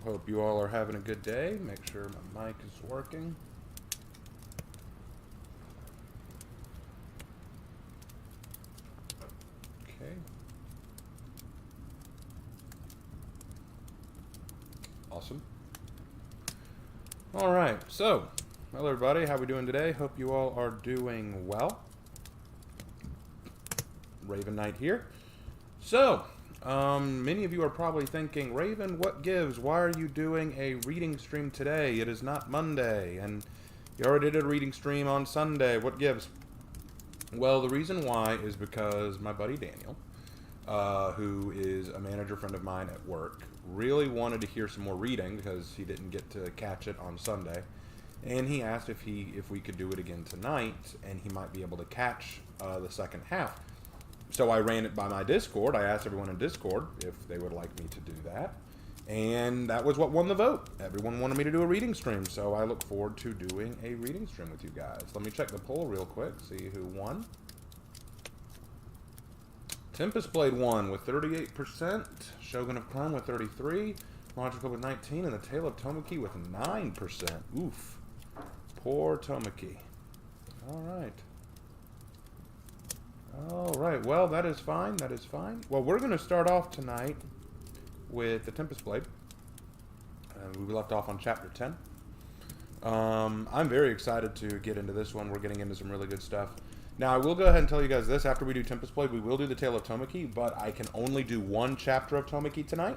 Hope you all are having a good day. Make sure my mic is working. Okay. Awesome. All right. So, hello everybody. How we doing today? Hope you all are doing well. Raven Knight here. So, many of you are probably thinking, Raven, what gives? Why are you doing a reading stream today? It is not Monday, and you already did a reading stream on Sunday. What gives? Well, the reason why is because my buddy Daniel, who is a manager friend of mine at work, really wanted to hear some more reading because he didn't get to catch it on Sunday. And he asked if we could do it again tonight, and he might be able to catch the second half. So I ran it by my Discord. I asked everyone in Discord if they would like me to do that. And that was what won the vote. Everyone wanted me to do a reading stream, so I look forward to doing a reading stream with you guys. Let me check the poll real quick, see who won. Tempest Blade won with 38%, Shogun of Crime with 33%, Logical with 19%, and the Tale of Tomoki with 9%. Oof. Poor Tomoki. Alright. Alright, well, that is fine, that is fine. Well, we're going to start off tonight with the Tempest Blade. We left off on Chapter 10. I'm very excited to get into this one. We're getting into some really good stuff. Now, I will go ahead and tell you guys this. After we do Tempest Blade, we will do the Tale of Tomoki, but I can only do one chapter of Tomoki tonight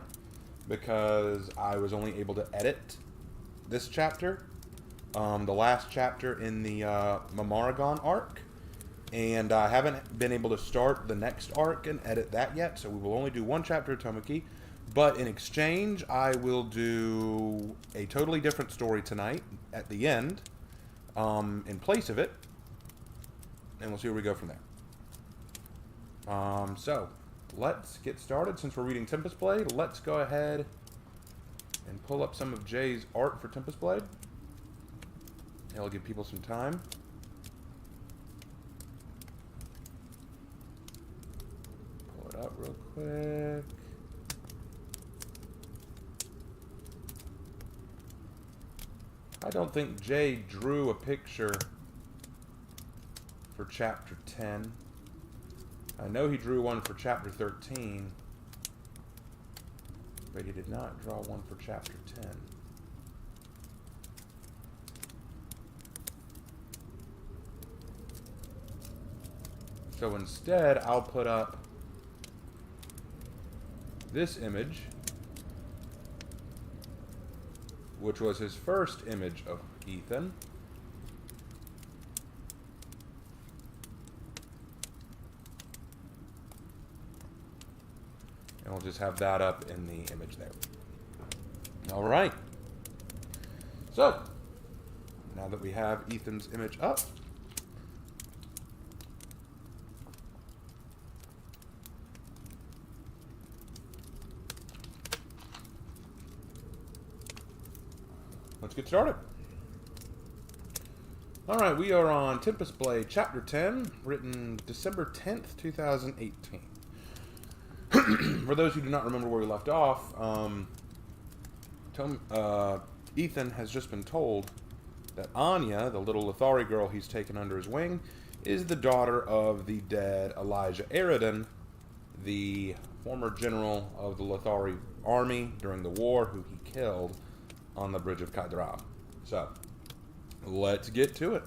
because I was only able to edit this chapter, the last chapter in the Mamaragon arc. And I haven't been able to start the next arc and edit that yet, so we will only do one chapter of Tomoki. But in exchange, I will do a totally different story tonight at the end, in place of it. And we'll see where we go from there. So, let's get started. Since we're reading Tempest Blade, let's go ahead and pull up some of Jay's art for Tempest Blade. It'll give people some time. Up real quick. I don't think Jay drew a picture for chapter 10. I know he drew one for chapter 13, but he did not draw one for chapter 10. So instead, I'll put up this image, which was his first image of Ethan. And we'll just have that up in the image there. All right. So, now that we have Ethan's image up, let's get started. Alright, we are on Tempest Blade, Chapter 10, written December 10th, 2018. For those who do not remember where we left off, Ethan has just been told that Anya, the little Lothari girl he's taken under his wing, is the daughter of the dead Elijah Eridan, the former general of the Lothari army during the war, who he killed on the bridge of Kadram. So, let's get to it.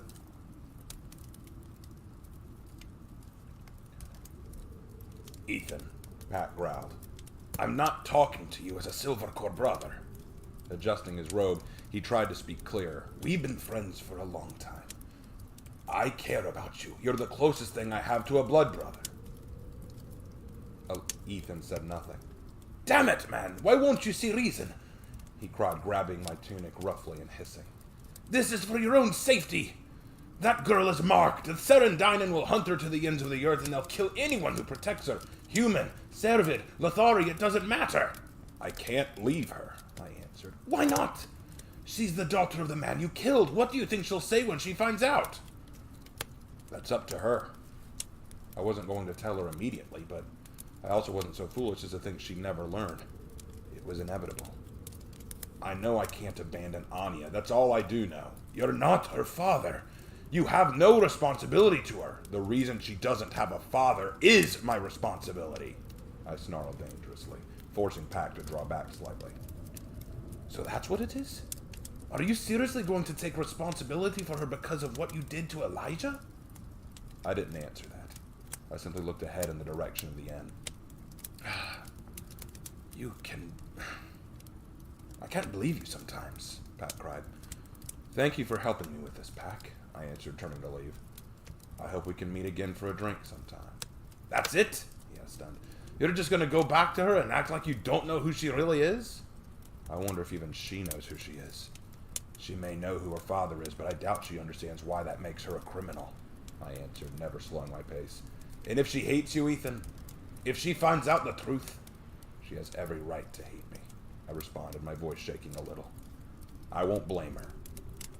Ethan, Pat growled. I'm not talking to you as a Silvercore brother. Adjusting his robe, he tried to speak clearer. We've been friends for a long time. I care about you. You're the closest thing I have to a blood brother. Ethan said nothing. Damn it, man! Why won't you see reason? He cried, grabbing my tunic roughly and hissing. This is for your own safety! That girl is marked. The Serendinen will hunt her to the ends of the earth, and they'll kill anyone who protects her. Human, Servid, Lothari, it doesn't matter. I can't leave her, I answered. Why not? She's the daughter of the man you killed. What do you think she'll say when she finds out? That's up to her. I wasn't going to tell her immediately, but I also wasn't so foolish as to think she'd never learn. It was inevitable. I know I can't abandon Anya. That's all I do know. You're not her father. You have no responsibility to her. The reason she doesn't have a father is my responsibility. I snarled dangerously, forcing Pack to draw back slightly. So that's what it is? Are you seriously going to take responsibility for her because of what you did to Elijah? I didn't answer that. I simply looked ahead in the direction of the inn. You can... I can't believe you sometimes, Pat cried. Thank you for helping me with this, Pack, I answered, turning to leave. I hope we can meet again for a drink sometime. That's it? He asked, stunned. You're just going to go back to her and act like you don't know who she really is? I wonder if even she knows who she is. She may know who her father is, but I doubt she understands why that makes her a criminal, I answered, never slowing my pace. And if she hates you, Ethan, if she finds out the truth, she has every right to hate me, I responded, my voice shaking a little. I won't blame her.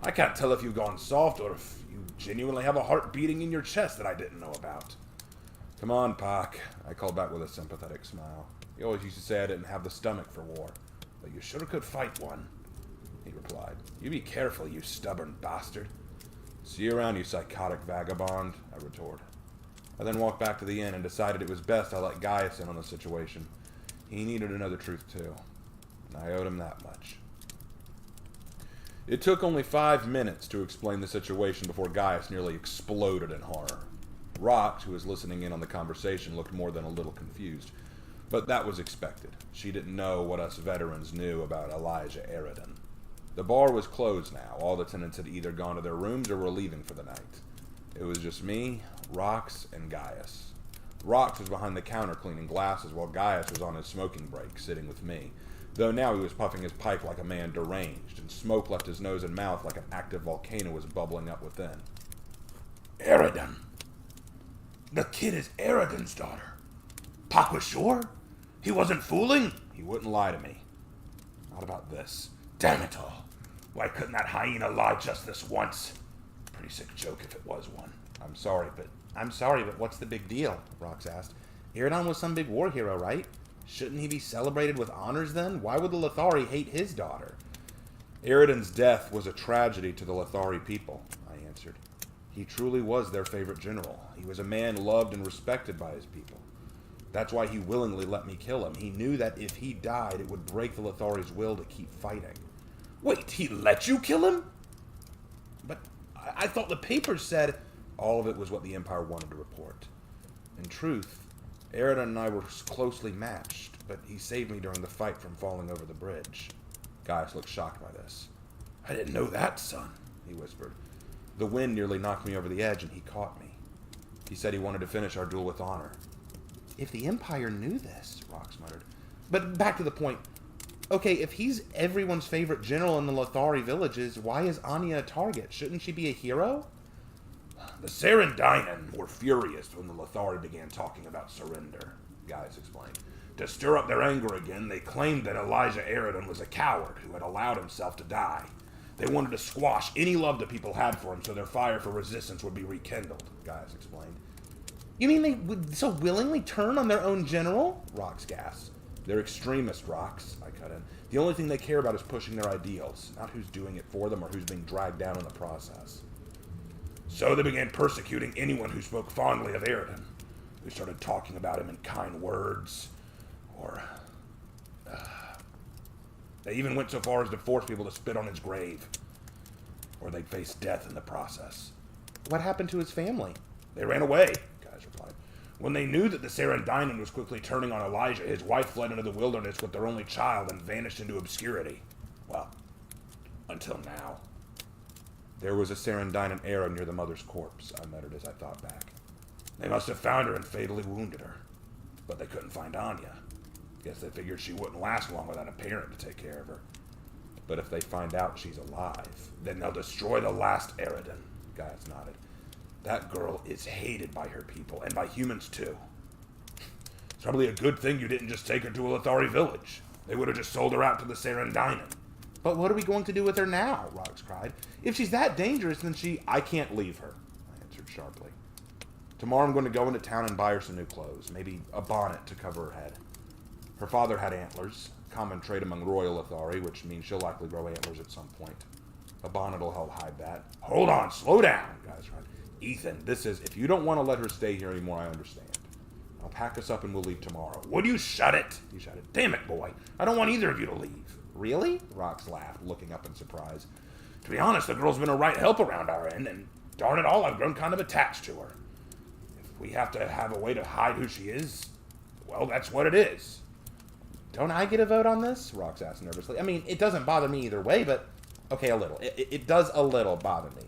I can't tell if you've gone soft or if you genuinely have a heart beating in your chest that I didn't know about. Come on, Pac, I called back with a sympathetic smile. You always used to say I didn't have the stomach for war, but you sure could fight one, he replied. You be careful, you stubborn bastard. See you around, you psychotic vagabond, I retorted. I then walked back to the inn and decided it was best I let Gaius in on the situation. He needed to know the truth too, and I owed him that much. It took only 5 minutes to explain the situation before Gaius nearly exploded in horror. Rox, who was listening in on the conversation, looked more than a little confused, but that was expected. She didn't know what us veterans knew about Elijah Eridan. The bar was closed now. All the tenants had either gone to their rooms or were leaving for the night. It was just me, Rox, and Gaius. Rox was behind the counter cleaning glasses while Gaius was on his smoking break, sitting with me, though now he was puffing his pipe like a man deranged, and smoke left his nose and mouth like an active volcano was bubbling up within. Eridan! The kid is Eridan's daughter. Pac was sure? He wasn't fooling? He wouldn't lie to me. Not about this. Damn it all. Why couldn't that hyena lie just this once? Pretty sick joke if it was one. I'm sorry, but what's the big deal? Rox asked. Eridan was some big war hero, right? Shouldn't he be celebrated with honors then? Why would the Lethari hate his daughter? Eridan's death was a tragedy to the Lethari people, I answered. He truly was their favorite general. He was a man loved and respected by his people. That's why he willingly let me kill him. He knew that if he died, it would break the Lethari's will to keep fighting. Wait, he let you kill him? But I thought the papers said... All of it was what the Empire wanted to report. In truth, Eridan and I were closely matched, but he saved me during the fight from falling over the bridge. Gaius looked shocked by this. I didn't know that, son, he whispered. The wind nearly knocked me over the edge, and he caught me. He said he wanted to finish our duel with honor. If the Empire knew this, Rox muttered. But back to the point. Okay, if he's everyone's favorite general in the Lethari villages, why is Anya a target? Shouldn't she be a hero? The Serendinen were furious when the Lethari began talking about surrender, Gaius explained. To stir up their anger again, they claimed that Elijah Eridan was a coward who had allowed himself to die. They wanted to squash any love the people had for him so their fire for resistance would be rekindled, Gaius explained. You mean they would so willingly turn on their own general? Rox gasped. They're extremist, Rox, I cut in. The only thing they care about is pushing their ideals, not who's doing it for them or who's being dragged down in the process. So they began persecuting anyone who spoke fondly of Eridan, who started talking about him in kind words, or... They even went so far as to force people to spit on his grave, or they'd face death in the process. What happened to his family? They ran away, Gaius replied. When they knew that the Serendinen was quickly turning on Elijah, his wife fled into the wilderness with their only child and vanished into obscurity. Well, until now. There was a Serendinen Arab near the mother's corpse, I muttered as I thought back. They must have found her and fatally wounded her. But they couldn't find Anya. Guess they figured she wouldn't last long without a parent to take care of her. But if they find out she's alive, then they'll destroy the last Eridan, Gaius nodded. That girl is hated by her people, and by humans too. It's probably a good thing you didn't just take her to a Lethari village. They would have just sold her out to the Serendinen. But what are we going to do with her now? Rox cried. If she's that dangerous, then I can't leave her, I answered sharply. Tomorrow I'm going to go into town and buy her some new clothes, maybe a bonnet to cover her head. Her father had antlers, common trait among royal authority, which means she'll likely grow antlers at some point. A bonnet will help hide that. Hold on, slow down, guys. Right? Ethan, if you don't want to let her stay here anymore, I understand. I'll pack us up and we'll leave tomorrow. Would you shut it? He shouted. Damn it, boy. I don't want either of you to leave. Really? Rox laughed, looking up in surprise. To be honest, the girl's been a right help around our end, and darn it all, I've grown kind of attached to her. If we have to have a way to hide who she is, well, that's what it is. Don't I get a vote on this? Rox asked nervously. I mean, it doesn't bother me either way, but... Okay, a little. It does a little bother me.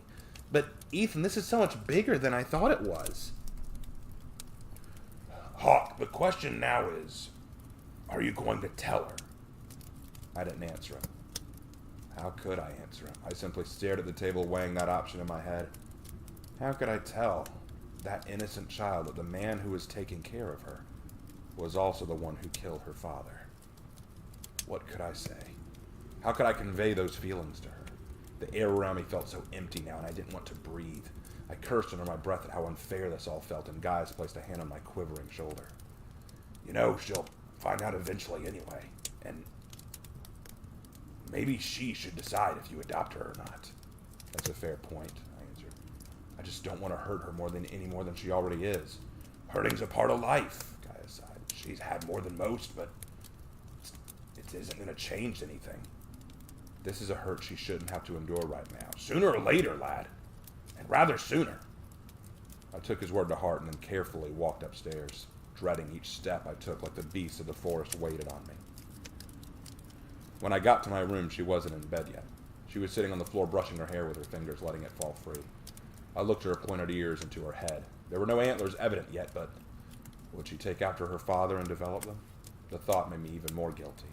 But, Ethan, this is so much bigger than I thought it was. Hawk, the question now is, are you going to tell her? I didn't answer him. How could I answer him? I simply stared at the table, weighing that option in my head. How could I tell that innocent child that the man who was taking care of her was also the one who killed her father? What could I say? How could I convey those feelings to her? The air around me felt so empty now, and I didn't want to breathe. I cursed under my breath at how unfair this all felt, and Gaius placed a hand on my quivering shoulder. You know, she'll find out eventually anyway, and maybe she should decide if you adopt her or not. That's a fair point, I answered. I just don't want to hurt her any more than she already is. Hurting's a part of life, Gaius sighed. She's had more than most, but it isn't going to change anything. This is a hurt she shouldn't have to endure right now. Sooner or later, lad. And rather sooner. I took his word to heart and then carefully walked upstairs, dreading each step I took like the beasts of the forest waited on me. When I got to my room, she wasn't in bed yet. She was sitting on the floor brushing her hair with her fingers, letting it fall free. I looked at her pointed ears and to her head. There were no antlers evident yet, but would she take after her father and develop them? The thought made me even more guilty.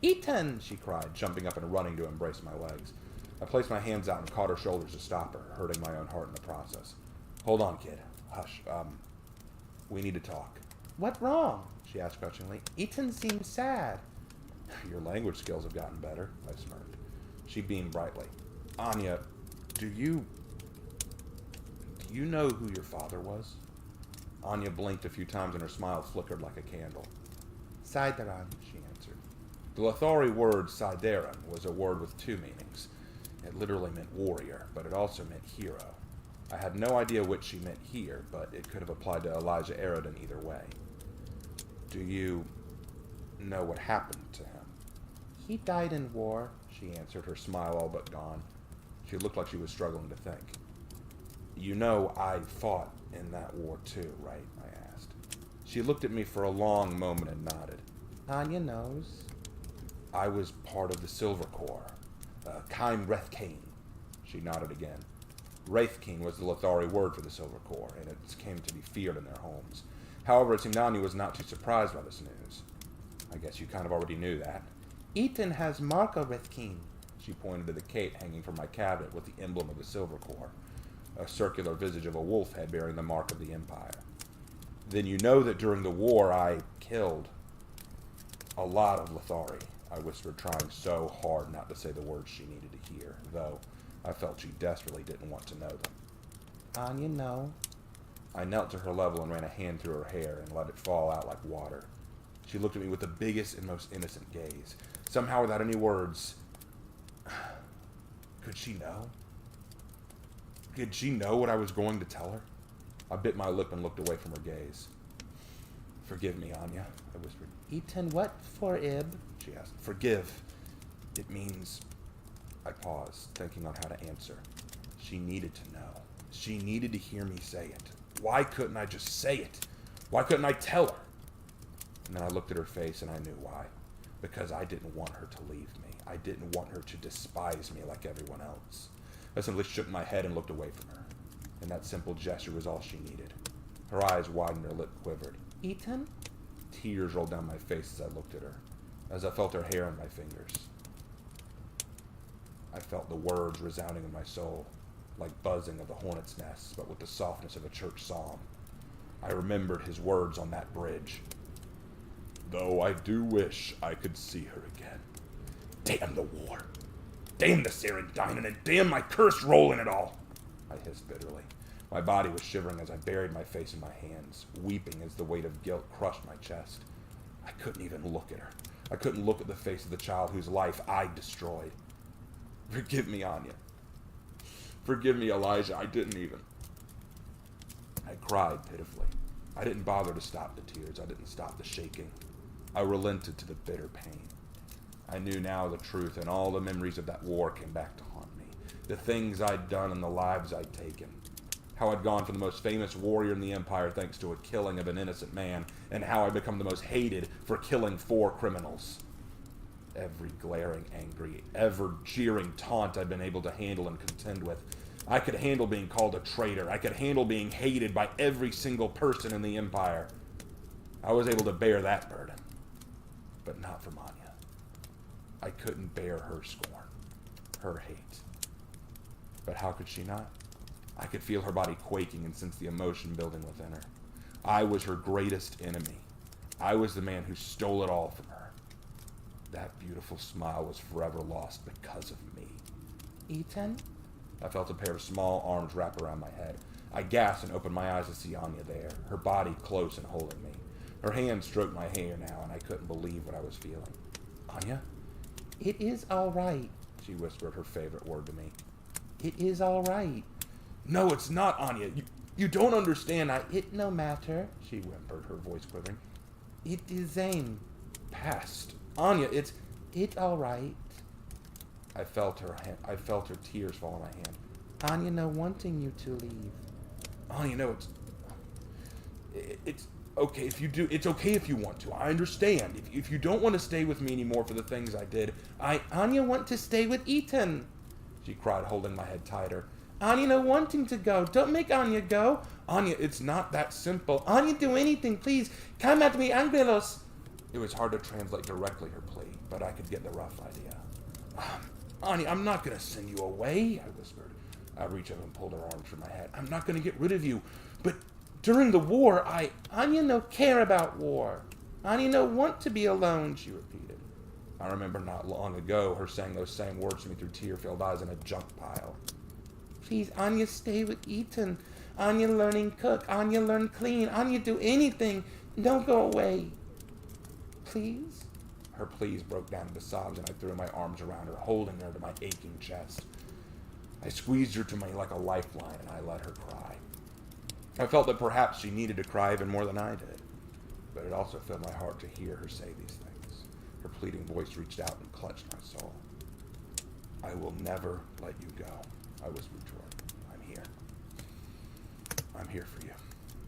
Ethan, she cried, jumping up and running to embrace my legs. I placed my hands out and caught her shoulders to stop her, hurting my own heart in the process. Hold on, kid. Hush. We need to talk. What wrong? She asked grudgingly. Ethan seems sad. Your language skills have gotten better, I smirked. She beamed brightly. Anya, do you know who your father was? Anya blinked a few times and her smile flickered like a candle. Sideran, she answered. The Lothari word Sideran was a word with two meanings. It literally meant warrior, but it also meant hero. I had no idea which she meant here, but it could have applied to Elijah Aradin either way. Do you know what happened to him? He died in war, she answered, her smile all but gone. She looked like she was struggling to think. You know I fought in that war too, right? I asked. She looked at me for a long moment and nodded. Anya knows. I was part of the Silver Corps. Kaim Rethkane. She nodded again. Wraithking was the Lothari word for the Silver Corps, and it came to be feared in their homes. However, it seemed Anya was not too surprised by this news. I guess you kind of already knew that. Ethan has Marka Rethkane. She pointed to the cape hanging from my cabinet with the emblem of the Silver Corps, a circular visage of a wolf head bearing the mark of the Empire. Then you know that during the war I killed a lot of Lothari, I whispered, trying so hard not to say the words she needed to hear, though I felt she desperately didn't want to know them. Anya, no. I knelt to her level and ran a hand through her hair and let it fall out like water. She looked at me with the biggest and most innocent gaze. Somehow, without any words, could she know? Did she know what I was going to tell her? I bit my lip and looked away from her gaze. Forgive me, Anya, I whispered. Ethan, what for, Ib? She asked. Forgive. It means... I paused, thinking on how to answer. She needed to know. She needed to hear me say it. Why couldn't I just say it? Why couldn't I tell her? And then I looked at her face and I knew why. Because I didn't want her to leave me. I didn't want her to despise me like everyone else. I simply shook my head and looked away from her. And that simple gesture was all she needed. Her eyes widened, her lip quivered. Ethan? Tears rolled down my face as I looked at her, as I felt her hair on my fingers. I felt the words resounding in my soul, like buzzing of the hornet's nest, but with the softness of a church psalm. I remembered his words on that bridge. Though I do wish I could see her again. Damn the war. Damn the Sarandinen, and damn my cursed role in it all, I hissed bitterly. My body was shivering as I buried my face in my hands, weeping as the weight of guilt crushed my chest. I couldn't even look at her. I couldn't look at the face of the child whose life I'd destroyed. Forgive me, Anya. Forgive me, Elijah. I didn't even. I cried pitifully. I didn't bother to stop the tears. I didn't stop the shaking. I relented to the bitter pain. I knew now the truth, and all the memories of that war came back to haunt me. The things I'd done and the lives I'd taken. How I'd gone from the most famous warrior in the Empire thanks to a killing of an innocent man, and how I'd become the most hated for killing 4 criminals. Every glaring, angry, ever-jeering taunt I'd been able to handle and contend with. I could handle being called a traitor. I could handle being hated by every single person in the Empire. I was able to bear that burden. But not from Anya. I couldn't bear her scorn, her hate. But how could she not? I could feel her body quaking and sense the emotion building within her. I was her greatest enemy. I was the man who stole it all from her. That beautiful smile was forever lost because of me. Ethan? I felt a pair of small arms wrap around my head. I gasped and opened my eyes to see Anya there, her body close and holding me. Her hand stroked my hair now, and I couldn't believe what I was feeling. Anya? It is all right, she whispered her favorite word to me. It is all right. No, it's not, Anya. You don't understand. It no matter, she whimpered, her voice quivering. It is aim. Past. Anya, it's all right. I felt her tears fall on my hand. Anya, no wanting you to leave. Anya, no, it's okay if you do. It's okay if you want to. I understand. If you don't want to stay with me anymore for the things I did, Anya want to stay with Ethan, she cried, holding my head tighter. Anya no wanting to go. Don't make Anya go. Anya, it's not that simple. Anya, do anything, please. Come at me, Angelos. It was hard to translate directly her plea, but I could get the rough idea. Anya, I'm not going to send you away, I whispered. I reached over and pulled her arms from my head. I'm not going to get rid of you, but during the war, Anya no care about war. Anya no want to be alone, she repeated. I remember not long ago her saying those same words to me through tear-filled eyes in a junk pile. Please, Anya, stay with Ethan. Anya learning cook. Anya learn clean. Anya do anything. Don't go away. Please? Her pleas broke down into sobs, and I threw my arms around her, holding her to my aching chest. I squeezed her to me like a lifeline, and I let her cry. I felt that perhaps she needed to cry even more than I did, but it also filled my heart to hear her say these things. Her pleading voice reached out and clutched my soul. I will never let you go, I whispered to her. I'm here. I'm here for you.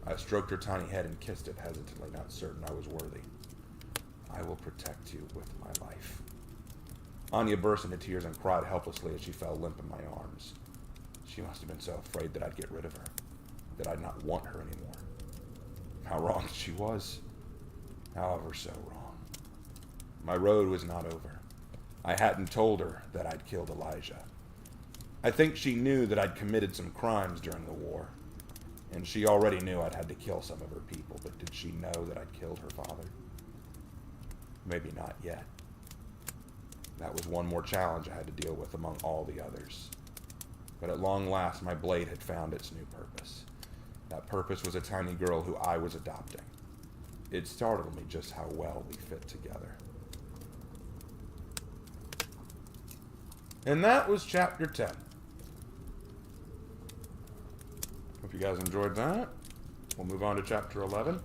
I stroked her tiny head and kissed it hesitantly, not certain I was worthy. I will protect you with my life. Anya burst into tears and cried helplessly as she fell limp in my arms. She must have been so afraid that I'd get rid of her, that I'd not want her anymore. How wrong she was. However, so wrong. My road was not over. I hadn't told her that I'd killed Elijah. I think she knew that I'd committed some crimes during the war, and she already knew I'd had to kill some of her people, but did she know that I'd killed her father? Maybe not yet. That was one more challenge I had to deal with among all the others. But at long last, my blade had found its new purpose. That purpose was a tiny girl who I was adopting. It startled me just how well we fit together. And that was chapter 10. Hope you guys enjoyed that. We'll move on to chapter 11.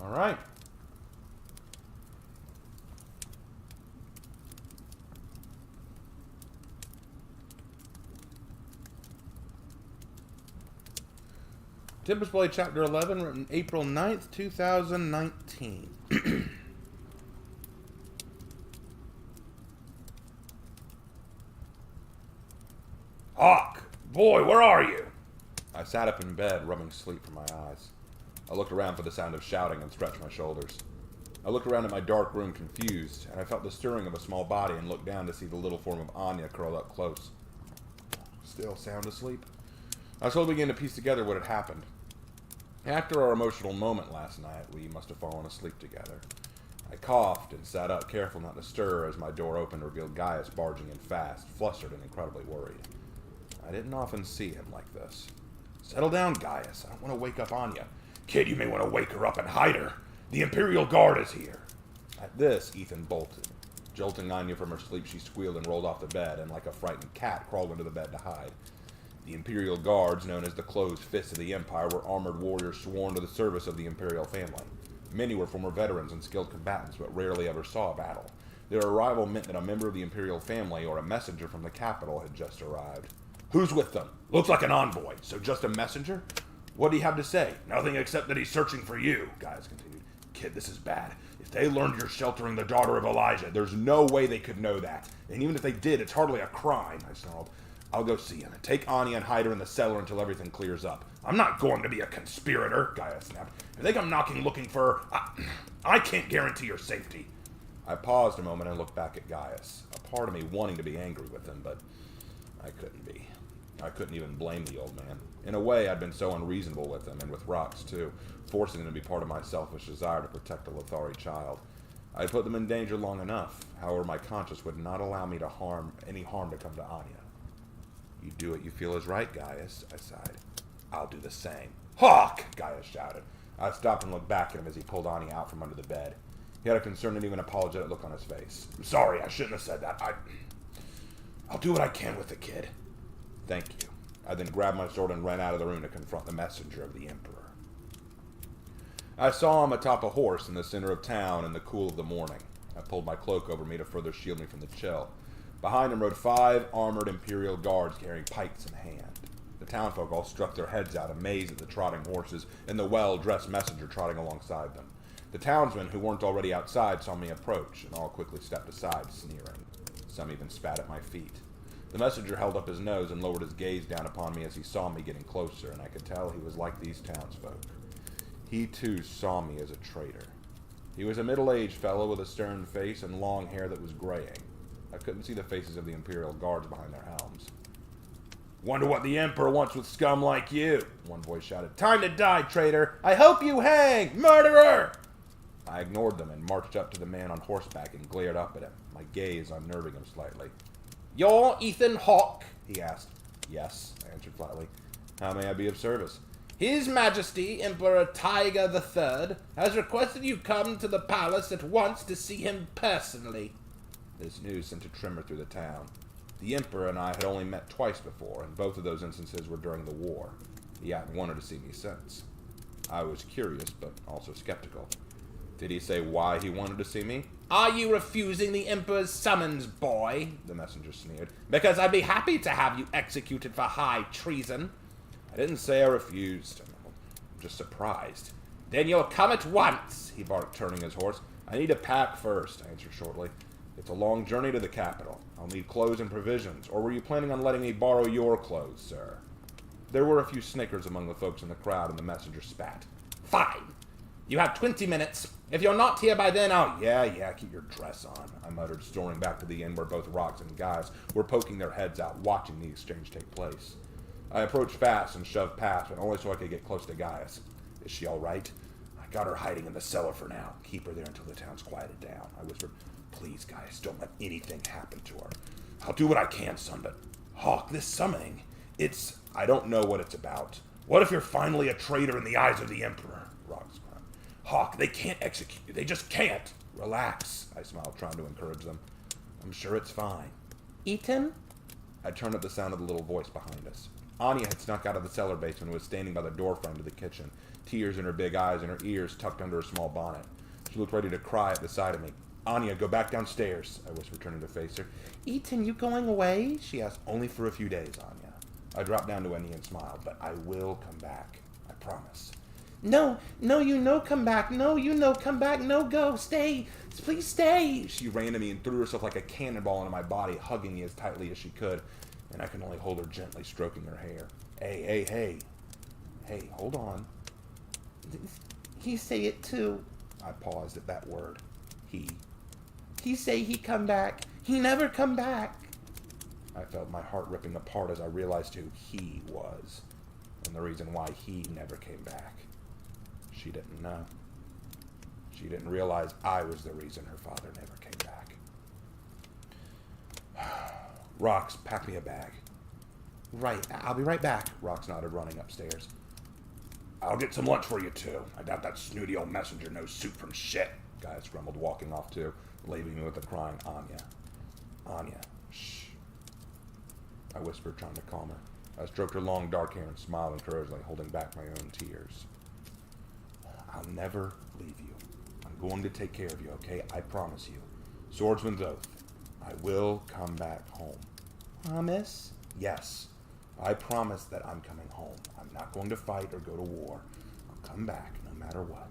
All right. Tempest Blade Chapter 11, written April 9th, 2019. Hawk! Boy, where are you? I sat up in bed, rubbing sleep from my eyes. I looked around for the sound of shouting and stretched my shoulders. I looked around at my dark room confused, and I felt the stirring of a small body and looked down to see the little form of Anya curled up close. Still sound asleep? I slowly began to piece together what had happened. After our emotional moment last night, we must have fallen asleep together. I coughed and sat up, careful not to stir, as my door opened and revealed Gaius barging in fast, flustered and incredibly worried. I didn't often see him like this. "Settle down, Gaius. I don't want to wake up Anya." "Kid, you may want to wake her up and hide her. The Imperial Guard is here." At this, Ethan bolted. Jolting Anya from her sleep, she squealed and rolled off the bed, and like a frightened cat, crawled into the bed to hide. The Imperial Guards, known as the Closed Fists of the Empire, were armored warriors sworn to the service of the Imperial family. Many were former veterans and skilled combatants, but rarely ever saw a battle. Their arrival meant that a member of the Imperial family or a messenger from the capital had just arrived. "Who's with them?" "Looks like an envoy." "So just a messenger?" "What do you have to say?" "Nothing except that he's searching for you," Gaius continued. "Kid, this is bad. If they learned you're sheltering the daughter of Elijah, there's no way they could know that. And even if they did, it's hardly a crime," I snarled. "I'll go see him. Take Anya and hide her in the cellar until everything clears up." "I'm not going to be a conspirator," Gaius snapped. "You think I'm knocking looking for... I can't guarantee your safety." I paused a moment and looked back at Gaius, a part of me wanting to be angry with him, but I couldn't be. I couldn't even blame the old man. In a way, I'd been so unreasonable with him, and with Rox too, forcing him to be part of my selfish desire to protect a Lothari child. I had put them in danger long enough. However, my conscience would not allow me to any harm to come to Anya. "You do what you feel is right, Gaius," I sighed. "I'll do the same." "Hawk!" Gaius shouted. I stopped and looked back at him as he pulled Anya out from under the bed. He had a concerned and even apologetic look on his face. "I'm sorry, I shouldn't have said that. I'll do what I can with the kid." "Thank you." I then grabbed my sword and ran out of the room to confront the messenger of the Emperor. I saw him atop a horse in the center of town in the cool of the morning. I pulled my cloak over me to further shield me from the chill. Behind him rode 5 armored Imperial guards carrying pikes in hand. The townfolk all struck their heads out, amazed at the trotting horses and the well-dressed messenger trotting alongside them. The townsmen, who weren't already outside, saw me approach, and all quickly stepped aside, sneering. Some even spat at my feet. The messenger held up his nose and lowered his gaze down upon me as he saw me getting closer, and I could tell he was like these townsfolk. He, too, saw me as a traitor. He was a middle-aged fellow with a stern face and long hair that was graying. I couldn't see the faces of the Imperial guards behind their helms. "Wonder what the Emperor wants with scum like you," one voice shouted. "Time to die, traitor! I hope you hang! Murderer!" I ignored them and marched up to the man on horseback and glared up at him, my gaze unnerving him slightly. "You're Ethan Hawke?" he asked. "Yes," I answered flatly. "How may I be of service?" "His Majesty, Emperor Tiger III, has requested you come to the palace at once to see him personally." This news sent a tremor through the town. The Emperor and I had only met twice before, and both of those instances were during the war. He hadn't wanted to see me since. I was curious, but also skeptical. Did he say why he wanted to see me? "Are you refusing the Emperor's summons, boy?" the messenger sneered. "Because I'd be happy to have you executed for high treason." "I didn't say I refused. I'm just surprised." "Then you'll come at once," he barked, turning his horse. "I need to pack first," I answered shortly. "It's a long journey to the capital. I'll need clothes and provisions. Or were you planning on letting me borrow your clothes, sir?" There were a few snickers among the folks in the crowd, and the messenger spat. "Fine. You have 20 minutes. If you're not here by then, I'll..." Yeah, keep your dress on," I muttered, storming back to the inn where both Rox and Gaius were poking their heads out, watching the exchange take place. I approached fast and shoved past, but only so I could get close to Gaius. "Is she all right?" "I got her hiding in the cellar for now. Keep her there until the town's quieted down," I whispered. "Please, Gaius, don't let anything happen to her." "I'll do what I can, son, but... Hawke, this summoning, it's... I don't know what it's about." "What if you're finally a traitor in the eyes of the Emperor?" Rox cried. "Hawke, they can't execute you. They just can't." "Relax," I smiled, trying to encourage them. "I'm sure it's fine." "Ethan?" I turned up the sound of the little voice behind us. Anya had snuck out of the cellar basement and was standing by the doorframe to the kitchen, tears in her big eyes and her ears tucked under a small bonnet. She looked ready to cry at the sight of me. "Anya, go back downstairs," I whispered, turning to face her. "Ethan, you going away?" she asked. "Only for a few days, Anya." I dropped down to a knee and smiled. "But I will come back. I promise." No, you know come back. No, you know come back. No, go. Stay. Please stay." She ran to me and threw herself like a cannonball into my body, hugging me as tightly as she could, and I could only hold her gently, stroking her hair. Hey, hold on. He say it too. I paused at that word. He. He say he come back. He never come back. I felt my heart ripping apart as I realized who he was, and the reason why he never came back. She didn't know. She didn't realize I was the reason her father never came back. Rox, pack me a bag. Right, I'll be right back. Rox nodded, running upstairs. I'll get some lunch for you, too. I doubt that snooty old messenger knows soup from shit, Gaius grumbled, walking off, too, leaving me with a crying Anya. Anya, shh. I whispered, trying to calm her. I stroked her long, dark hair and smiled encouragingly, holding back my own tears. I'll never leave you. I'm going to take care of you, okay? I promise you. Swordsman's oath. I will come back home. Promise? Yes. I promise that I'm coming home. I'm not going to fight or go to war. I'll come back no matter what.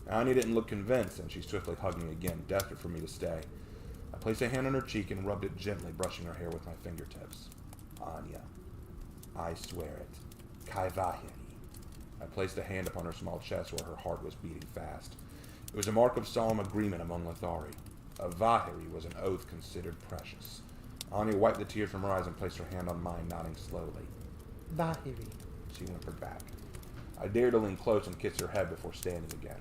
Anya didn't look convinced, and she swiftly hugged me again, desperate for me to stay. I placed a hand on her cheek and rubbed it gently, brushing her hair with my fingertips. Anya. I swear it. Kai Vahiri. I placed a hand upon her small chest where her heart was beating fast. It was a mark of solemn agreement among Lithari. A Vahiri was an oath considered precious. Anya wiped the tears from her eyes and placed her hand on mine, nodding slowly. Vahiri, she whimpered back. I dared to lean close and kiss her head before standing again.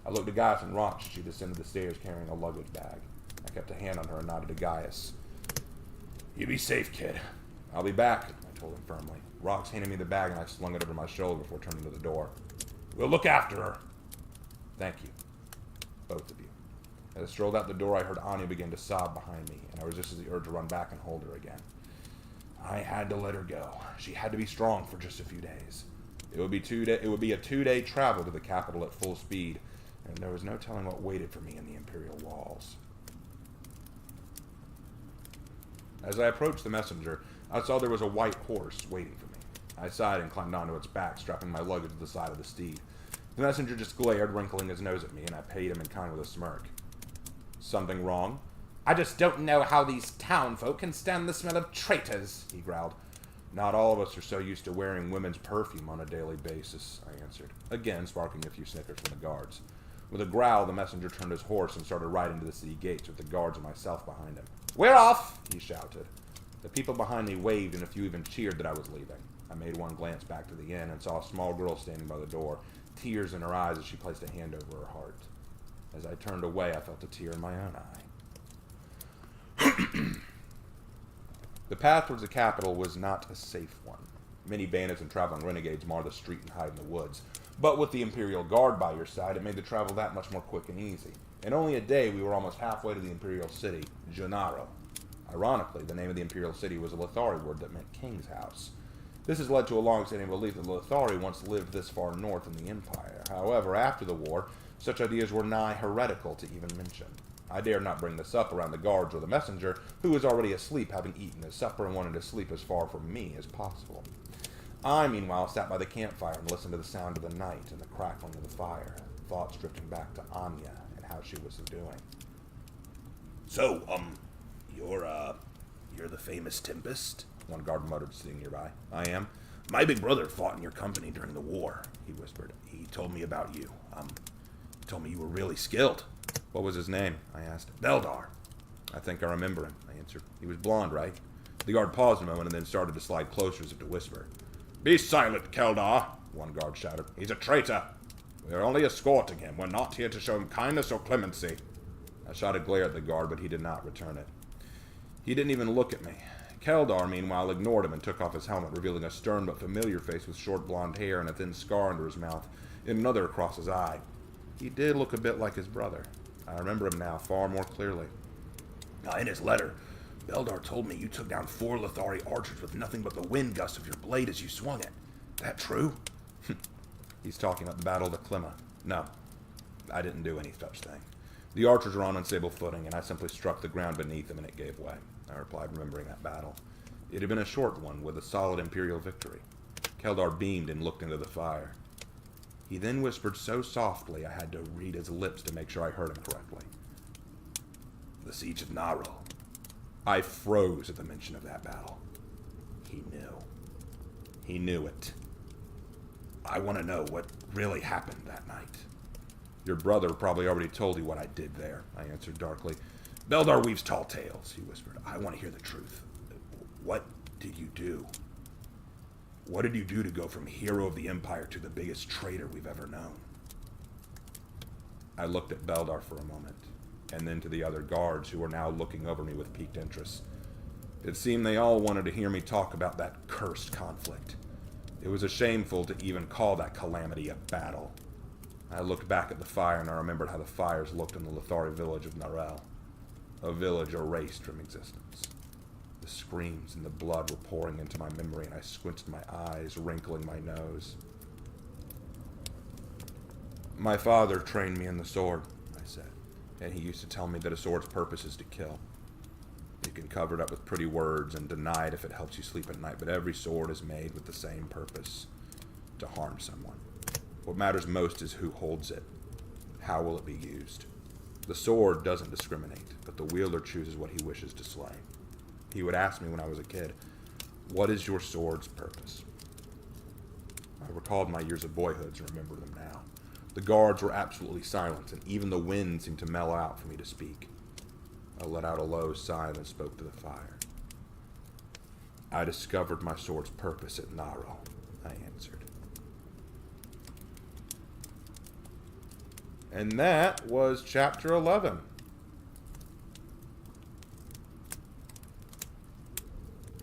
I looked at Gaius and Rox as she descended the stairs carrying a luggage bag. I kept a hand on her and nodded to Gaius. You be safe, kid. I'll be back, I told him firmly. Rox handed me the bag and I slung it over my shoulder before turning to the door. We'll look after her. Thank you. Both of you. As I strolled out the door, I heard Anya begin to sob behind me, and I resisted the urge to run back and hold her again. I had to let her go. She had to be strong for just a few days. It would be a 2-day travel to the capital at full speed, and there was no telling what waited for me in the Imperial walls. As I approached the messenger, I saw there was a white horse waiting for me. I sighed and climbed onto its back, strapping my luggage to the side of the steed. The messenger just glared, wrinkling his nose at me, and I paid him in kind with a smirk. Something wrong? I just don't know how these townfolk can stand the smell of traitors, he growled. Not all of us are so used to wearing women's perfume on a daily basis, I answered, again sparking a few snickers from the guards. With a growl, the messenger turned his horse and started riding to the city gates with the guards and myself behind him. We're off, he shouted. The people behind me waved and a few even cheered that I was leaving. I made one glance back to the inn and saw a small girl standing by the door, tears in her eyes as she placed a hand over her heart. As I turned away, I felt a tear in my own eye. The path towards the capital was not a safe one. Many bandits and traveling renegades mar the street and hide in the woods. But with the Imperial Guard by your side, it made the travel that much more quick and easy. In only a day, we were almost halfway to the Imperial city, Gennaro. Ironically, the name of the Imperial city was a Lithari word that meant King's House. This has led to a long-standing belief that Lithari once lived this far north in the Empire. However, after the war, such ideas were nigh heretical to even mention. I dared not bring this up around the guards or the messenger, who was already asleep, having eaten his supper and wanted to sleep as far from me as possible. I, meanwhile, sat by the campfire and listened to the sound of the night and the crackling of the fire, thoughts drifting back to Anya and how she was doing. So, you're the famous Tempest? One guard muttered, sitting nearby. I am. My big brother fought in your company during the war, he whispered. He told me about you. Told me you were really skilled. What was his name? I asked. Beldar. I think I remember him, I answered. He was blonde, right? The guard paused a moment and then started to slide closer as if to whisper. Be silent, Keldar, one guard shouted. He's a traitor. We are only escorting him. We're not here to show him kindness or clemency. I shot a glare at the guard, but he did not return it. He didn't even look at me. Keldar, meanwhile, ignored him and took off his helmet, revealing a stern but familiar face with short blonde hair and a thin scar under his mouth, and another across his eye. He did look a bit like his brother. I remember him now far more clearly. In his letter, Beldar told me you took down 4 Lithari archers with nothing but the wind gust of your blade as you swung it. That true? He's talking about the Battle of Klima. No, I didn't do any such thing. The archers were on unstable footing, and I simply struck the ground beneath them and it gave way. I replied, remembering that battle. It had been a short one, with a solid Imperial victory. Keldar beamed and looked into the fire. He then whispered so softly I had to read his lips to make sure I heard him correctly. The Siege of Naro. I froze at the mention of that battle. He knew. He knew it. I want to know what really happened that night. Your brother probably already told you what I did there, I answered darkly. Beldar weaves tall tales, he whispered. I want to hear the truth. What did you do? What did you do to go from hero of the Empire to the biggest traitor we've ever known? I looked at Beldar for a moment, and then to the other guards who were now looking over me with piqued interest. It seemed they all wanted to hear me talk about that cursed conflict. It was shameful to even call that calamity a battle. I looked back at the fire, and I remembered how the fires looked in the Lothari village of Narel. A village erased from existence. The screams and the blood were pouring into my memory, and I squinted my eyes, wrinkling my nose. My father trained me in the sword, I said, and he used to tell me that a sword's purpose is to kill. You can cover it up with pretty words and deny it if it helps you sleep at night, but every sword is made with the same purpose, to harm someone. What matters most is who holds it. How will it be used? The sword doesn't discriminate, but the wielder chooses what he wishes to slay. He would ask me when I was a kid, "What is your sword's purpose?" I recalled my years of boyhood and remember them now. The guards were absolutely silent, and even the wind seemed to mellow out for me to speak. I let out a low sigh and spoke to the fire. I discovered my sword's purpose at Naro, I answered. And that was chapter 11.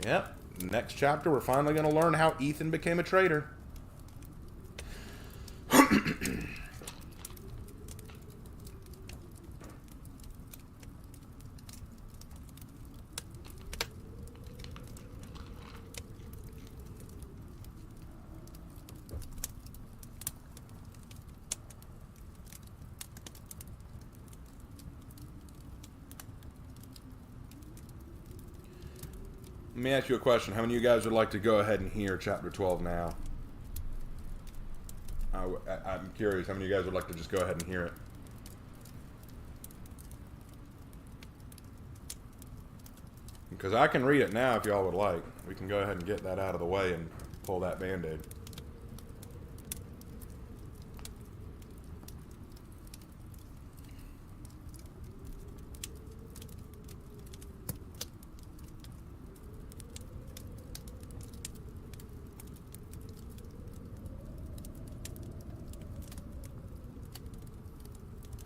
Yep, next chapter we're finally going to learn how Ethan became a traitor. Let me ask you a question. How many of you guys would like to go ahead and hear chapter 12 now? I'm curious. How many of you guys would like to just go ahead and hear it? Because I can read it now if y'all would like. We can go ahead and get that out of the way and pull that Band-Aid.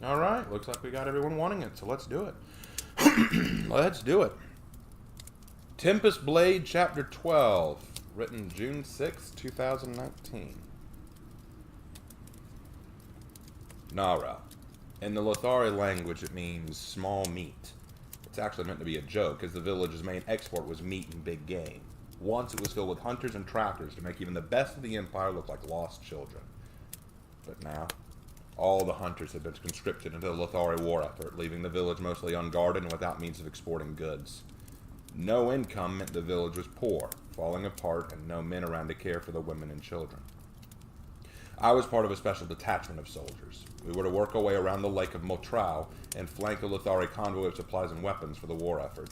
All right, looks like we got everyone wanting it, so let's do it. Let's do it. Tempest Blade, Chapter 12, written June 6, 2019. Nara. In the Lothari language, it means small meat. It's actually meant to be a joke, as the village's main export was meat and big game. Once it was filled with hunters and trackers to make even the best of the Empire look like lost children. But now, all the hunters had been conscripted into the Lothari war effort, leaving the village mostly unguarded and without means of exporting goods. No income meant the village was poor, falling apart, and no men around to care for the women and children. I was part of a special detachment of soldiers. We were to work our way around the lake of Motrau and flank a Lothari convoy of supplies and weapons for the war effort.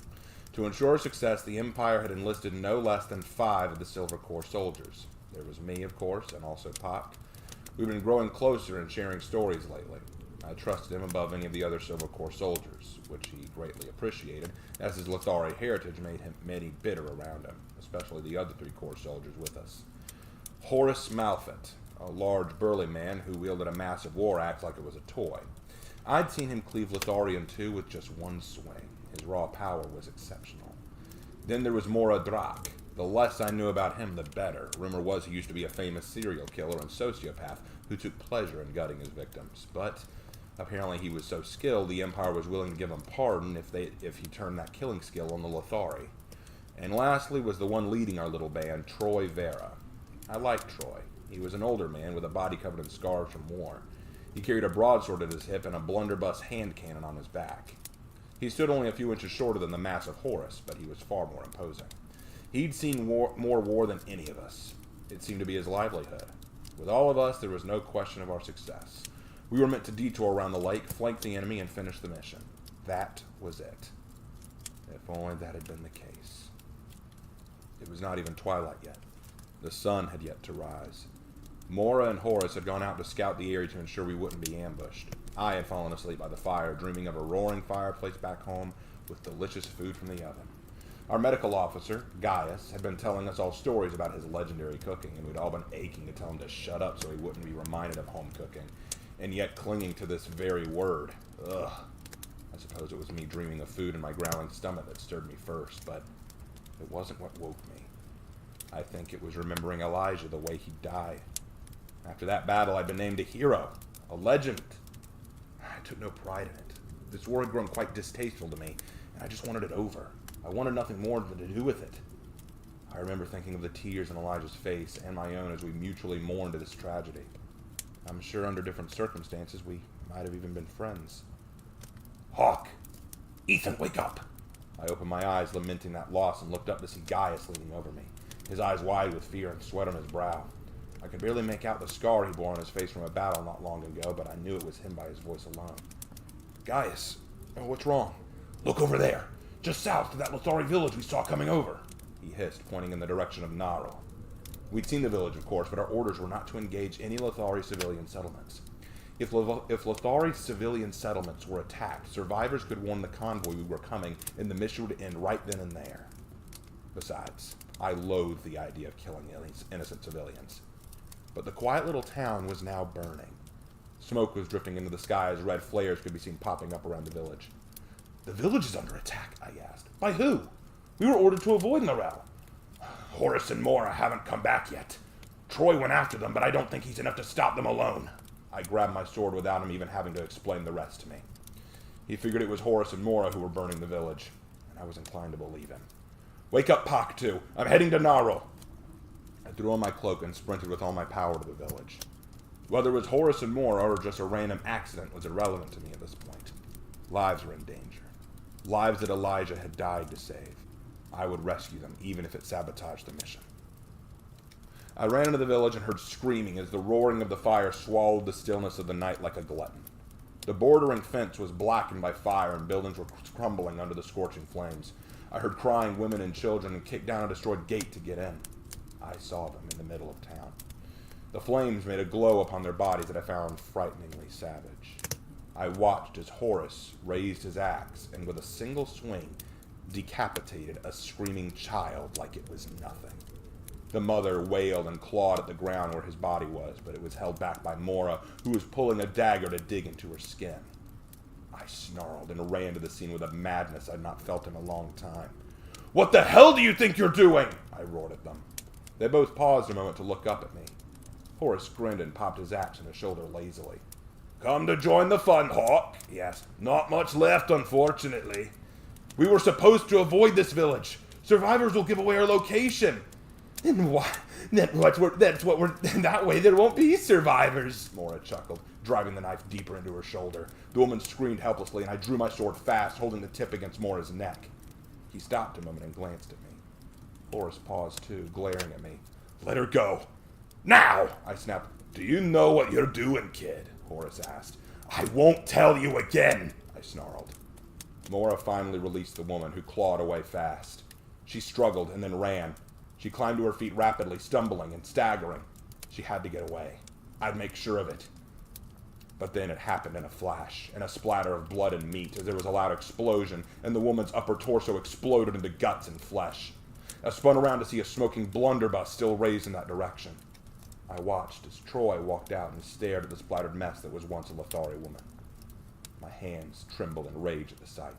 To ensure success, the Empire had enlisted no less than 5 of the Silver Corps soldiers. There was me, of course, and also Pak. We've been growing closer and sharing stories lately. I trusted him above any of the other Silver Corps soldiers, which he greatly appreciated, as his Lothari heritage made him bitter around him, especially the other 3 Corps soldiers with us. Horace Malfit, a large burly man who wielded a massive war axe like it was a toy. I'd seen him cleave Lothari in 2 with just one swing. His raw power was exceptional. Then there was Mora Drak. The less I knew about him, the better. Rumor was he used to be a famous serial killer and sociopath who took pleasure in gutting his victims. But apparently he was so skilled, the Empire was willing to give him pardon if he turned that killing skill on the Lothari. And lastly was the one leading our little band, Troy Vera. I liked Troy. He was an older man with a body covered in scars from war. He carried a broadsword at his hip and a blunderbuss hand cannon on his back. He stood only a few inches shorter than the massive Horus, but he was far more imposing. He'd seen more war than any of us. It seemed to be his livelihood. With all of us, there was no question of our success. We were meant to detour around the lake, flank the enemy, and finish the mission. That was it. If only that had been the case. It was not even twilight yet. The sun had yet to rise. Mora and Horace had gone out to scout the area to ensure we wouldn't be ambushed. I had fallen asleep by the fire, dreaming of a roaring fireplace back home with delicious food from the oven. Our medical officer, Gaius, had been telling us all stories about his legendary cooking, and we'd all been aching to tell him to shut up so he wouldn't be reminded of home cooking, and yet clinging to this very word. Ugh. I suppose it was me dreaming of food in my growling stomach that stirred me first, but it wasn't what woke me. I think it was remembering Elijah the way he died. After that battle, I'd been named a hero, a legend. I took no pride in it. This war had grown quite distasteful to me, and I just wanted it over. I wanted nothing more than to do with it. I remember thinking of the tears in Elijah's face and my own as we mutually mourned this tragedy. I'm sure under different circumstances we might have even been friends. Hawk! Ethan, wake up! I opened my eyes, lamenting that loss, and looked up to see Gaius leaning over me, his eyes wide with fear and sweat on his brow. I could barely make out the scar he bore on his face from a battle not long ago, but I knew it was him by his voice alone. Gaius, what's wrong? Look over there, just south of that Lothari village we saw coming over, he hissed, pointing in the direction of Naro. We'd seen the village, of course, but our orders were not to engage any Lothari civilian settlements. If Lothari civilian settlements were attacked, survivors could warn the convoy we were coming, and the mission would end right then and there. Besides, I loathed the idea of killing innocent civilians. But the quiet little town was now burning. Smoke was drifting into the sky as red flares could be seen popping up around the village. The village is under attack, I asked. By who? We were ordered to avoid Narelle. Horace and Mora haven't come back yet. Troy went after them, but I don't think he's enough to stop them alone. I grabbed my sword without him even having to explain the rest to me. He figured it was Horace and Mora who were burning the village, and I was inclined to believe him. Wake up, Pak-Tu. I'm heading to Naro. I threw on my cloak and sprinted with all my power to the village. Whether it was Horace and Mora or just a random accident was irrelevant to me at this point. Lives were in danger. Lives that Elijah had died to save. I would rescue them, even if it sabotaged the mission. I ran into the village and heard screaming as the roaring of the fire swallowed the stillness of the night like a glutton. The bordering fence was blackened by fire and buildings were crumbling under the scorching flames. I heard crying women and children and kicked down a destroyed gate to get in. I saw them in the middle of town. The flames made a glow upon their bodies that I found frighteningly savage. I watched as Horace raised his axe and with a single swing decapitated a screaming child like it was nothing. The mother wailed and clawed at the ground where his body was, but it was held back by Mora, who was pulling a dagger to dig into her skin. I snarled and ran to the scene with a madness I'd not felt in a long time. What the hell do you think you're doing? I roared at them. They both paused a moment to look up at me. Horace grinned and popped his axe in his shoulder lazily. Come to join the fun, Hawk? He asked. Not much left, unfortunately. We were supposed to avoid this village. Survivors will give away our location. And why? That way there won't be survivors, Mora chuckled, driving the knife deeper into her shoulder. The woman screamed helplessly, and I drew my sword fast, holding the tip against Mora's neck. He stopped a moment and glanced at me. Horace paused too, glaring at me. Let her go. Now! I snapped. Do you know what you're doing, kid? Horace asked. I won't tell you again, I snarled. Mora finally released the woman, who clawed away fast. She struggled and then ran. She climbed to her feet rapidly, stumbling and staggering. She had to get away. I'd make sure of it. But then it happened in a flash, in a splatter of blood and meat, as there was a loud explosion, and the woman's upper torso exploded into guts and flesh. I spun around to see a smoking blunderbuss still raised in that direction. I watched as Troy walked out and stared at the splattered mess that was once a Lothari woman. My hands trembled in rage at the sight.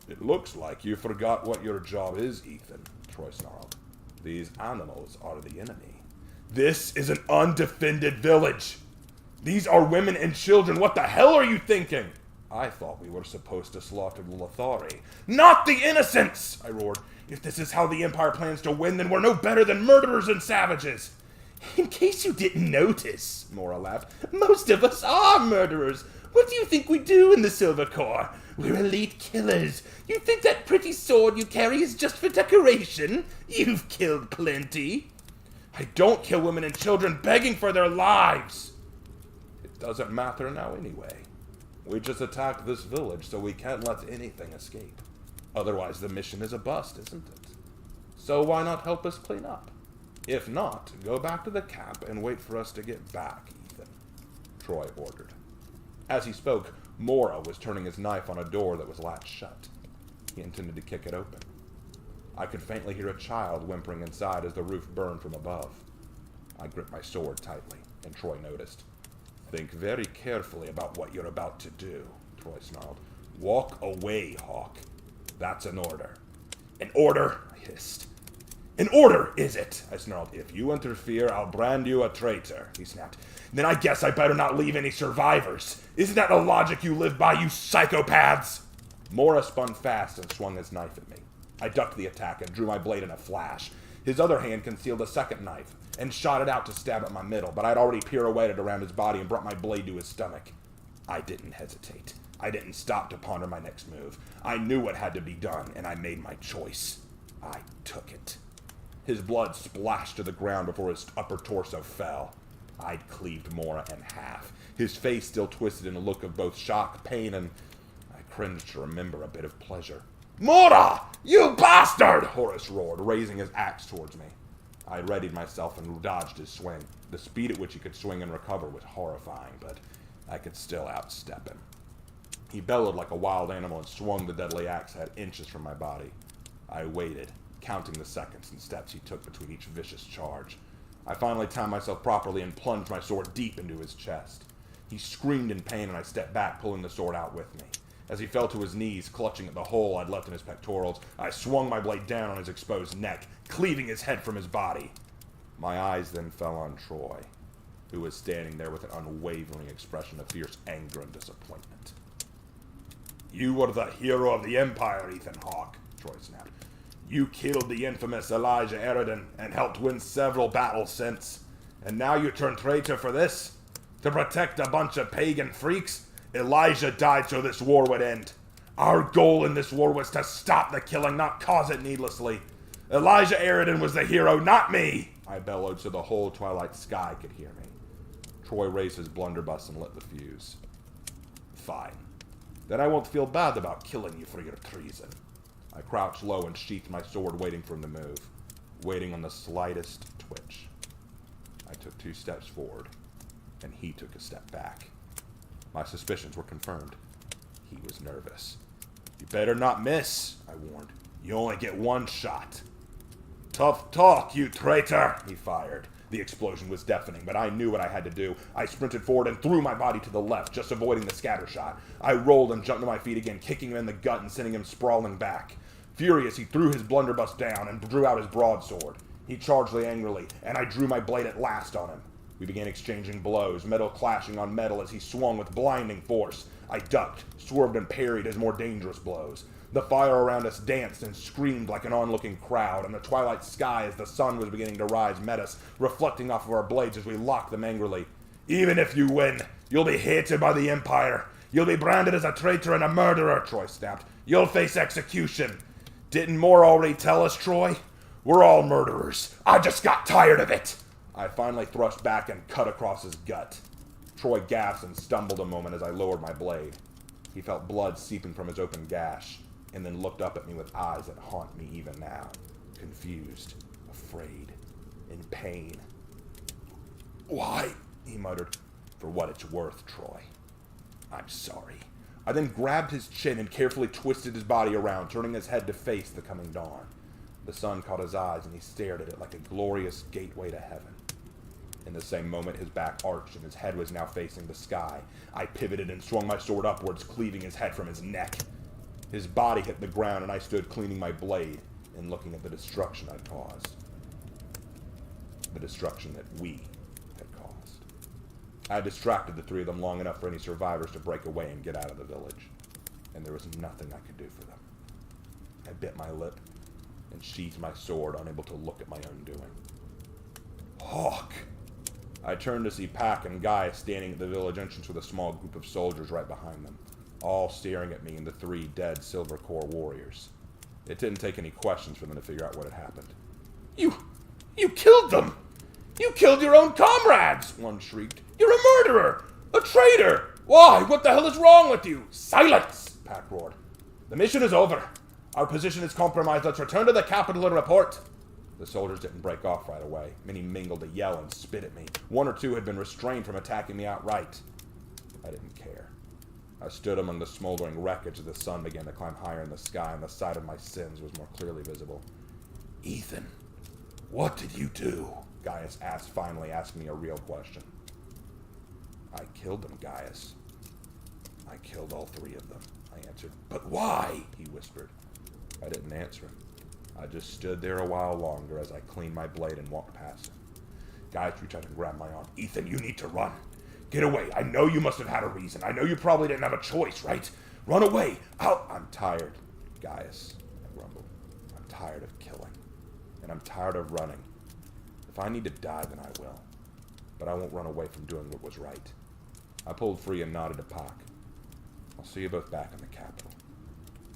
It looks like you forgot what your job is, Ethan, Troy snarled. These animals are the enemy. This is an undefended village. These are women and children. What the hell are you thinking? I thought we were supposed to slaughter the Lothari. Not the innocents, I roared. If this is how the Empire plans to win, then we're no better than murderers and savages. In case you didn't notice, Mora laughed, most of us are murderers. What do you think we do in the Silver Corps? We're elite killers. You think that pretty sword you carry is just for decoration? You've killed plenty. I don't kill women and children begging for their lives. It doesn't matter now anyway. We just attacked this village, so we can't let anything escape. Otherwise the mission is a bust, isn't it? So why not help us clean up? If not, go back to the camp and wait for us to get back, Ethan, Troy ordered. As he spoke, Mora was turning his knife on a door that was latched shut. He intended to kick it open. I could faintly hear a child whimpering inside as the roof burned from above. I gripped my sword tightly, and Troy noticed. Think very carefully about what you're about to do, Troy snarled. Walk away, Hawk. That's an order. An order? I hissed. An order, is it? I snarled. If you interfere, I'll brand you a traitor, he snapped. Then I guess I better not leave any survivors. Isn't that the logic you live by, you psychopaths? Mora spun fast and swung his knife at me. I ducked the attack and drew my blade in a flash. His other hand concealed a second knife and shot it out to stab at my middle, but I'd already pirouetted around his body and brought my blade to his stomach. I didn't hesitate. I didn't stop to ponder my next move. I knew what had to be done, and I made my choice. I took it. His blood splashed to the ground before his upper torso fell. I'd cleaved Mora in half, his face still twisted in a look of both shock, pain, and I cringed to remember a bit of pleasure. Mora! You bastard! Horace roared, raising his axe towards me. I readied myself and dodged his swing. The speed at which he could swing and recover was horrifying, but I could still outstep him. He bellowed like a wild animal and swung the deadly axe head inches from my body. I waited, counting the seconds and steps he took between each vicious charge. I finally timed myself properly and plunged my sword deep into his chest. He screamed in pain and I stepped back, pulling the sword out with me. As he fell to his knees, clutching at the hole I'd left in his pectorals, I swung my blade down on his exposed neck, cleaving his head from his body. My eyes then fell on Troy, who was standing there with an unwavering expression of fierce anger and disappointment. You were the hero of the Empire, Ethan Hawke, Troy snapped. You killed the infamous Elijah Eridan and helped win several battles since. And now you turn traitor for this? To protect a bunch of pagan freaks? Elijah died so this war would end. Our goal in this war was to stop the killing, not cause it needlessly. Elijah Eridan was the hero, not me! I bellowed so the whole twilight sky could hear me. Troy raised his blunderbuss and lit the fuse. Fine. Then I won't feel bad about killing you for your treason. I crouched low and sheathed my sword, waiting for him to move, waiting on the slightest twitch. I took 2 steps forward, and he took a step back. My suspicions were confirmed. He was nervous. You better not miss, I warned. You only get 1 shot. Tough talk, you traitor, he fired. The explosion was deafening, but I knew what I had to do. I sprinted forward and threw my body to the left, just avoiding the scatter shot. I rolled and jumped to my feet again, kicking him in the gut and sending him sprawling back. Furious, he threw his blunderbuss down and drew out his broadsword. He charged me angrily, and I drew my blade at last on him. We began exchanging blows, metal clashing on metal as he swung with blinding force. I ducked, swerved, and parried his more dangerous blows. The fire around us danced and screamed like an onlooking crowd, and the twilight sky as the sun was beginning to rise met us, reflecting off of our blades as we locked them angrily. Even if you win, you'll be hated by the Empire. You'll be branded as a traitor and a murderer, Troy snapped. You'll face execution. Didn't Moore already tell us, Troy? We're all murderers. I just got tired of it. I finally thrust back and cut across his gut. Troy gasped and stumbled a moment as I lowered my blade. He felt blood seeping from his open gash, and then looked up at me with eyes that haunt me even now. Confused, afraid, in pain. Why? He muttered. For what it's worth, Troy. I'm sorry. I then grabbed his chin and carefully twisted his body around, turning his head to face the coming dawn. The sun caught his eyes, and he stared at it like a glorious gateway to heaven. In the same moment, his back arched, and his head was now facing the sky. I pivoted and swung my sword upwards, cleaving his head from his neck. His body hit the ground, and I stood cleaning my blade and looking at the destruction I'd caused. The destruction that we had caused. I had distracted the 3 of them long enough for any survivors to break away and get out of the village, and there was nothing I could do for them. I bit my lip and sheathed my sword, unable to look at my own doing. Hawk! I turned to see Pack and Guy standing at the village entrance with a small group of soldiers right behind them, all staring at me and the 3 dead Silver Corps warriors. It didn't take any questions for them to figure out what had happened. You killed them! You killed your own comrades! One shrieked. You're a murderer! A traitor! Why, what the hell is wrong with you? Silence! Pack roared. The mission is over. Our position is compromised. Let's return to the capital and report. The soldiers didn't break off right away. Many mingled to yell and spit at me. One or two had been restrained from attacking me outright. I didn't care. I stood among the smoldering wreckage as the sun began to climb higher in the sky, and the sight of my sins was more clearly visible. "Ethan, what did you do?" Gaius finally asked me a real question. "I killed them, Gaius. I killed all 3 of them," I answered. "But why?" he whispered. I didn't answer him. I just stood there a while longer as I cleaned my blade and walked past him. Gaius reached out and grabbed my arm. "Ethan, you need to run. Get away. I know you must have had a reason. I know you probably didn't have a choice, right? Run away. I'm tired, Gaius," I grumbled. "I'm tired of killing. And I'm tired of running. If I need to die, then I will. But I won't run away from doing what was right." I pulled free and nodded to Pak. "I'll see you both back in the capital."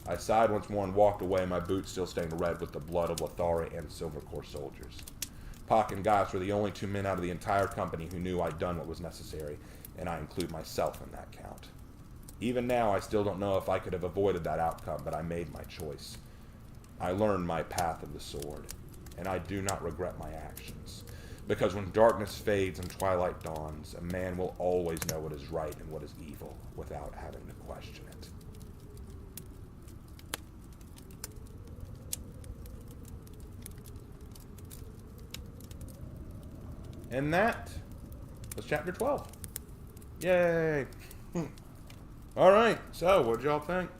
I sighed once more and walked away, my boots still stained red with the blood of Lothari and Silvercore soldiers. Pak and Gaius were the only 2 men out of the entire company who knew I'd done what was necessary, and I include myself in that count. Even now, I still don't know if I could have avoided that outcome, but I made my choice. I learned my path of the sword, and I do not regret my actions. Because when darkness fades and twilight dawns, a man will always know what is right and what is evil without having to question it. And that was chapter 12. Yay! All right, so what'd y'all think?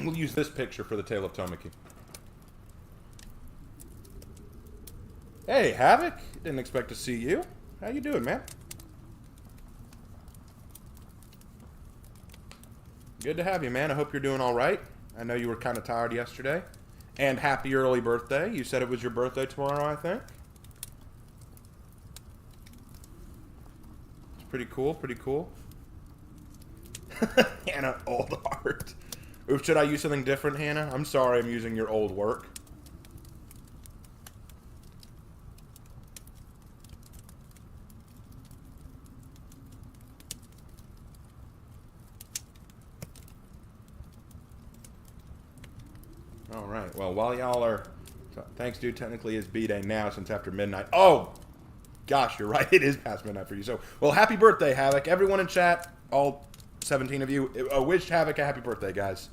We'll use this picture for the Tale of Tomiki. Hey, Havoc. Didn't expect to see you. How you doing, man? Good to have you, man. I hope you're doing all right. I know you were kind of tired yesterday. And happy early birthday. You said it was your birthday tomorrow, I think. It's pretty cool, pretty cool. Hannah, old art. Oops, should I use something different, Hannah? I'm sorry I'm using your old work. All right, well, while y'all are... Thanks, dude. Technically, it's B-Day now since after midnight. Oh! Gosh, you're right. It is past midnight for you. So, well, happy birthday, Havoc. Everyone in chat, all 17 of you, wish Havoc a happy birthday, guys.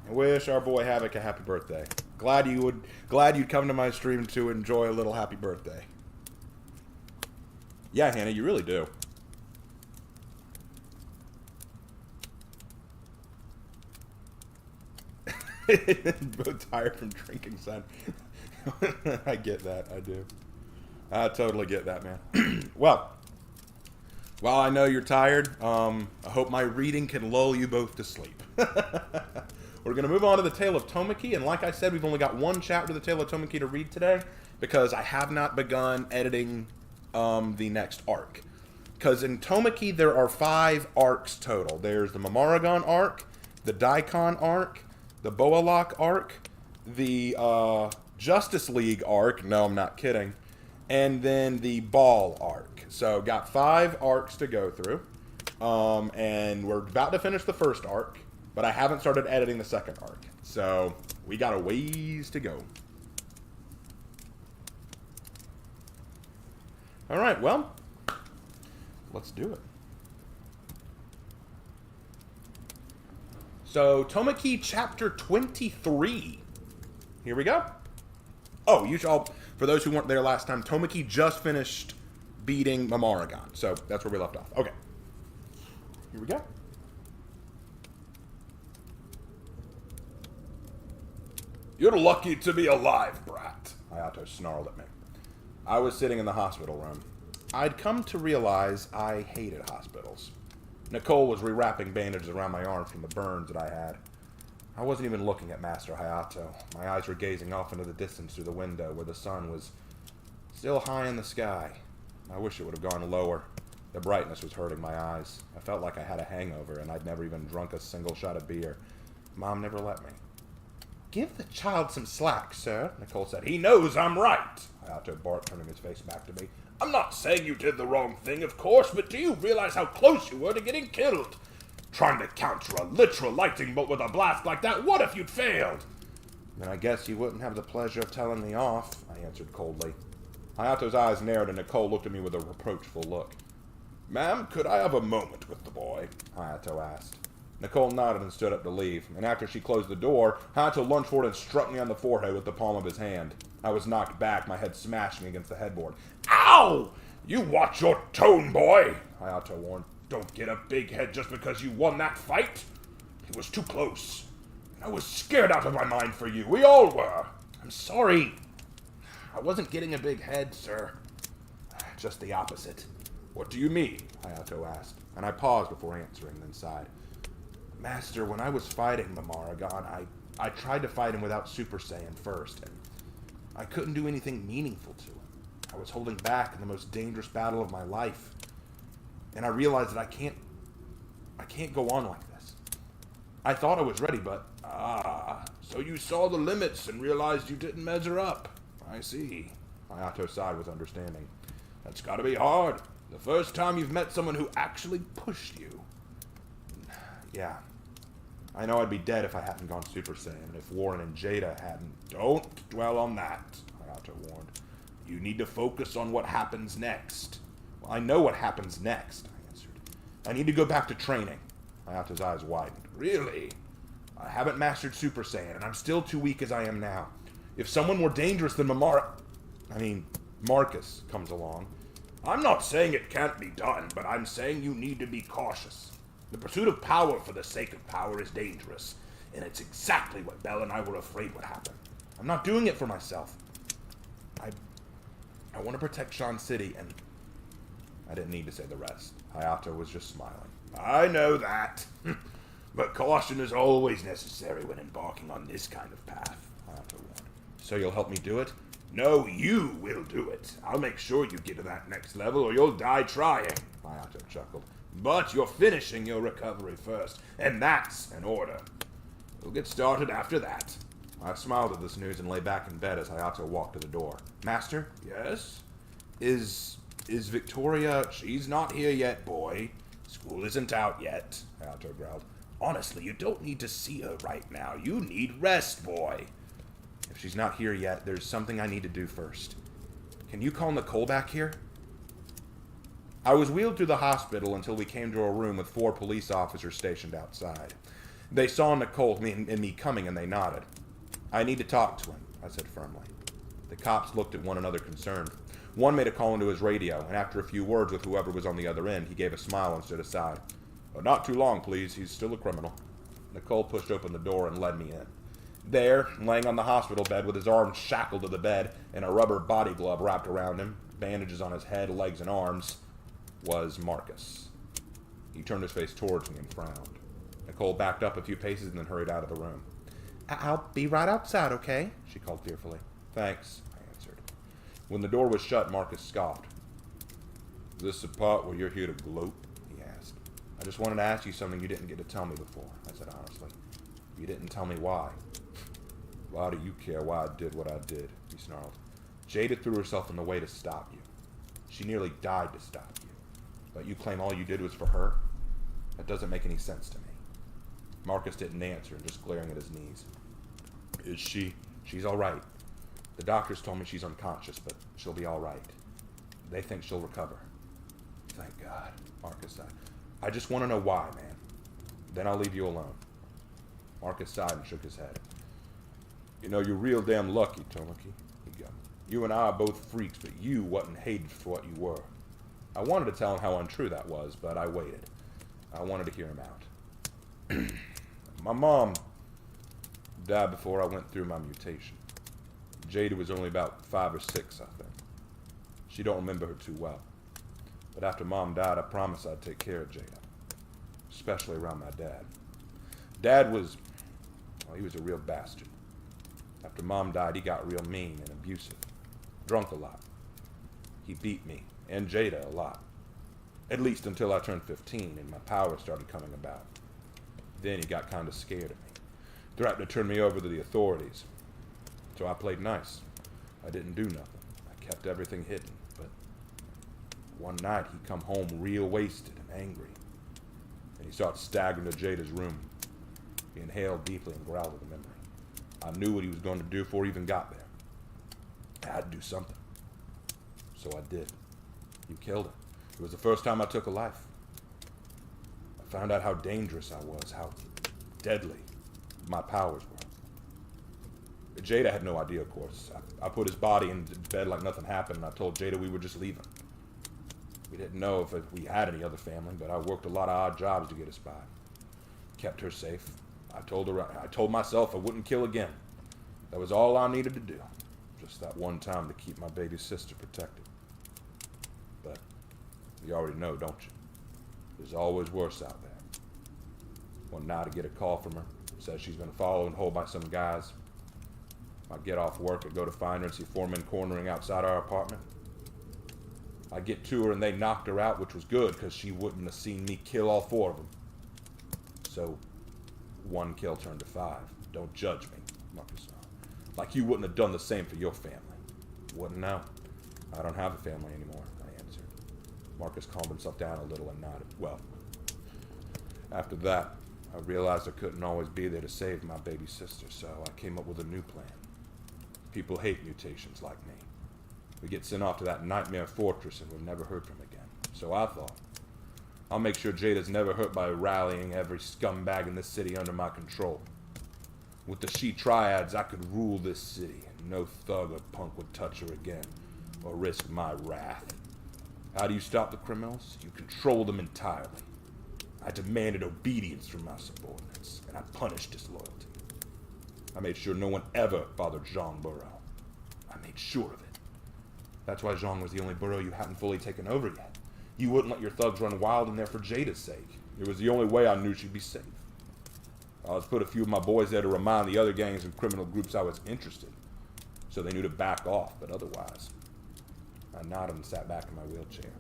I wish our boy Havoc a happy birthday. Glad you'd come to my stream to enjoy a little happy birthday. Yeah, Hannah, you really do. Both tired from drinking, son. I get that. I do. I totally get that, man. Well, while I know you're tired, I hope my reading can lull you both to sleep. We're going to move on to the Tale of Tomiki, and like I said, we've only got 1 chapter of the Tale of Tomiki to read today, because I have not begun editing the next arc. Because in Tomiki, there are 5 arcs total. There's the Mamaragon arc, the Daikon arc, the Boalak arc, the Justice League arc, no, I'm not kidding, and then the Ball arc. So, got 5 arcs to go through, and we're about to finish the first arc, but I haven't started editing the second arc. So, we got a ways to go. Alright, well, let's do it. So, Tomiki Chapter 23. Here we go. Oh, for those who weren't there last time, Tomiki just finished beating Mamaragon. So, that's where we left off. Okay. Here we go. You're lucky to be alive, brat, Hayato snarled at me. I was sitting in the hospital room. I'd come to realize I hated hospitals. Nicole was rewrapping bandages around my arm from the burns that I had. I wasn't even looking at Master Hayato. My eyes were gazing off into the distance through the window where the sun was still high in the sky. I wish it would have gone lower. The brightness was hurting my eyes. I felt like I had a hangover and I'd never even drunk a single shot of beer. Mom never let me. Give the child some slack, sir, Nicole said. He knows I'm right, Hayato barked, turning his face back to me. I'm not saying you did the wrong thing, of course, but do you realize how close you were to getting killed? Trying to counter a literal lightning bolt with a blast like that, what if you'd failed? Then I guess you wouldn't have the pleasure of telling me off, I answered coldly. Hayato's eyes narrowed and Nicole looked at me with a reproachful look. Ma'am, could I have a moment with the boy? Hayato asked. Nicole nodded and stood up to leave, and after she closed the door, Hayato lunged forward and struck me on the forehead with the palm of his hand. I was knocked back, my head smashing against the headboard. Ow! You watch your tone, boy, Hayato warned. Don't get a big head just because you won that fight. It was too close. I was scared out of my mind for you. We all were. I'm sorry. I wasn't getting a big head, sir. Just the opposite. What do you mean? Hayato asked, and I paused before answering, then sighed. Master, when I was fighting Mamaragon, I tried to fight him without Super Saiyan first, and I couldn't do anything meaningful to him. I was holding back in the most dangerous battle of my life, and I realized that I can't go on like this. I thought I was ready, but... So you saw the limits and realized you didn't measure up. I see. Hayato sighed with understanding. That's gotta be hard. The first time you've met someone who actually pushed you. Yeah. I know I'd be dead if I hadn't gone Super Saiyan, and if Warren and Jada hadn't... Don't dwell on that, Hayato warned. You need to focus on what happens next. Well, I know what happens next, I answered. I need to go back to training. Hayato's eyes widened. Really? I haven't mastered Super Saiyan, and I'm still too weak as I am now. If someone more dangerous than Marcus comes along... I'm not saying it can't be done, but I'm saying you need to be cautious. The pursuit of power for the sake of power is dangerous, and it's exactly what Belle and I were afraid would happen. I'm not doing it for myself. I want to protect Shan City, and... I didn't need to say the rest. Hayato was just smiling. I know that. But caution is always necessary when embarking on this kind of path, Hayato warned. So you'll help me do it? No, you will do it. I'll make sure you get to that next level or you'll die trying, Hayato chuckled. But you're finishing your recovery first, and that's an order. We'll get started after that. I smiled at this news and lay back in bed as Hayato walked to the door. Master? Yes? Is Victoria... She's not here yet, boy. School isn't out yet, Hayato growled. Honestly, you don't need to see her right now. You need rest, boy. If she's not here yet, there's something I need to do first. Can you call Nicole back here? I was wheeled through the hospital until we came to a room with 4 police officers stationed outside. They saw Nicole and me coming and they nodded. I need to talk to him, I said firmly. The cops looked at one another concerned. One made a call into his radio, and after a few words with whoever was on the other end, he gave a smile and stood aside. Oh, not too long, please. He's still a criminal. Nicole pushed open the door and led me in. There, laying on the hospital bed with his arms shackled to the bed and a rubber body glove wrapped around him, bandages on his head, legs, and arms, was Marcus. He turned his face towards me and frowned. Nicole backed up a few paces and then hurried out of the room. I'll be right outside, okay? She called fearfully. Thanks, I answered. When the door was shut, Marcus scoffed. Is this the part where you're here to gloat? He asked. I just wanted to ask you something you didn't get to tell me before, I said honestly. You didn't tell me why. Why do you care why I did what I did? He snarled. Jada threw herself in the way to stop you. She nearly died to stop you. But you claim all you did was for her? That doesn't make any sense to me. Marcus didn't answer, just glaring at his knees. Is she? She's all right. The doctors told me she's unconscious, but she'll be all right. They think she'll recover. Thank God, Marcus sighed. I just want to know why, man. Then I'll leave you alone. Marcus sighed and shook his head. You know, you're real damn lucky, Tomoki. You and I are both freaks, but you wasn't hated for what you were. I wanted to tell him how untrue that was, but I waited. I wanted to hear him out. My mom died before I went through my mutation. Jada was only about 5 or 6, I think. She don't remember her too well. But after Mom died, I promised I'd take care of Jada. Especially around my dad. Dad was, well, he was a real bastard. After Mom died, he got real mean and abusive. Drunk a lot. He beat me and Jada a lot. At least until I turned 15 and my powers started coming about. Then he got kind of scared of me. Threatened to turn me over to the authorities. So I played nice. I didn't do nothing. I kept everything hidden. But one night he come home real wasted and angry. And he started staggering to Jada's room. He inhaled deeply and growled at the memory. I knew what he was going to do before he even got there. I had to do something. So I did. You killed him. It was the first time I took a life. I found out how dangerous I was, how deadly my powers were. Jada had no idea, of course. I put his body in bed like nothing happened, and I told Jada we were just leaving. We didn't know if we had any other family, but I worked a lot of odd jobs to get us by. Kept her safe. I told myself I wouldn't kill again. That was all I needed to do. Just that one time to keep my baby sister protected. But you already know, don't you? There's always worse out there. One night I get a call from her. Says she's been followed and held by some guys. I get off work and go to find her and see 4 men cornering outside our apartment. I get to her and they knocked her out, which was good because she wouldn't have seen me kill all 4 of them. So 1 kill turned to 5. Don't judge me, Marcus. Like you wouldn't have done the same for your family. Wouldn't know. I don't have a family anymore, I answered. Marcus calmed himself down a little and nodded. Well, after that, I realized I couldn't always be there to save my baby sister, so I came up with a new plan. People hate mutations like me. We get sent off to that nightmare fortress and we're never heard from again. So I thought, I'll make sure Jada's never hurt by rallying every scumbag in this city under my control. With the she triads, I could rule this city, and no thug or punk would touch her again, or risk my wrath. How do you stop the criminals? You control them entirely. I demanded obedience from my subordinates, and I punished disloyalty. I made sure no one ever bothered Jean Burrow. I made sure of it. That's why Jean was the only Burrow you hadn't fully taken over yet. You wouldn't let your thugs run wild in there for Jada's sake. It was the only way I knew she'd be safe. I was put a few of my boys there to remind the other gangs and criminal groups I was interested, so they knew to back off, but otherwise, I nodded and sat back in my wheelchair.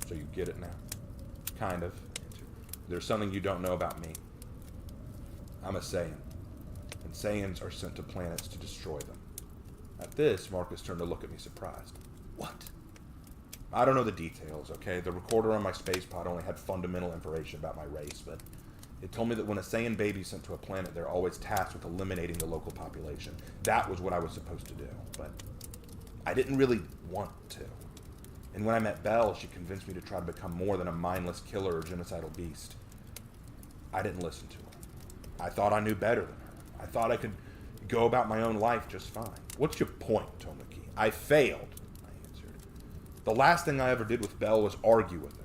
So you get it now? Kind of. There's something you don't know about me. I'm a Saiyan, and Saiyans are sent to planets to destroy them. At this, Marcus turned to look at me surprised. What? I don't know the details, okay? The recorder on my space pod only had fundamental information about my race, but it told me that when a Saiyan baby is sent to a planet, they're always tasked with eliminating the local population. That was what I was supposed to do, but I didn't really want to. And when I met Belle, she convinced me to try to become more than a mindless killer or genocidal beast. I didn't listen to her. I thought I knew better than her. I thought I could go about my own life just fine. What's your point, Tomoki? I failed, I answered. The last thing I ever did with Belle was argue with her.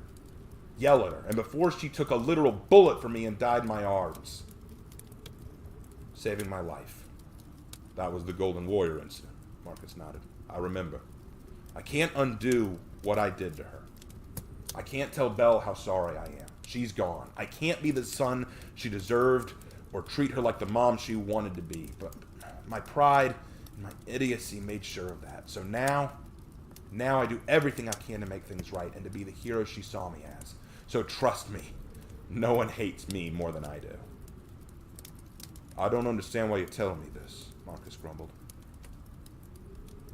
Yell at her, and before she took a literal bullet for me and died in my arms. Saving my life. That was the Golden Warrior incident, Marcus nodded. I remember. I can't undo what I did to her. I can't tell Belle how sorry I am. She's gone. I can't be the son she deserved or treat her like the mom she wanted to be. But my pride and my idiocy made sure of that. So now I do everything I can to make things right and to be the hero she saw me as. So trust me, no one hates me more than I do. I don't understand why you're telling me this, Marcus grumbled.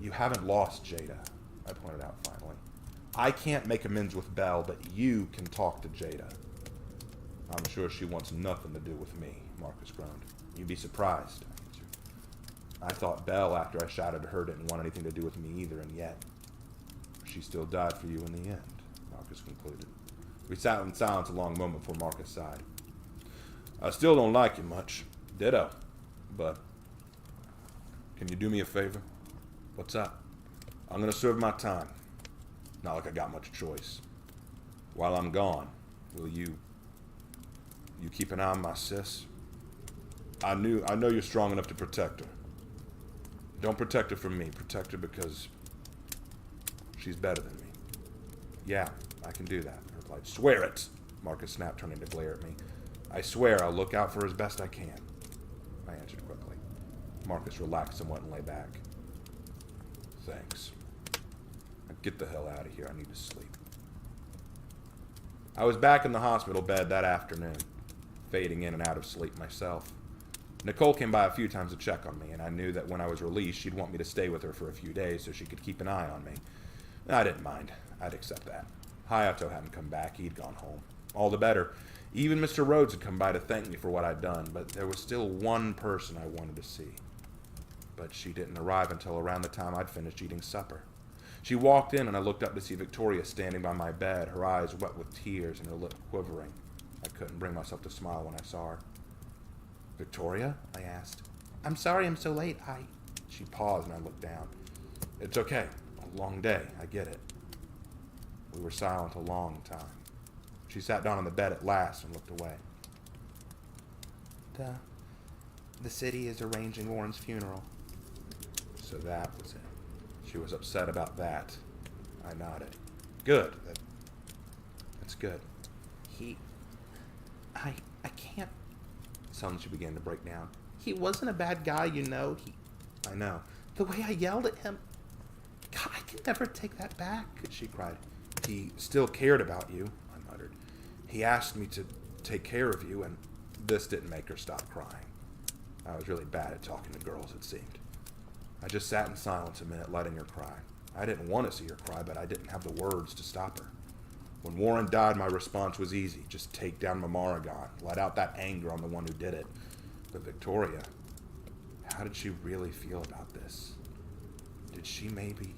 You haven't lost Jada, I pointed out finally. I can't make amends with Belle, but you can talk to Jada. I'm sure she wants nothing to do with me, Marcus groaned. You'd be surprised, I answered. I thought Belle, after I shouted at her, didn't want anything to do with me either, and yet she still died for you in the end, Marcus concluded. We sat in silence a long moment before Marcus sighed. I still don't like you much. Ditto. But can you do me a favor? What's up? I'm going to serve my time. Not like I got much choice. While I'm gone, will you keep an eye on my sis? I know you're strong enough to protect her. Don't protect her from me. Protect her because she's better than me. Yeah, I can do that, I replied. Swear it, Marcus snapped, turning to glare at me. I swear I'll look out for her as best I can, I answered quickly. Marcus relaxed somewhat and lay back. Thanks. Now get the hell out of here. I need to sleep. I was back in the hospital bed that afternoon, fading in and out of sleep myself. Nicole came by a few times to check on me, and I knew that when I was released, she'd want me to stay with her for a few days so she could keep an eye on me. I didn't mind. I'd accept that. Hayato hadn't come back. He'd gone home. All the better. Even Mr. Rhodes had come by to thank me for what I'd done, but there was still one person I wanted to see. But she didn't arrive until around the time I'd finished eating supper. She walked in, and I looked up to see Victoria standing by my bed, her eyes wet with tears and her lip quivering. I couldn't bring myself to smile when I saw her. Victoria? I asked. I'm sorry I'm so late. She paused, and I looked down. It's okay. A long day. I get it. We were silent a long time. She sat down on the bed at last and looked away. The city is arranging Warren's funeral. So that was it. She was upset about that. I nodded. Good. That's good. I can't. Suddenly she began to break down. He wasn't a bad guy, you know. I know. The way I yelled at him. God, I can never take that back, she cried. He still cared about you, I muttered. He asked me to take care of you, and this didn't make her stop crying. I was really bad at talking to girls, it seemed. I just sat in silence a minute, letting her cry. I didn't want to see her cry, but I didn't have the words to stop her. When Warren died, my response was easy. Just take down Mamaragon. Let out that anger on the one who did it. But Victoria, how did she really feel about this? Did she maybe?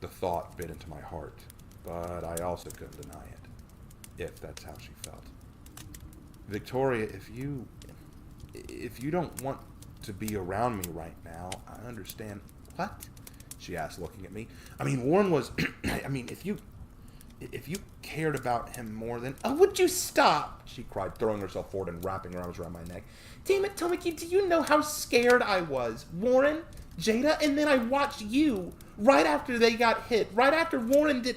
The thought bit into my heart, but I also couldn't deny it, if that's how she felt. Victoria, if you don't want to be around me right now, I understand. What? She asked, looking at me. I mean, Warren was, if you cared about him more than... Oh, would you stop? She cried, throwing herself forward and wrapping her arms around my neck. Damn it, Tomiki, do you know how scared I was? Warren, Jada, and then I watched you right after they got hit, right after Warren did...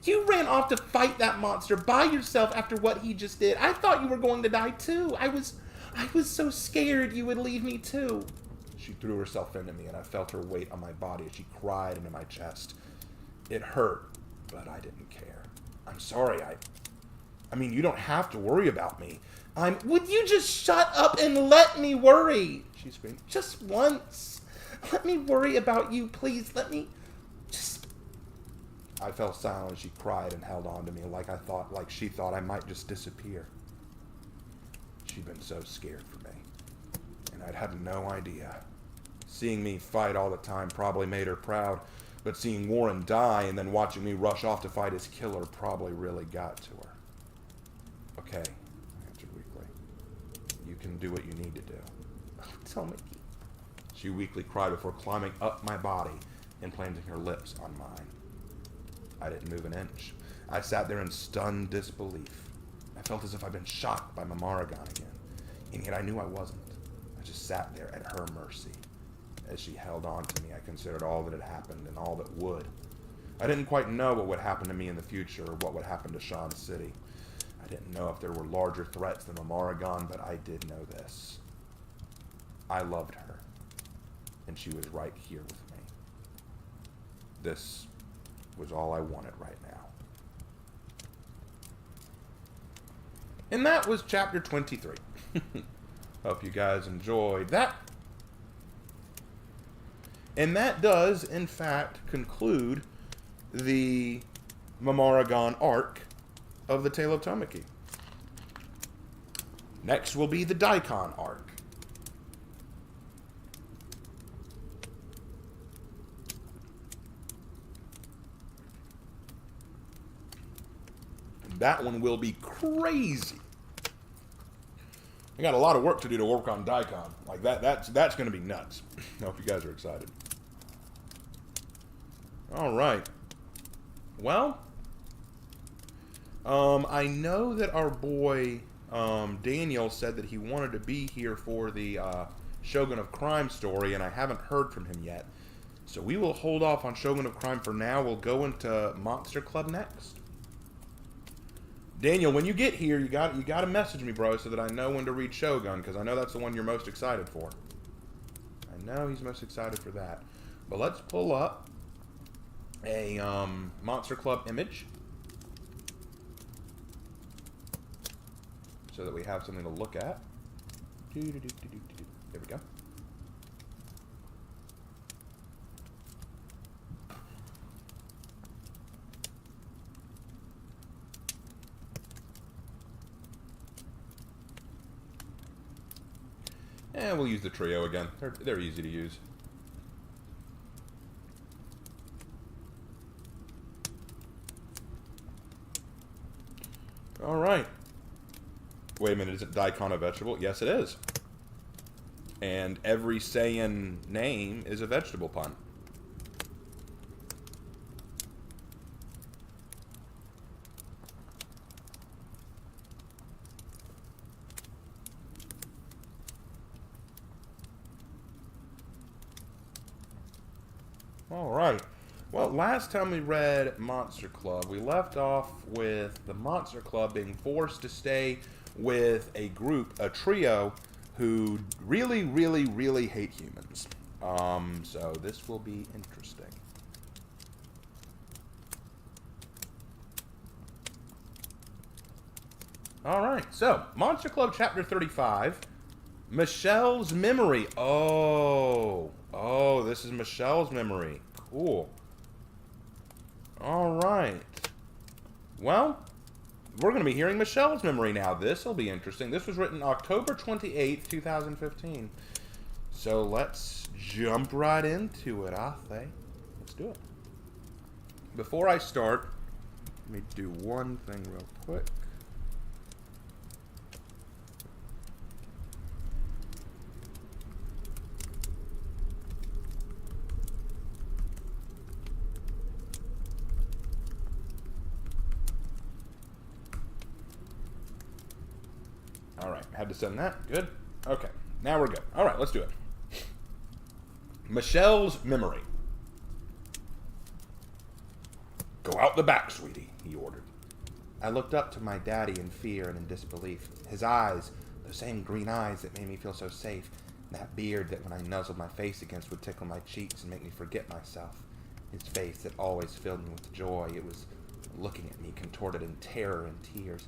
You ran off to fight that monster by yourself after what he just did. I thought you were going to die too. I was so scared you would leave me too. She threw herself into me, and I felt her weight on my body as she cried into my chest. It hurt, but I didn't care. I'm sorry, I mean, you don't have to worry about me. Would you just shut up and let me worry? She screamed. Just once. Let me worry about you, please. Let me just... I fell silent as she cried and held on to me like she thought I might just disappear. She'd been so scared for me, and I'd had no idea. Seeing me fight all the time probably made her proud, but seeing Warren die and then watching me rush off to fight his killer probably really got to her. Okay, I answered weakly. You can do what you need to do. Oh, tell me. She weakly cried before climbing up my body and planting her lips on mine. I didn't move an inch. I sat there in stunned disbelief. I felt as if I'd been shot by Mamaragon again, and yet I knew I wasn't. I just sat there at her mercy. As she held on to me, I considered all that had happened and all that would. I didn't quite know what would happen to me in the future or what would happen to Sean City. I didn't know if there were larger threats than Mamaragon, but I did know this. I loved her, and she was right here with me. This was all I wanted right now. And that was chapter 23. Hope you guys enjoyed that. And that does, in fact, conclude the Mamaragon arc of the Tale of Tamaki. Next will be the Daikon arc. And that one will be crazy. I got a lot of work to do to work on Daikon. Like that's going to be nuts. I hope you guys are excited. All right. Well, I know that our boy Daniel said that he wanted to be here for the Shogun of Crime story, and I haven't heard from him yet. So we will hold off on Shogun of Crime for now. We'll go into Monster Club next. Daniel, when you get here, you got to message me, bro, so that I know when to read Shogun, because I know that's the one you're most excited for. I know he's most excited for that. But let's pull up a Monster Club image so that we have something to look at. There we go. And we'll use the trio again. They're easy to use. All right. Wait a minute, is it daikon a vegetable? Yes, it is. And every Saiyan name is a vegetable pun. All right. Well, last time we read Monster Club, we left off with the Monster Club being forced to stay with a group, a trio, who really, really, really hate humans. So this will be interesting. All right. So, Monster Club Chapter 35, Michelle's Memory. Oh, this is Michelle's memory. Cool. All right. Well, we're going to be hearing Michelle's memory now. This will be interesting. This was written October 28th, 2015. So let's jump right into it, I think. Let's do it. Before I start, let me do one thing real quick. Alright, had to send that. Good. Okay, now we're good. Alright, let's do it. Michelle's memory. Go out the back, sweetie, he ordered. I looked up to my daddy in fear and in disbelief. His eyes, those same green eyes that made me feel so safe. That beard that when I nuzzled my face against would tickle my cheeks and make me forget myself. His face that always filled me with joy. It was looking at me, contorted in terror and tears.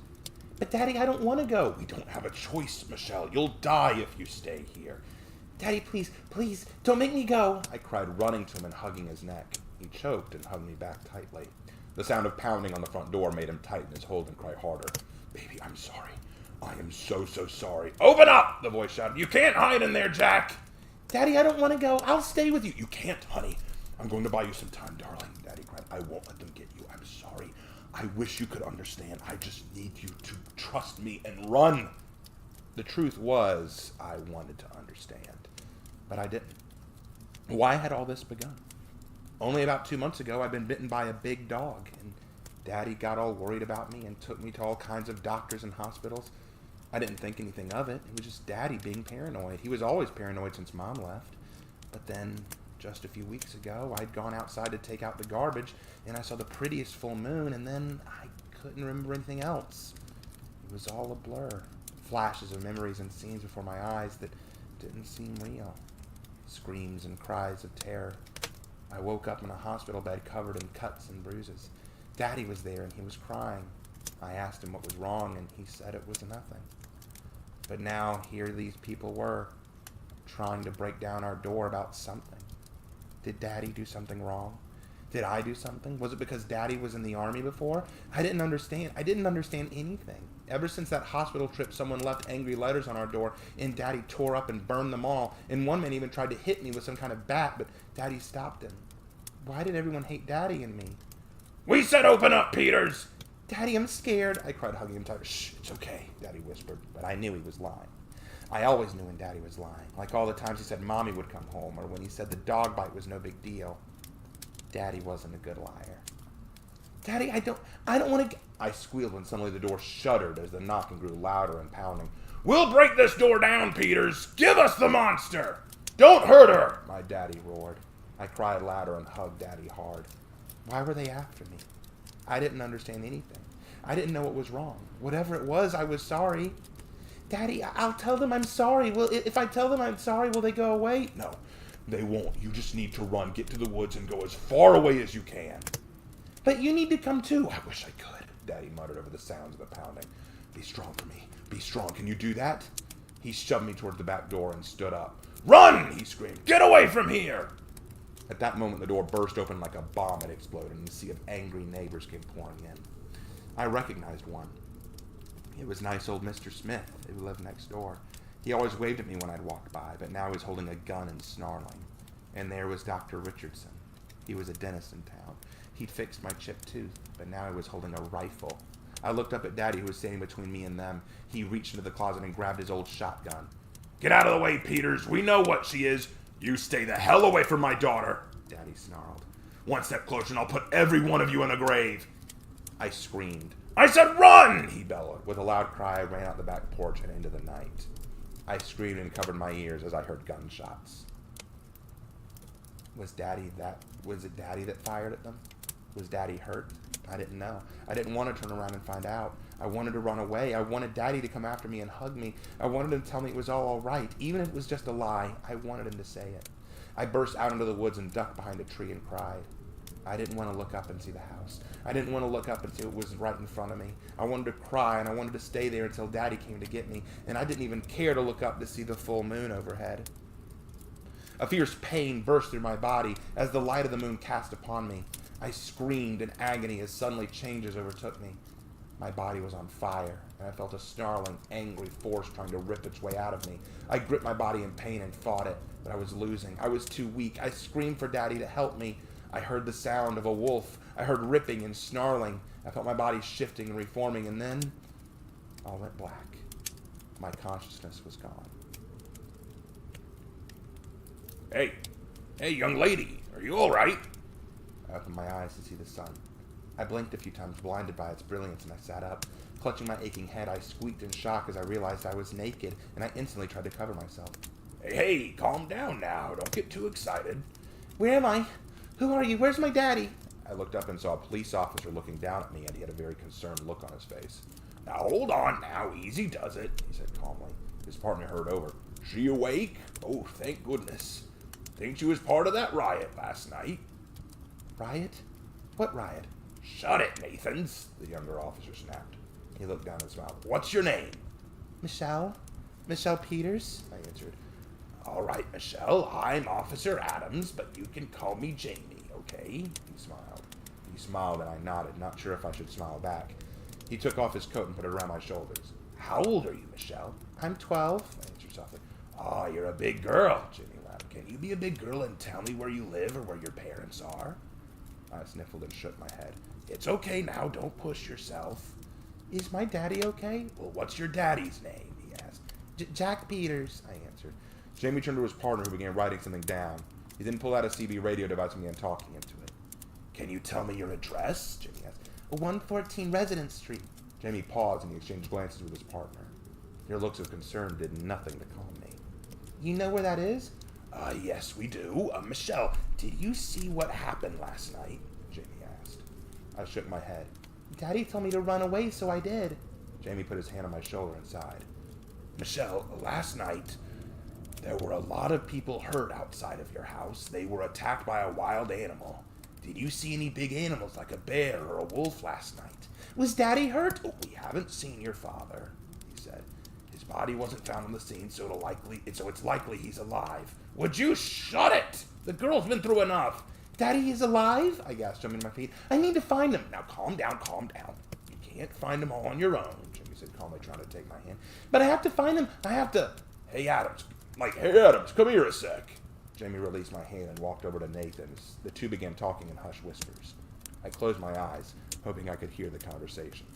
But, Daddy, I don't want to go. We don't have a choice, Michelle. You'll die if you stay here. Daddy, please, please, don't make me go, I cried, running to him and hugging his neck. He choked and hugged me back tightly. The sound of pounding on the front door made him tighten his hold and cry harder. Baby, I'm sorry. I am so, so sorry. Open up, the voice shouted. You can't hide in there, Jack. Daddy, I don't want to go. I'll stay with you. You can't, honey. I'm going to buy you some time, darling, Daddy cried. I won't let them get you. I'm sorry. I wish you could understand. I just need you to trust me and run. The truth was, I wanted to understand, but I didn't. Why had all this begun? Only about 2 months ago, I'd been bitten by a big dog, and Daddy got all worried about me and took me to all kinds of doctors and hospitals. I didn't think anything of it. It was just Daddy being paranoid. He was always paranoid since Mom left. But then, just a few weeks ago, I'd gone outside to take out the garbage, and I saw the prettiest full moon, and then I couldn't remember anything else. It was all a blur. Flashes of memories and scenes before my eyes that didn't seem real. Screams and cries of terror. I woke up in a hospital bed covered in cuts and bruises. Daddy was there, and he was crying. I asked him what was wrong, and he said it was nothing. But now, here these people were, trying to break down our door about something. Did Daddy do something wrong? Did I do something? Was it because Daddy was in the army before? I didn't understand. I didn't understand anything. Ever since that hospital trip, someone left angry letters on our door, and Daddy tore up and burned them all. And one man even tried to hit me with some kind of bat, but Daddy stopped him. Why did everyone hate Daddy and me? We said open up, Peters! Daddy, I'm scared, I cried, hugging him tight. Shh, it's okay, Daddy whispered, but I knew he was lying. I always knew when Daddy was lying, like all the times he said Mommy would come home, or when he said the dog bite was no big deal. Daddy wasn't a good liar. Daddy, I don't want to... I squealed when suddenly the door shuddered as the knocking grew louder and pounding. We'll break this door down, Peters. Give us the monster. Don't hurt her, my daddy roared. I cried louder and hugged Daddy hard. Why were they after me? I didn't understand anything. I didn't know what was wrong. Whatever it was, I was sorry. Daddy, I'll tell them I'm sorry. If I tell them I'm sorry, will they go away? No, they won't. You just need to run, get to the woods, and go as far away as you can. But you need to come too. I wish I could, Daddy muttered over the sounds of the pounding. Be strong for me. Be strong. Can you do that? He shoved me towards the back door and stood up. Run! He screamed. Get away from here! At that moment, the door burst open like a bomb had exploded, and a sea of angry neighbors came pouring in. I recognized one. It was nice old Mr. Smith, who lived next door. He always waved at me when I'd walked by, but now he was holding a gun and snarling. And there was Dr. Richardson. He was a dentist in town. He'd fixed my chipped tooth, but now he was holding a rifle. I looked up at Daddy, who was standing between me and them. He reached into the closet and grabbed his old shotgun. Get out of the way, Peters. We know what she is. You stay the hell away from my daughter, Daddy snarled. One step closer and I'll put every one of you in a grave. I screamed. I said run, he bellowed. With a loud cry, I ran out the back porch and into the night. I screamed and covered my ears as I heard gunshots. Was it Daddy that fired at them? Was Daddy hurt? I didn't know. I didn't want to turn around and find out. I wanted to run away. I wanted Daddy to come after me and hug me. I wanted him to tell me it was all right. Even if it was just a lie, I wanted him to say it. I burst out into the woods and ducked behind a tree and cried. I didn't want to look up and see the house. I didn't want to look up and see what was right in front of me. I wanted to cry, and I wanted to stay there until Daddy came to get me, and I didn't even care to look up to see the full moon overhead. A fierce pain burst through my body as the light of the moon cast upon me. I screamed in agony as suddenly changes overtook me. My body was on fire, and I felt a snarling, angry force trying to rip its way out of me. I gripped my body in pain and fought it, but I was losing. I was too weak. I screamed for Daddy to help me. I heard the sound of a wolf. I heard ripping and snarling. I felt my body shifting and reforming, and then all went black. My consciousness was gone. Hey, young lady, are you all right? I opened my eyes to see the sun. I blinked a few times, blinded by its brilliance, and I sat up. Clutching my aching head, I squeaked in shock as I realized I was naked, and I instantly tried to cover myself. Hey, calm down now. Don't get too excited. Where am I? Who are you? Where's my daddy? I looked up and saw a police officer looking down at me, and he had a very concerned look on his face. Now, hold on now. Easy does it, he said calmly. His partner hurried over. She awake? Oh, thank goodness. Think she was part of that riot last night? Riot? What riot? Shut it, Nathans, the younger officer snapped. He looked down his mouth. What's your name? Michelle. Michelle Peters, I answered. All right, Michelle, I'm Officer Adams, but you can call me Jamie, okay? He smiled. He smiled and I nodded, not sure if I should smile back. He took off his coat and put it around my shoulders. How old are you, Michelle? I'm 12, I answered softly. Oh, you're a big girl, Jamie laughed. Can you be a big girl and tell me where you live or where your parents are? I sniffled and shook my head. It's okay now, don't push yourself. Is my daddy okay? Well, what's your daddy's name? He asked. Jack Peters, I answered. Jamie turned to his partner, who began writing something down. He then pulled out a CB radio device and began talking into it. Can you tell me your address? Jamie asked. 114 Residence Street. Jamie paused and he exchanged glances with his partner. Their looks of concern did nothing to calm me. You know where that is? Yes, we do. Michelle, did you see what happened last night? Jamie asked. I shook my head. Daddy told me to run away, so I did. Jamie put his hand on my shoulder and sighed. Michelle, last night, there were a lot of people hurt outside of your house. They were attacked by a wild animal. Did you see any big animals like a bear or a wolf last night? Was Daddy hurt? Oh, we haven't seen your father, he said. His body wasn't found on the scene, so it's likely he's alive. Would you shut it? The girl's been through enough. Daddy is alive? I gasped, jumping to my feet. I need to find him. Now calm down. You can't find him all on your own, Jimmy said calmly, trying to take my hand. But I have to find him. I have to... Hey, Adams, come here a sec. Jamie released my hand and walked over to Nathan as the two began talking in hushed whispers. I closed my eyes, hoping I could hear the conversation.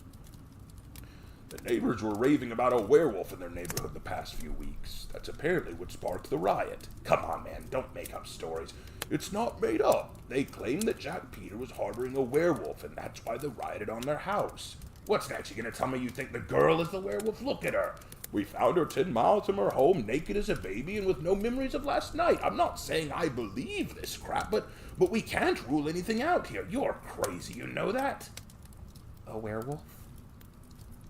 The neighbors were raving about a werewolf in their neighborhood the past few weeks. That's apparently what sparked the riot. Come on, man, don't make up stories. It's not made up. They claim that Jack Peter was harboring a werewolf, and that's why they rioted on their house. What's next? You gonna tell me you think the girl is the werewolf? Look at her. We found her 10 miles from her home, naked as a baby and with no memories of last night. I'm not saying I believe this crap, but we can't rule anything out here. You're crazy, you know that? A werewolf?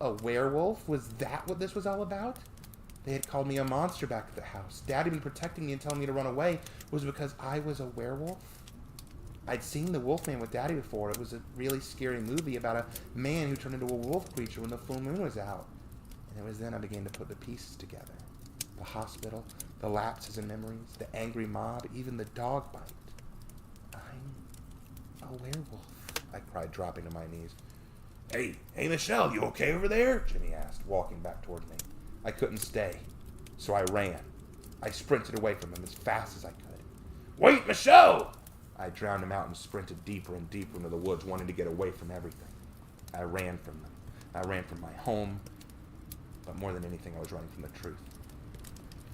A werewolf? Was that what this was all about? They had called me a monster back at the house. Dad had been protecting me and telling me to run away. Was it because I was a werewolf? I'd seen The Wolfman with Daddy before. It was a really scary movie about a man who turned into a wolf creature when the full moon was out. And it was then I began to put the pieces together. The hospital, the lapses in memories, the angry mob, even the dog bite. I'm a werewolf, I cried, dropping to my knees. Hey, Michelle, you okay over there? Jimmy asked, walking back toward me. I couldn't stay, so I ran. I sprinted away from him as fast as I could. Wait, Michelle! I drowned him out and sprinted deeper and deeper into the woods, wanting to get away from everything. I ran from them. I ran from my home, but more than anything, I was running from the truth.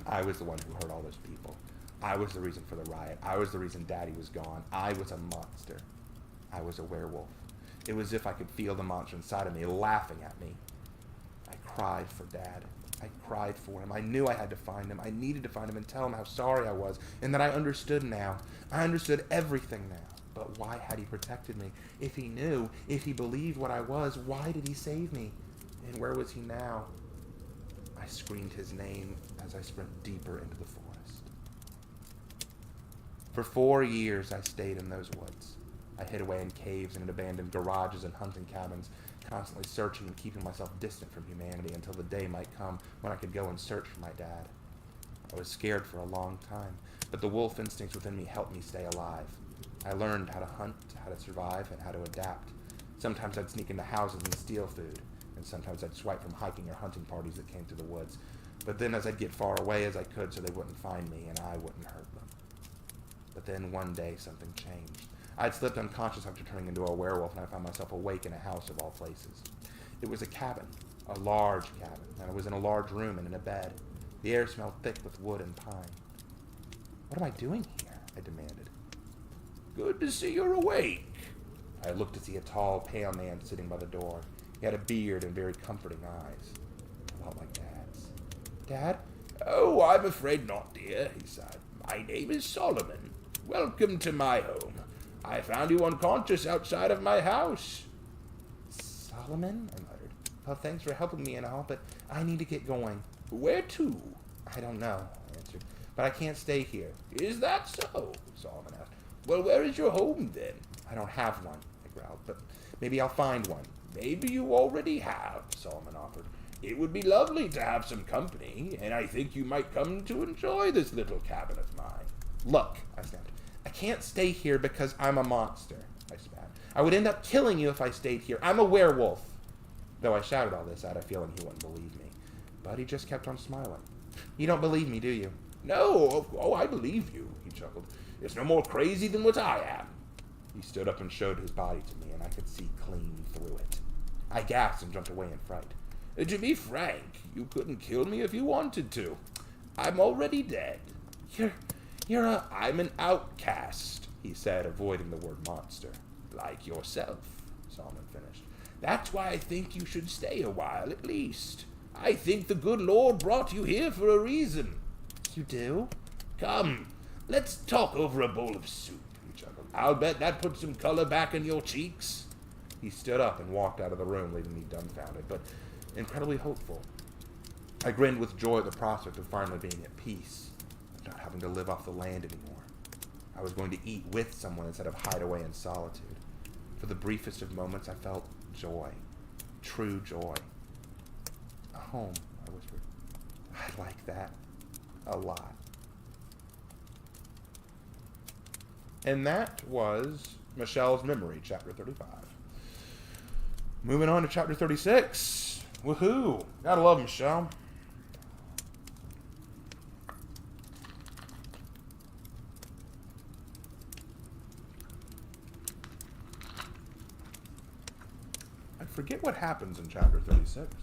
I was the one who hurt all those people. I was the reason for the riot. I was the reason Daddy was gone. I was a monster. I was a werewolf. It was as if I could feel the monster inside of me laughing at me. I cried for Dad. I cried for him. I knew I had to find him. I needed to find him and tell him how sorry I was and that I understood now. I understood everything now. But why had he protected me? If he knew, if he believed what I was, why did he save me? And where was he now? I screamed his name as I sprint deeper into the forest. For 4 years I stayed in those woods. I hid away in caves and in abandoned garages and hunting cabins, constantly searching and keeping myself distant from humanity until the day might come when I could go and search for my dad. I was scared for a long time, but the wolf instincts within me helped me stay alive. I learned how to hunt, how to survive, and how to adapt. Sometimes I'd sneak into houses and steal food, and sometimes I'd swipe from hiking or hunting parties that came through the woods. But then as I'd get far away as I could so they wouldn't find me and I wouldn't hurt them. But then one day something changed. I'd slipped unconscious after turning into a werewolf, and I found myself awake in a house of all places. It was a cabin, a large cabin, and I was in a large room and in a bed. The air smelled thick with wood and pine. What am I doing here? I demanded. Good to see you're awake. I looked to see a tall, pale man sitting by the door. He had a beard and very comforting eyes. A lot like Dad's. Dad? Oh, I'm afraid not, dear, he sighed. My name is Solomon. Welcome to my home. I found you unconscious outside of my house. Solomon? I muttered. Well, thanks for helping me and all, but I need to get going. Where to? I don't know, I answered. But I can't stay here. Is that so? Solomon asked. Well, where is your home, then? I don't have one, I growled, but maybe I'll find one. Maybe you already have, Solomon offered. It would be lovely to have some company, and I think you might come to enjoy this little cabin of mine. Look, I snapped. I can't stay here because I'm a monster, I spat. I would end up killing you if I stayed here. I'm a werewolf. Though I shouted all this, I had a feeling he wouldn't believe me. But he just kept on smiling. You don't believe me, do you? No, oh, I believe you, he chuckled. It's no more crazy than what I am. He stood up and showed his body to me, and I could see clean through it. I gasped and jumped away in fright. To be frank, you couldn't kill me if you wanted to. I'm already dead. I'm an outcast, he said, avoiding the word monster. Like yourself, Solomon finished. That's why I think you should stay a while at least. I think the good Lord brought you here for a reason. You do? Come, let's talk over a bowl of soup, he chuckled. I'll bet that put some color back in your cheeks. He stood up and walked out of the room, leaving me dumbfounded, but incredibly hopeful. I grinned with joy at the prospect of finally being at peace, of not having to live off the land anymore. I was going to eat with someone instead of hide away in solitude. For the briefest of moments, I felt joy. True joy. A home, I whispered. I like that. A lot. And that was Michelle's Memory, Chapter 35. Moving on to Chapter 36. Woohoo! Gotta love Michelle. I forget what happens in Chapter 36.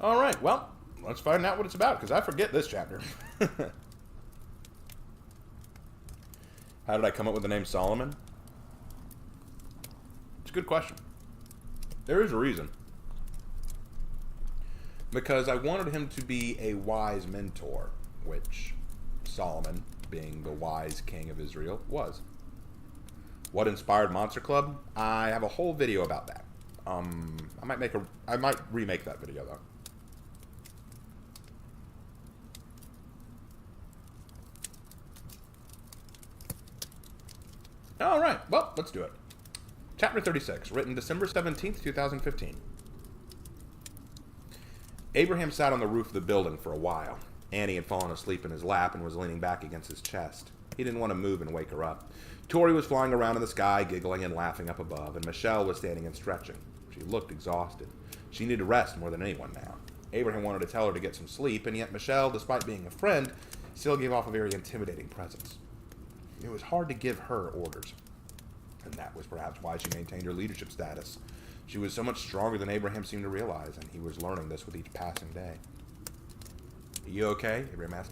All right, well, let's find out what it's about, because I forget this chapter. How did I come up with the name Solomon? It's a good question. There is a reason. Because I wanted him to be a wise mentor, Which Solomon, being the wise king of Israel, was. What inspired Monster Club? I have a whole video about that. I might remake that video though. All right, well, let's do it. Chapter 36, written December 17th, 2015. Abraham sat on the roof of the building for a while. Annie had fallen asleep in his lap and was leaning back against his chest. He didn't want to move and wake her up. Tori was flying around in the sky, giggling and laughing up above, and Michelle was standing and stretching. She looked exhausted. She needed rest more than anyone now. Abraham wanted to tell her to get some sleep, and yet Michelle, despite being a friend, still gave off a very intimidating presence. It was hard to give her orders, and that was perhaps why she maintained her leadership status. She was so much stronger than Abraham seemed to realize, and he was learning this with each passing day. "Are you okay?" Abraham asked.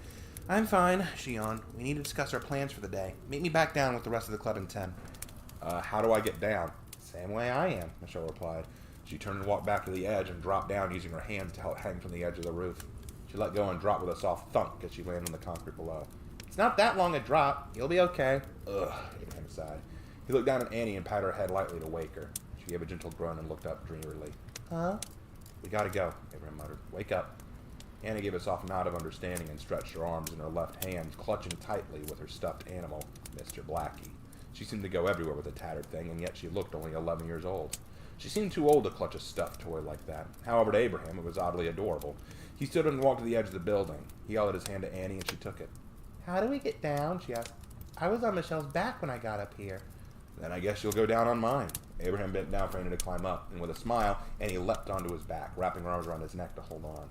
I'm fine, she yawned. We need to discuss our plans for the day. Meet me back down with the rest of the club in 10. How do I get down? Same way I am, Michelle replied. She turned and walked back to the edge and dropped down using her hands to help hang from the edge of the roof. She let go and dropped with a soft thunk as she landed on the concrete below. It's not that long a drop. You'll be okay. Ugh, Abraham sighed. He looked down at Annie and patted her head lightly to wake her. She gave a gentle groan and looked up drearily. Huh? We gotta go, Abraham muttered. Wake up. Annie gave a soft nod of understanding and stretched her arms in her left hand, clutching tightly with her stuffed animal, Mr. Blackie. She seemed to go everywhere with the tattered thing, and yet she looked only 11 years old. She seemed too old to clutch a stuffed toy like that. However, to Abraham, it was oddly adorable. He stood and walked to the edge of the building. He held out his hand to Annie, and she took it. How do we get down? She asked. I was on Michelle's back when I got up here. Then I guess you'll go down on mine. Abraham bent down for Annie to climb up, and with a smile, Annie leapt onto his back, wrapping her arms around his neck to hold on.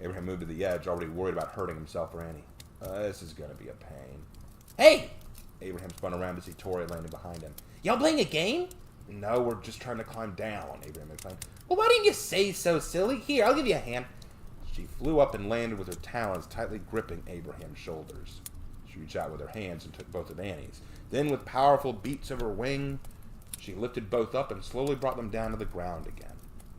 Abraham moved to the edge, already worried about hurting himself or Annie. This is going to be a pain. Hey! Abraham spun around to see Tori landing behind him. Y'all playing a game? No, we're just trying to climb down, Abraham explained. Well, why didn't you say so, silly? Here, I'll give you a hand. She flew up and landed with her talons tightly gripping Abraham's shoulders. She reached out with her hands and took both of Annie's. Then, with powerful beats of her wing, she lifted both up and slowly brought them down to the ground again.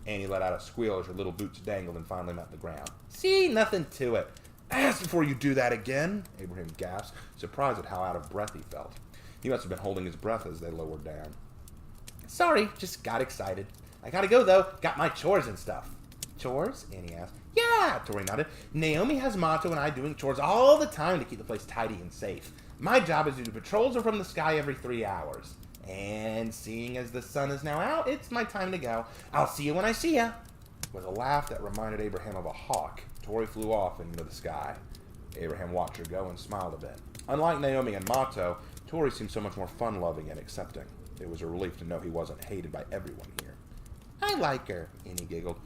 Annie let out a squeal as her little boots dangled and finally met the ground. See, nothing to it. Ask before you do that again, Abraham gasped, surprised at how out of breath he felt. He must have been holding his breath as they lowered down. Sorry, just got excited. I gotta go, though. Got my chores and stuff. Chores? Annie asked. Yeah, Tori nodded. Naomi has Mato and I doing chores all the time to keep the place tidy and safe. My job is to do patrols from the sky every 3 hours. And seeing as the sun is now out, it's my time to go. I'll see you when I see ya. With a laugh that reminded Abraham of a hawk, Tori flew off into the sky. Abraham watched her go and smiled a bit. Unlike Naomi and Mato, Tori seemed so much more fun-loving and accepting. It was a relief to know he wasn't hated by everyone here. I like her, Annie giggled.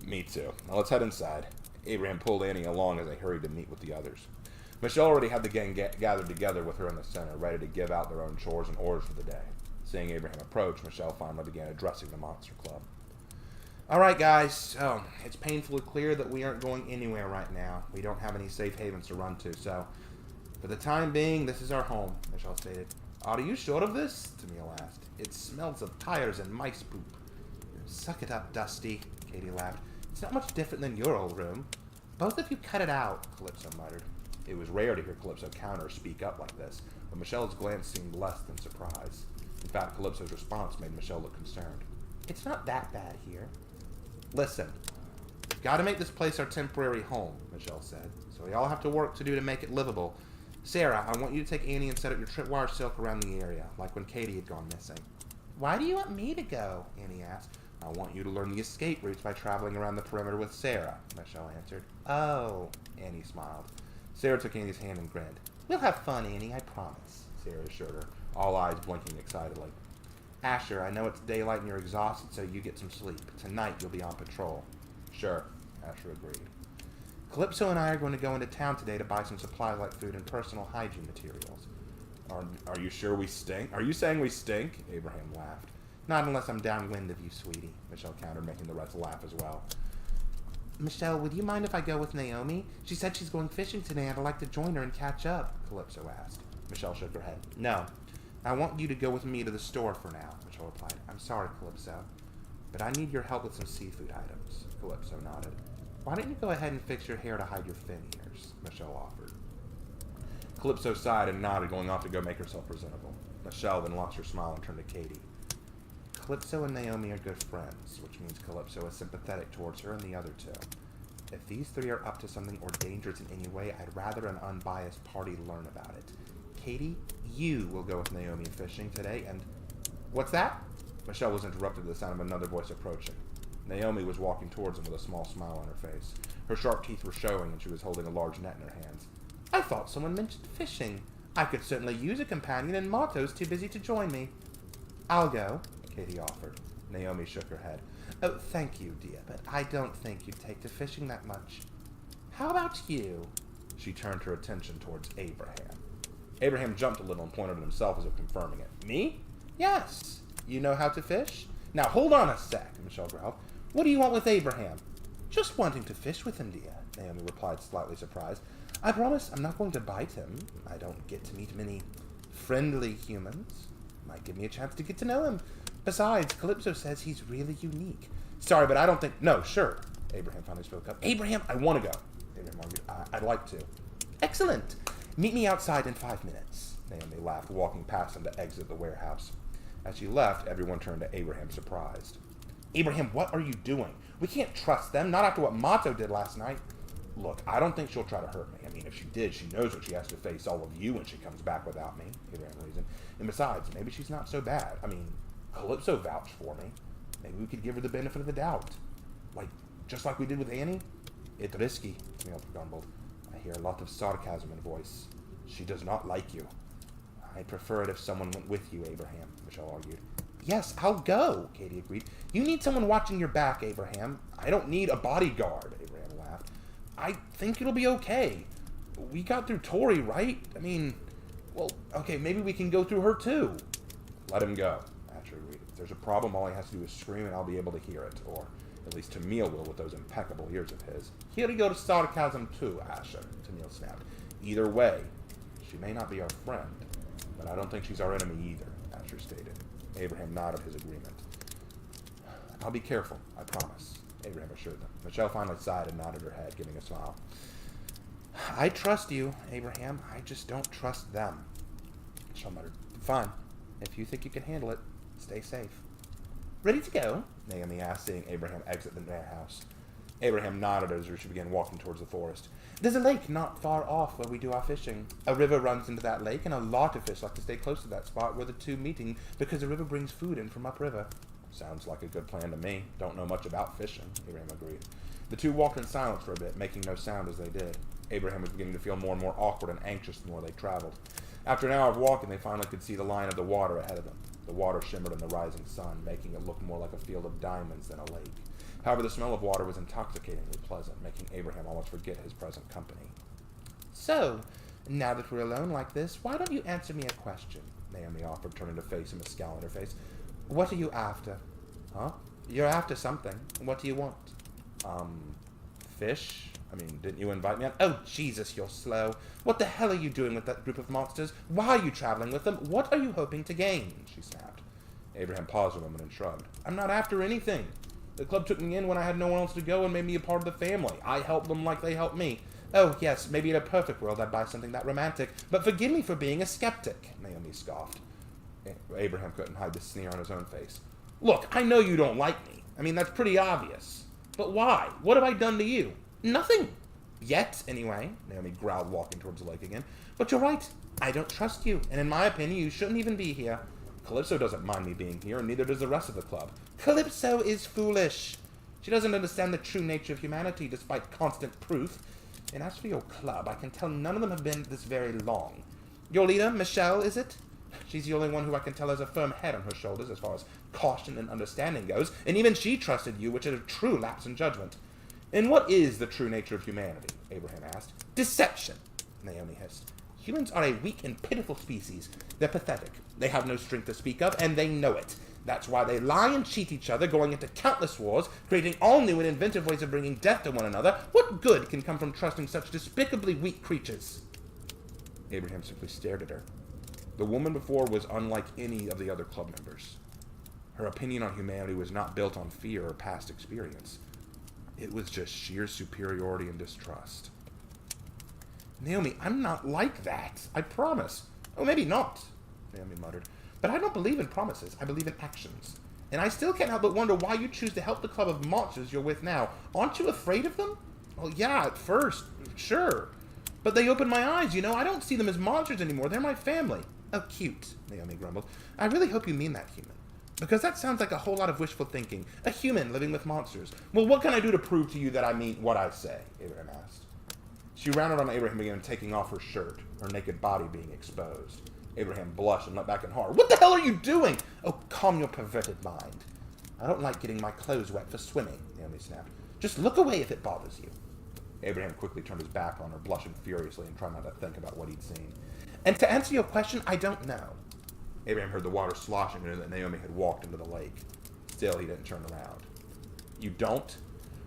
Me too. Now let's head inside. Abraham pulled Annie along as they hurried to meet with the others. Michelle already had the gang gathered together with her in the center, ready to give out their own chores and orders for the day. Seeing Abraham approach, Michelle finally began addressing the Monster Club. All right, guys, so it's painfully clear that we aren't going anywhere right now. We don't have any safe havens to run to, so for the time being, this is our home, Michelle stated. Are you sure of this? Tamil asked. It smells of tires and mice poop. Suck it up, Dusty, Katie laughed. It's not much different than your old room. Both of you cut it out, Calypso muttered. It was rare to hear Calypso counter or speak up like this, but Michelle's glance seemed less than surprise. In fact, Calypso's response made Michelle look concerned. It's not that bad here. Listen, we've got to make this place our temporary home, Michelle said. So we all have to work to do to make it livable. Sarah, I want you to take Annie and set up your tripwire silk around the area, like when Katie had gone missing. Why do you want me to go? Annie asked. I want you to learn the escape routes by traveling around the perimeter with Sarah, Michelle answered. Oh, Annie smiled. Sarah took Annie's hand and grinned. We'll have fun, Annie, I promise, Sarah assured her, all eyes blinking excitedly. Asher, I know it's daylight and you're exhausted, so you get some sleep. Tonight you'll be on patrol. Sure, Asher agreed. Calypso and I are going to go into town today to buy some supplies like food and personal hygiene materials. Are you sure we stink? Are you saying we stink? Abraham laughed. Not unless I'm downwind of you, sweetie, Michelle countered, making the rest laugh as well. Michelle, would you mind if I go with Naomi? She said she's going fishing today and I'd like to join her and catch up, Calypso asked. Michelle shook her head. No, I want you to go with me to the store for now, Michelle replied. I'm sorry, Calypso, but I need your help with some seafood items, Calypso nodded. Why don't you go ahead and fix your hair to hide your fin ears, Michelle offered. Calypso sighed and nodded, going off to go make herself presentable. Michelle then lost her smile and turned to Katie. Calypso and Naomi are good friends, which means Calypso is sympathetic towards her and the other two. If these three are up to something or dangerous in any way, I'd rather an unbiased party learn about it. Katie, you will go with Naomi fishing today, and... What's that? Michelle was interrupted with the sound of another voice approaching. Naomi was walking towards them with a small smile on her face. Her sharp teeth were showing, and she was holding a large net in her hands. I thought someone mentioned fishing. I could certainly use a companion, and Marto's too busy to join me. I'll go, Katie offered. Naomi shook her head. Oh, thank you, dear, but I don't think you'd take to fishing that much. How about you? She turned her attention towards Abraham. Abraham jumped a little and pointed at himself as if confirming it. Me? Yes. You know how to fish? Now, hold on a sec, Michelle growled. What do you want with Abraham? Just wanting to fish with him, dear, Naomi replied, slightly surprised. I promise I'm not going to bite him. I don't get to meet many friendly humans. Might give me a chance to get to know him. Besides, Calypso says he's really unique. Sorry, but I don't think... No, sure. Abraham finally spoke up. Abraham, I want to go. Abraham argued. I'd like to. Excellent. Meet me outside in 5 minutes. Naomi laughed, walking past them to exit the warehouse. As she left, everyone turned to Abraham, surprised. Abraham, what are you doing? We can't trust them, not after what Mato did last night. Look, I don't think she'll try to hurt me. I mean, if she did, she knows what she has to face all of you when she comes back without me, Abraham reasoned. And besides, maybe she's not so bad. I mean, Calypso vouched for me. Maybe we could give her the benefit of the doubt. Just like we did with Annie? It's risky, Camille grumbled. I hear a lot of sarcasm in her voice. She does not like you. I'd prefer it if someone went with you, Abraham, Michelle argued. Yes, I'll go, Katie agreed. You need someone watching your back, Abraham. I don't need a bodyguard, Abraham laughed. I think it'll be okay. We got through Tori, right? I mean, well, okay, maybe we can go through her too. Let him go, Asher agreed. If there's a problem, all he has to do is scream and I'll be able to hear it. Or at least Tamil will with those impeccable ears of his. Here you go to sarcasm too, Asher, Tamil snapped. Either way, she may not be our friend, but I don't think she's our enemy either, Asher stated. Abraham nodded his agreement. I'll be careful, I promise, Abraham assured them. Michelle finally sighed and nodded her head, giving a smile. I trust you, Abraham. I just don't trust them. Michelle muttered. Fine. If you think you can handle it, stay safe. Ready to go? Naomi asked, seeing Abraham exit the warehouse. Abraham nodded as she began walking towards the forest. There's a lake not far off where we do our fishing. A river runs into that lake, and a lot of fish like to stay close to that spot where the two meeting because the river brings food in from upriver. Sounds like a good plan to me. Don't know much about fishing, Abraham agreed. The two walked in silence for a bit, making no sound as they did. Abraham was beginning to feel more and more awkward and anxious the more they traveled. After an hour of walking, they finally could see the line of the water ahead of them. The water shimmered in the rising sun, making it look more like a field of diamonds than a lake. However, the smell of water was intoxicatingly pleasant, making Abraham almost forget his present company. So, now that we're alone like this, why don't you answer me a question? Naomi offered, turning to face him, a scowl on her face. What are you after? Huh? You're after something. What do you want? Fish? I mean, didn't you invite me on? Oh, Jesus, you're slow. What the hell are you doing with that group of monsters? Why are you traveling with them? What are you hoping to gain? She snapped. Abraham paused a moment and shrugged. I'm not after anything. The club took me in when I had no one else to go and made me a part of the family. I helped them like they helped me. Oh, yes, maybe in a perfect world I'd buy something that romantic, but forgive me for being a skeptic, Naomi scoffed. Abraham couldn't hide the sneer on his own face. Look, I know you don't like me. I mean, that's pretty obvious. But why? What have I done to you? Nothing. Yet, anyway, Naomi growled, walking towards the lake again. But you're right. I don't trust you, and in my opinion, you shouldn't even be here. Calypso doesn't mind me being here, and neither does the rest of the club. Calypso is foolish. She doesn't understand the true nature of humanity, despite constant proof. And as for your club, I can tell none of them have been this very long. Your leader, Michelle, is it? She's the only one who I can tell has a firm head on her shoulders as far as caution and understanding goes, and even she trusted you, which is a true lapse in judgment. And what is the true nature of humanity? Abraham asked. Deception, Naomi hissed. Humans are a weak and pitiful species. They're pathetic. They have no strength to speak of, and they know it. That's why they lie and cheat each other, going into countless wars, creating all new and inventive ways of bringing death to one another. What good can come from trusting such despicably weak creatures? Abraham simply stared at her. The woman before was unlike any of the other club members. Her opinion on humanity was not built on fear or past experience. It was just sheer superiority and distrust. Naomi, I'm not like that. I promise. Oh, maybe not, Naomi muttered. But I don't believe in promises. I believe in actions. And I still can't help but wonder why you choose to help the club of monsters you're with now. Aren't you afraid of them? Well, yeah, at first. Sure. But they opened my eyes, you know. I don't see them as monsters anymore. They're my family. Oh, cute, Naomi grumbled. I really hope you mean that, human. Because that sounds like a whole lot of wishful thinking. A human living with monsters. Well, what can I do to prove to you that I mean what I say? Abraham asked. She rounded on Abraham again, taking off her shirt, her naked body being exposed. Abraham blushed and leapt back in horror. What the hell are you doing? Oh, calm your perverted mind. I don't like getting my clothes wet for swimming, Naomi snapped. Just look away if it bothers you. Abraham quickly turned his back on her, blushing furiously and trying not to think about what he'd seen. And to answer your question, I don't know. Abraham heard the water sloshing and knew that Naomi had walked into the lake. Still, he didn't turn around. You don't?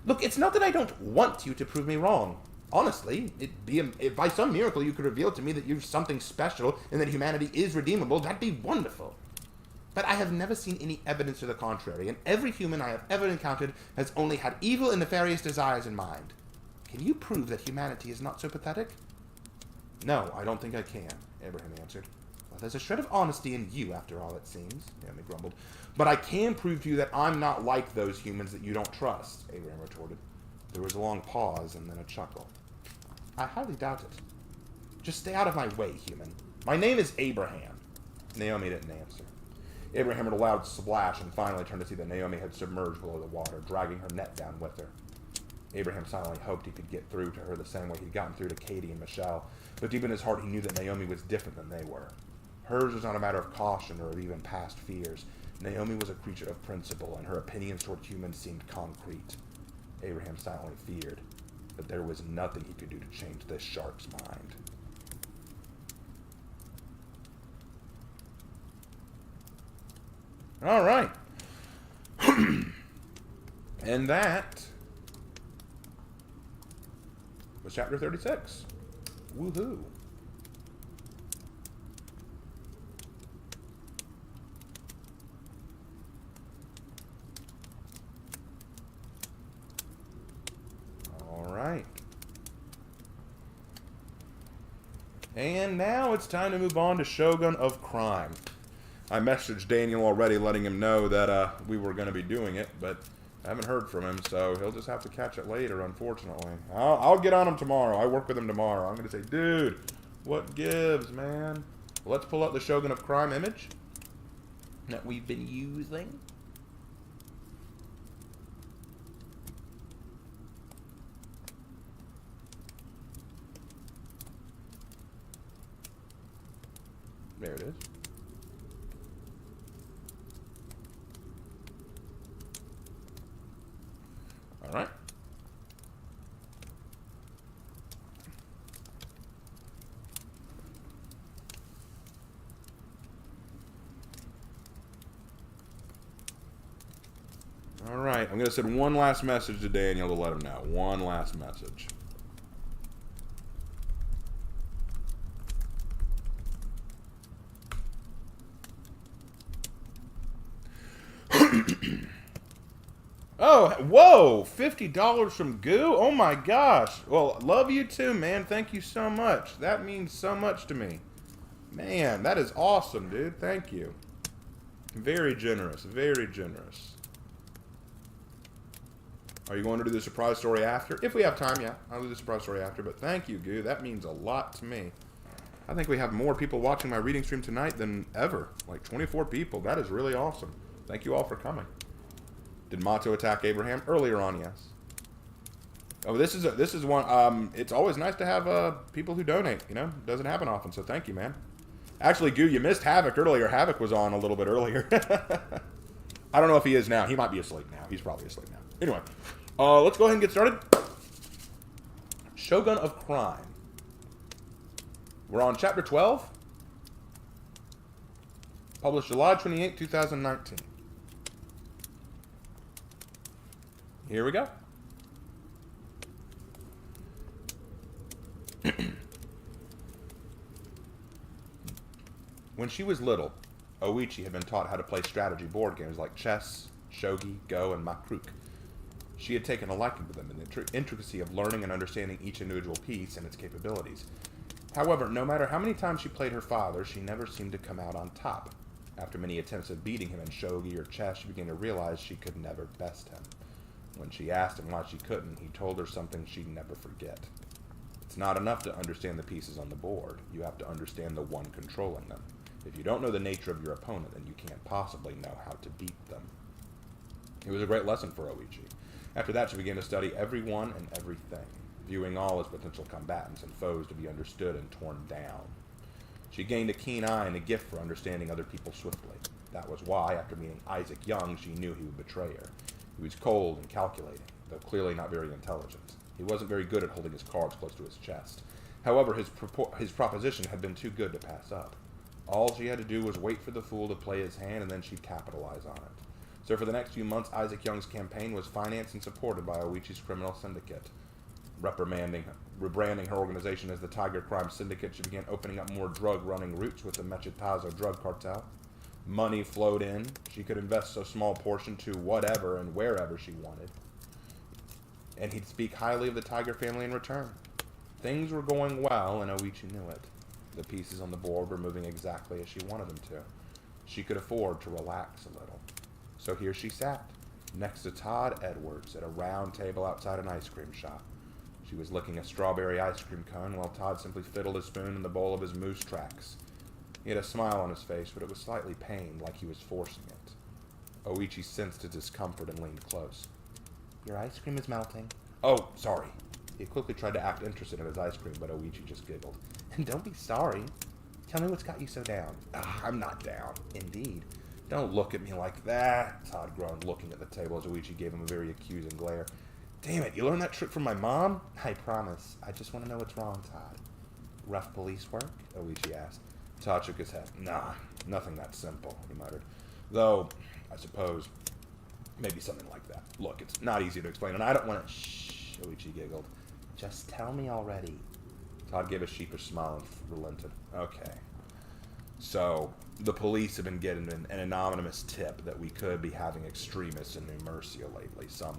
Look, it's not that I don't want you to prove me wrong. Honestly, if by some miracle you could reveal to me that you're something special and that humanity is redeemable, that'd be wonderful. But I have never seen any evidence to the contrary, and every human I have ever encountered has only had evil and nefarious desires in mind. Can you prove that humanity is not so pathetic? No, I don't think I can, Abraham answered. Well, there's a shred of honesty in you, after all, it seems, Naomi grumbled. But I can prove to you that I'm not like those humans that you don't trust, Abraham retorted. There was a long pause and then a chuckle. I highly doubt it. Just stay out of my way, human. My name is Abraham. Naomi didn't answer. Abraham heard a loud splash and finally turned to see that Naomi had submerged below the water, dragging her net down with her. Abraham silently hoped he could get through to her the same way he'd gotten through to Katie and Michelle, but deep in his heart he knew that Naomi was different than they were. Hers was not a matter of caution or of even past fears. Naomi was a creature of principle, and her opinions toward humans seemed concrete. Abraham silently feared that there was nothing he could do to change this shark's mind. All right. And that was chapter 36. Woohoo. All right. And now it's time to move on to Shogun of Crime. I messaged Daniel already letting him know that we were going to be doing it, but I haven't heard from him, so he'll just have to catch it later, unfortunately. I'll get on him tomorrow. I work with him tomorrow. I'm going to say, dude, what gives, man? Let's pull up the Shogun of Crime image that we've been using. There it is. All right. All right. I'm going to send one last message to Daniel to let him know. One last message. Oh, whoa, $50 from Goo? Oh my gosh. Well, love you too, man. Thank you so much. That means so much to me. Man, that is awesome, dude. Thank you. Very generous, very generous. Are you going to do the surprise story after? If we have time, yeah. I'll do the surprise story after, but thank you, Goo. That means a lot to me. I think we have more people watching my reading stream tonight than ever. Like 24 people. That is really awesome. Thank you all for coming. Did Mato attack Abraham? Earlier on, yes. Oh, this is one. It's always nice to have people who donate. You know, it doesn't happen often. So thank you, man. Actually, Goo, you missed Havoc earlier. Havoc was on a little bit earlier. I don't know if he is now. He might be asleep now. He's probably asleep now. Anyway, let's go ahead and get started. Shogun of Crime. We're on chapter 12. Published July 28, 2019. Here we go. When she was little, Oichi had been taught how to play strategy board games like chess, shogi, go, and makruk. She had taken a liking to them in the intricacy of learning and understanding each individual piece and its capabilities. However, no matter how many times she played her father, she never seemed to come out on top. After many attempts at beating him in shogi or chess, she began to realize she could never best him. When she asked him why she couldn't, he told her something she'd never forget. It's not enough to understand the pieces on the board. You have to understand the one controlling them. If you don't know the nature of your opponent, then you can't possibly know how to beat them. It was a great lesson for Oichi. After that, she began to study everyone and everything, viewing all as potential combatants and foes to be understood and torn down. She gained a keen eye and a gift for understanding other people swiftly. That was why, after meeting Isaac Young, she knew he would betray her. He was cold and calculating, though clearly not very intelligent. He wasn't very good at holding his cards close to his chest. However, his proposition had been too good to pass up. All she had to do was wait for the fool to play his hand, and then she'd capitalize on it. So for the next few months, Isaac Young's campaign was financed and supported by Oichi's criminal syndicate. Rebranding her organization as the Tiger Crime Syndicate, she began opening up more drug-running routes with the Mechitazo drug cartel. Money flowed in. She could invest a small portion to whatever and wherever she wanted. And he'd speak highly of the Tiger family in return. Things were going well, and Oichi knew it. The pieces on the board were moving exactly as she wanted them to. She could afford to relax a little. So here she sat, next to Todd Edwards at a round table outside an ice cream shop. She was licking a strawberry ice cream cone while Todd simply fiddled a spoon in the bowl of his moose tracks. He had a smile on his face, but it was slightly pained, like he was forcing it. Oichi sensed his discomfort and leaned close. Your ice cream is melting. Oh, sorry. He quickly tried to act interested in his ice cream, but Oichi just giggled. And don't be sorry. Tell me what's got you so down. I'm not down. Indeed. Don't look at me like that, Todd groaned, looking at the table as Oichi gave him a very accusing glare. Damn it, you learned that trick from my mom? I promise. I just want to know what's wrong, Todd. Rough police work? Oichi asked. Todd shook his head. Nah, nothing that simple, he muttered. Though, I suppose, maybe something like that. Look, it's not easy to explain, and I don't want to... Shh, Oichi giggled. Just tell me already. Todd gave a sheepish smile and relented. Okay. So, the police have been getting an anonymous tip that we could be having extremists in New Murcia lately. Some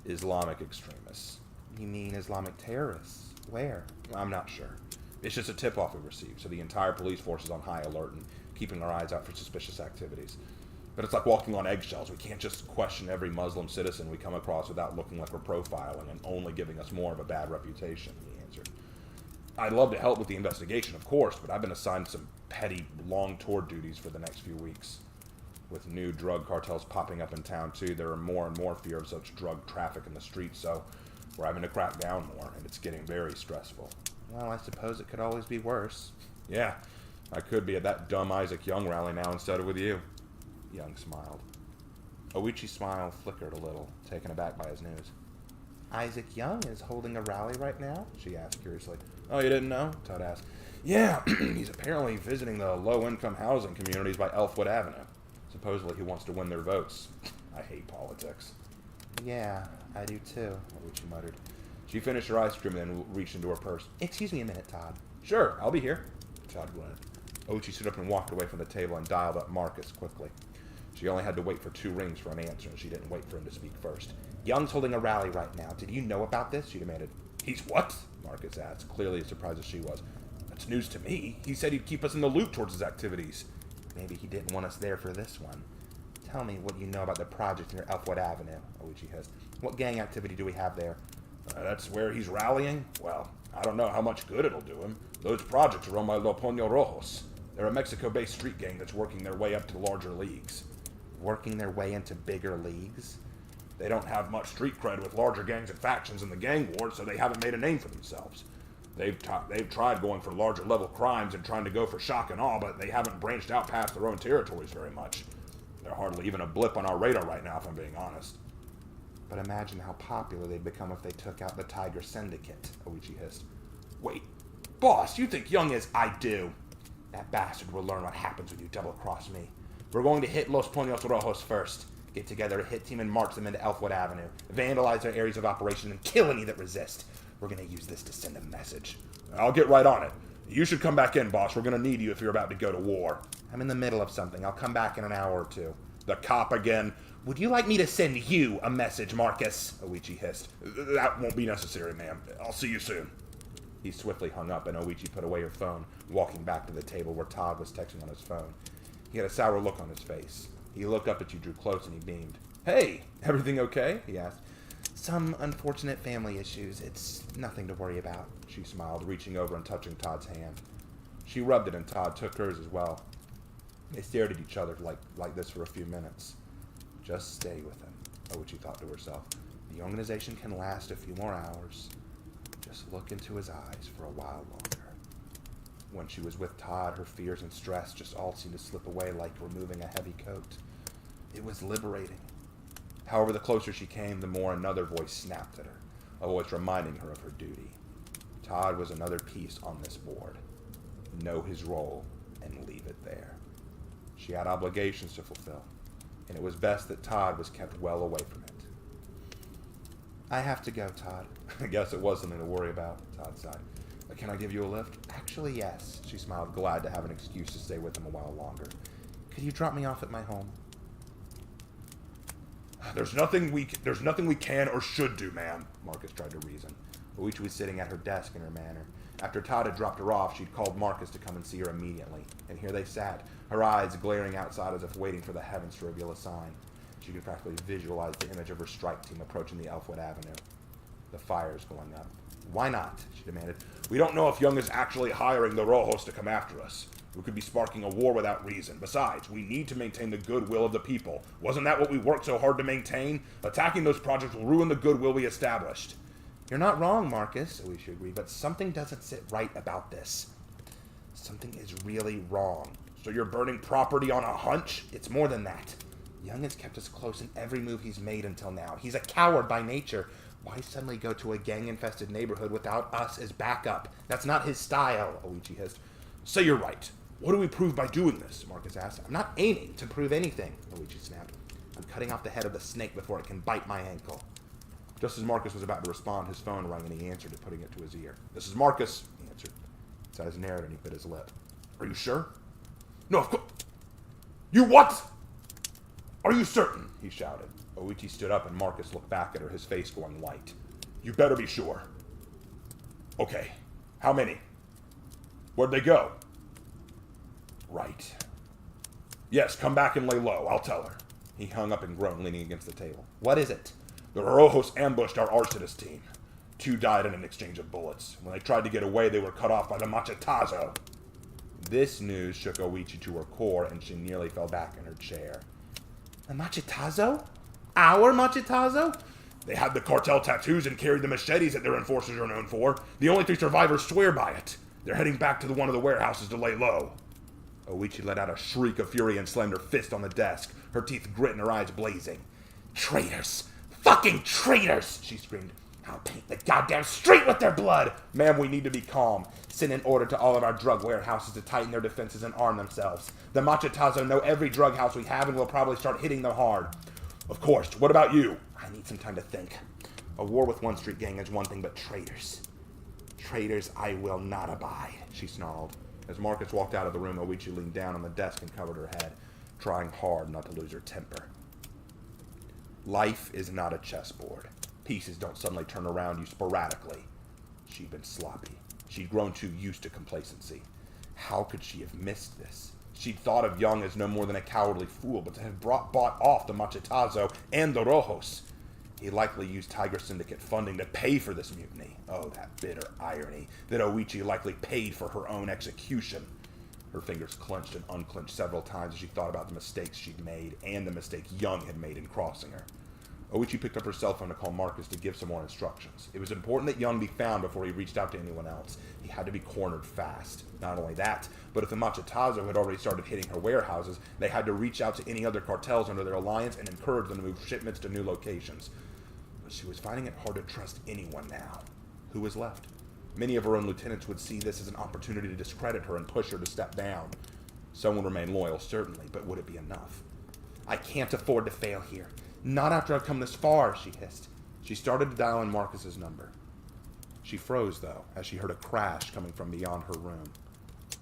Islamic extremists. You mean Islamic terrorists? Where? I'm not sure. It's just a tip-off we received, so the entire police force is on high alert and keeping our eyes out for suspicious activities. But it's like walking on eggshells. We can't just question every Muslim citizen we come across without looking like we're profiling and only giving us more of a bad reputation, he answered. I'd love to help with the investigation, of course, but I've been assigned some petty, long tour duties for the next few weeks. With new drug cartels popping up in town, too, there are more and more fear of such drug traffic in the streets, so we're having to crack down more, and it's getting very stressful. Well, I suppose it could always be worse. Yeah, I could be at that dumb Isaac Young rally now instead of with you. Young smiled. Oichi's smile flickered a little, taken aback by his news. Isaac Young is holding a rally right now? She asked curiously. Oh, you didn't know? Todd asked. Yeah, he's apparently visiting the low-income housing communities by Elfwood Avenue. Supposedly he wants to win their votes. I hate politics. Yeah, I do too, Oichi muttered. She finished her ice cream and then reached into her purse. Excuse me a minute, Todd. Sure, I'll be here. Todd grunted. Oichi stood up and walked away from the table and dialed up Marcus quickly. She only had to wait for 2 rings for an answer, and she didn't wait for him to speak first. Young's holding a rally right now. Did you know about this? She demanded. He's what? Marcus asked, clearly as surprised as she was. That's news to me. He said he'd keep us in the loop towards his activities. Maybe he didn't want us there for this one. Tell me what you know about the project near Elfwood Avenue, Oichi hissed. What gang activity do we have there? That's where he's rallying? Well, I don't know how much good it'll do him. Those projects are run by Los Puños Rojos. They're a Mexico-based street gang that's working their way up to larger leagues. Working their way into bigger leagues? They don't have much street cred with larger gangs and factions in the gang wars, so they haven't made a name for themselves. They've tried going for larger level crimes and trying to go for shock and awe, but they haven't branched out past their own territories very much. They're hardly even a blip on our radar right now, if I'm being honest. But imagine how popular they'd become if they took out the Tiger Syndicate, Oichi hissed. Wait, boss, you think Young is... I do. That bastard will learn what happens when you double-cross me. We're going to hit Los Puños Rojos first. Get together a hit team and march them into Elfwood Avenue. Vandalize their areas of operation and kill any that resist. We're going to use this to send a message. I'll get right on it. You should come back in, boss. We're going to need you if you're about to go to war. I'm in the middle of something. I'll come back in an hour or two. The cop again. Would you like me to send you a message, Marcus? Oichi hissed. That won't be necessary, ma'am. I'll see you soon. He swiftly hung up, and Oichi put away her phone, walking back to the table where Todd was texting on his phone. He had a sour look on his face. He looked up at you, drew close, and he beamed. Hey, everything okay? He asked. Some unfortunate family issues. It's nothing to worry about. She smiled, reaching over and touching Todd's hand. She rubbed it, and Todd took hers as well. They stared at each other like this for a few minutes. Just stay with him, Oichi thought to herself. The organization can last a few more hours. Just look into his eyes for a while longer. When she was with Todd, her fears and stress just all seemed to slip away like removing a heavy coat. It was liberating. However, the closer she came, the more another voice snapped at her, a voice reminding her of her duty. Todd was another piece on this board. Know his role and leave it there. She had obligations to fulfill, and it was best that Todd was kept well away from it. I have to go, Todd. I guess it was something to worry about, Todd sighed. Can I give you a lift? Actually, yes. She smiled, glad to have an excuse to stay with him a while longer. Could you drop me off at my home? There's nothing we can or should do, ma'am. Marcus tried to reason. Oichi was sitting at her desk in her manner. After Todd had dropped her off, she'd called Marcus to come and see her immediately. And here they sat, her eyes glaring outside as if waiting for the heavens to reveal a sign. She could practically visualize the image of her strike team approaching the Elfwood Avenue. The fire's going up. Why not? She demanded. We don't know if Young is actually hiring the Rojos to come after us. We could be sparking a war without reason. Besides, we need to maintain the goodwill of the people. Wasn't that what we worked so hard to maintain? Attacking those projects will ruin the goodwill we established. You're not wrong, Marcus, Oichi agreed, but something doesn't sit right about this. Something is really wrong. So you're burning property on a hunch? It's more than that. Young has kept us close in every move he's made until now. He's a coward by nature. Why suddenly go to a gang-infested neighborhood without us as backup? That's not his style, Oichi hissed. Say you're right. What do we prove by doing this? Marcus asked. I'm not aiming to prove anything, Oichi snapped. I'm cutting off the head of the snake before it can bite my ankle. Just as Marcus was about to respond, his phone rang and he answered it, putting it to his ear. This is Marcus, He answered. His eyes narrowed and he bit his lip. Are you sure? No, of course. You what? Are you certain? He shouted. Oichi stood up and Marcus looked back at her, his face going white. You better be sure. Okay. How many? Where'd they go? Right. Yes, come back and lay low. I'll tell her. He hung up and groaned, leaning against the table. What is it? The Rojos ambushed our arsonist team. 2 died in an exchange of bullets. When they tried to get away, they were cut off by the Machetazo. This news shook Oichi to her core, and she nearly fell back in her chair. The Machetazo? Our Machetazo? They had the cartel tattoos and carried the machetes that their enforcers are known for. The only 3 survivors swear by it. They're heading back to one of the warehouses to lay low. Oichi let out a shriek of fury and slammed her fist on the desk, her teeth grit and her eyes blazing. Traitors! Fucking traitors! She screamed. I'll paint the goddamn street with their blood! Ma'am, we need to be calm. Send an order to all of our drug warehouses to tighten their defenses and arm themselves. The Machetazo know every drug house we have and will probably start hitting them hard. Of course. What about you? I need some time to think. A war with one street gang is one thing, but traitors. Traitors I will not abide, she snarled. As Marcus walked out of the room, Oichi leaned down on the desk and covered her head, trying hard not to lose her temper. Life is not a chessboard. Pieces don't suddenly turn around you sporadically. She'd been sloppy. She'd grown too used to complacency. How could she have missed this? She'd thought of Young as no more than a cowardly fool, but to have bought off the Machetazo and the Rojos. He likely used Tiger Syndicate funding to pay for this mutiny. Oh, that bitter irony, that Oichi likely paid for her own execution. Her fingers clenched and unclenched several times as she thought about the mistakes she'd made and the mistake Young had made in crossing her. Oichi picked up her cell phone to call Marcus to give some more instructions. It was important that Young be found before he reached out to anyone else. He had to be cornered fast. Not only that, but if the Machetazo had already started hitting her warehouses, they had to reach out to any other cartels under their alliance and encourage them to move shipments to new locations. But she was finding it hard to trust anyone now. Who was left? Many of her own lieutenants would see this as an opportunity to discredit her and push her to step down. Some would remain loyal, certainly, but would it be enough? I can't afford to fail here. Not after I've come this far, she hissed. She started to dial in Marcus's number. She froze, though, as she heard a crash coming from beyond her room.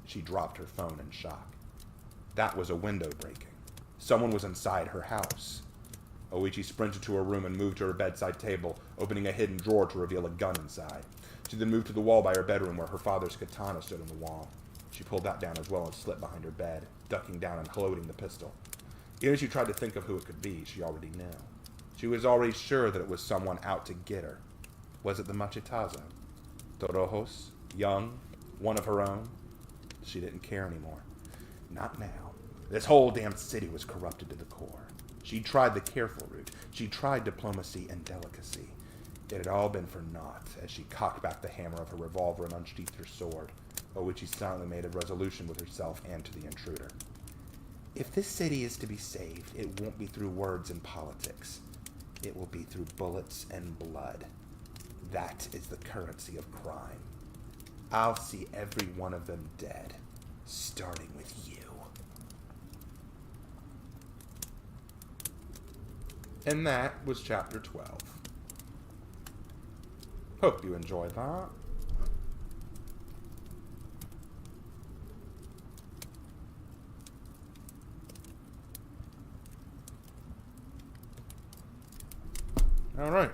She dropped her phone in shock. That was a window breaking. Someone was inside her house. Oichi sprinted to her room and moved to her bedside table, opening a hidden drawer to reveal a gun inside. She then moved to the wall by her bedroom where her father's katana stood on the wall. She pulled that down as well and slipped behind her bed, ducking down and loading the pistol. Even as she tried to think of who it could be, she already knew. She was already sure that it was someone out to get her. Was it the Machitazo? Torojos? Young? One of her own? She didn't care anymore. Not now. This whole damn city was corrupted to the core. She tried the careful route. She tried diplomacy and delicacy. It had all been for naught as she cocked back the hammer of her revolver and unsheathed her sword, Oichi silently made a resolution with herself and to the intruder. If this city is to be saved, it won't be through words and politics. It will be through bullets and blood. That is the currency of crime. I'll see every one of them dead, starting with you. And that was chapter 12. Hope you enjoyed that. All right.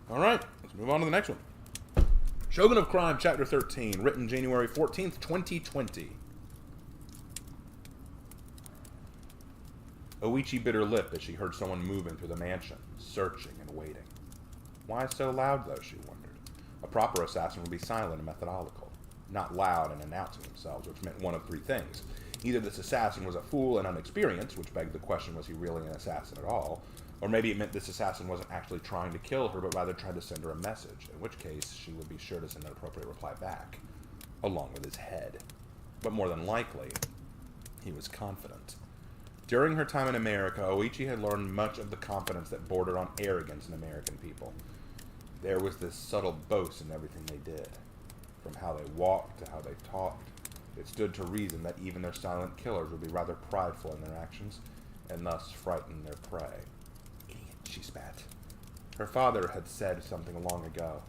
All right, let's move on to the next one. Shogun of Crime, Chapter 13, written January 14th, 2020. Oichi bit her lip as she heard someone moving through the mansion, searching and waiting. Why so loud, though, she wondered. A proper assassin would be silent and methodical, not loud and announcing themselves, which meant one of three things. Either this assassin was a fool and unexperienced, which begged the question, was he really an assassin at all? Or maybe it meant this assassin wasn't actually trying to kill her, but rather tried to send her a message, in which case she would be sure to send an appropriate reply back, along with his head. But more than likely, he was confident. During her time in America, Oichi had learned much of the confidence that bordered on arrogance in American people. There was this subtle boast in everything they did. From how they walked to how they talked, it stood to reason that even their silent killers would be rather prideful in their actions, and thus frighten their prey. Idiot, she spat. Her father had said something long ago.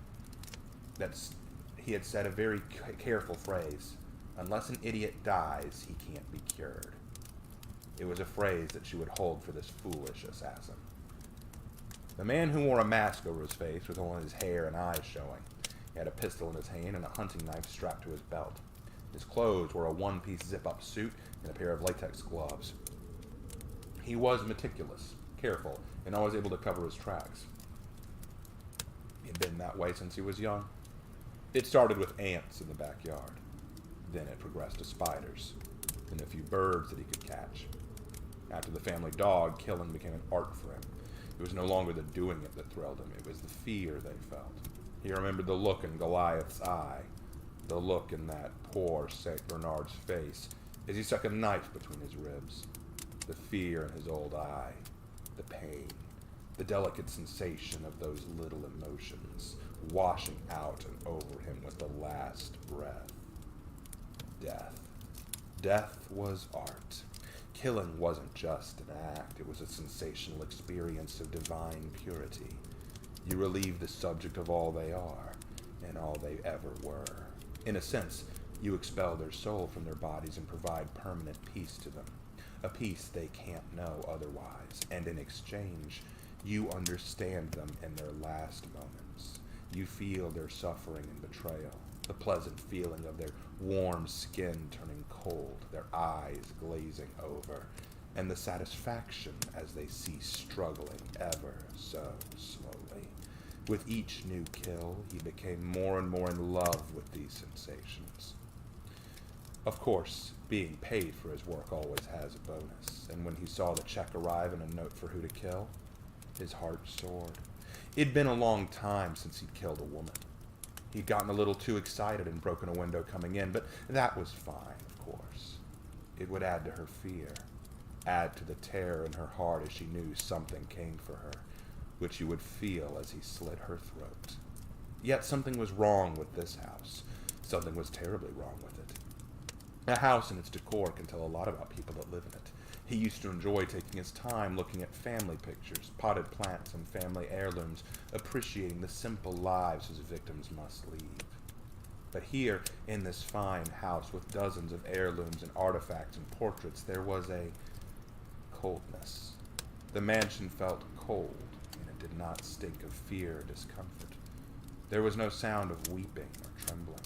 He had said a very careful phrase. Unless an idiot dies, he can't be cured. It was a phrase that she would hold for this foolish assassin. The man who wore a mask over his face with only his hair and eyes showing. He had a pistol in his hand and a hunting knife strapped to his belt. His clothes were a one-piece zip-up suit and a pair of latex gloves. He was meticulous, careful, and always able to cover his tracks. He had been that way since he was young. It started with ants in the backyard. Then it progressed to spiders, then a few birds that he could catch. After the family dog, killing became an art for him. It was no longer the doing it that thrilled him, it was the fear they felt. He remembered the look in Goliath's eye, the look in that poor St. Bernard's face as he stuck a knife between his ribs, the fear in his old eye, the pain, the delicate sensation of those little emotions washing out and over him with the last breath. Death. Death was art. Killing wasn't just an act, it was a sensational experience of divine purity. You relieve the subject of all they are, and all they ever were. In a sense, you expel their soul from their bodies and provide permanent peace to them, a peace they can't know otherwise, and in exchange, you understand them in their last moments. You feel their suffering and betrayal, the pleasant feeling of their warm skin turning cold, their eyes glazing over, and the satisfaction as they cease struggling ever so slowly. With each new kill, he became more and more in love with these sensations. Of course, being paid for his work always has a bonus, and when he saw the check arrive and a note for who to kill, his heart soared. It'd been a long time since he'd killed a woman. He'd gotten a little too excited and broken a window coming in, but that was fine, of course. It would add to her fear. add to the terror in her heart as she knew something came for her, which she would feel as he slit her throat. Yet something was wrong with this house. Something was terribly wrong with it. A house and its decor can tell a lot about people that live in it. He used to enjoy taking his time looking at family pictures, potted plants, and family heirlooms, appreciating the simple lives his victims must lead. But here, in this fine house with dozens of heirlooms and artifacts and portraits, there was a coldness. The mansion felt cold, and it did not stink of fear or discomfort. There was no sound of weeping or trembling.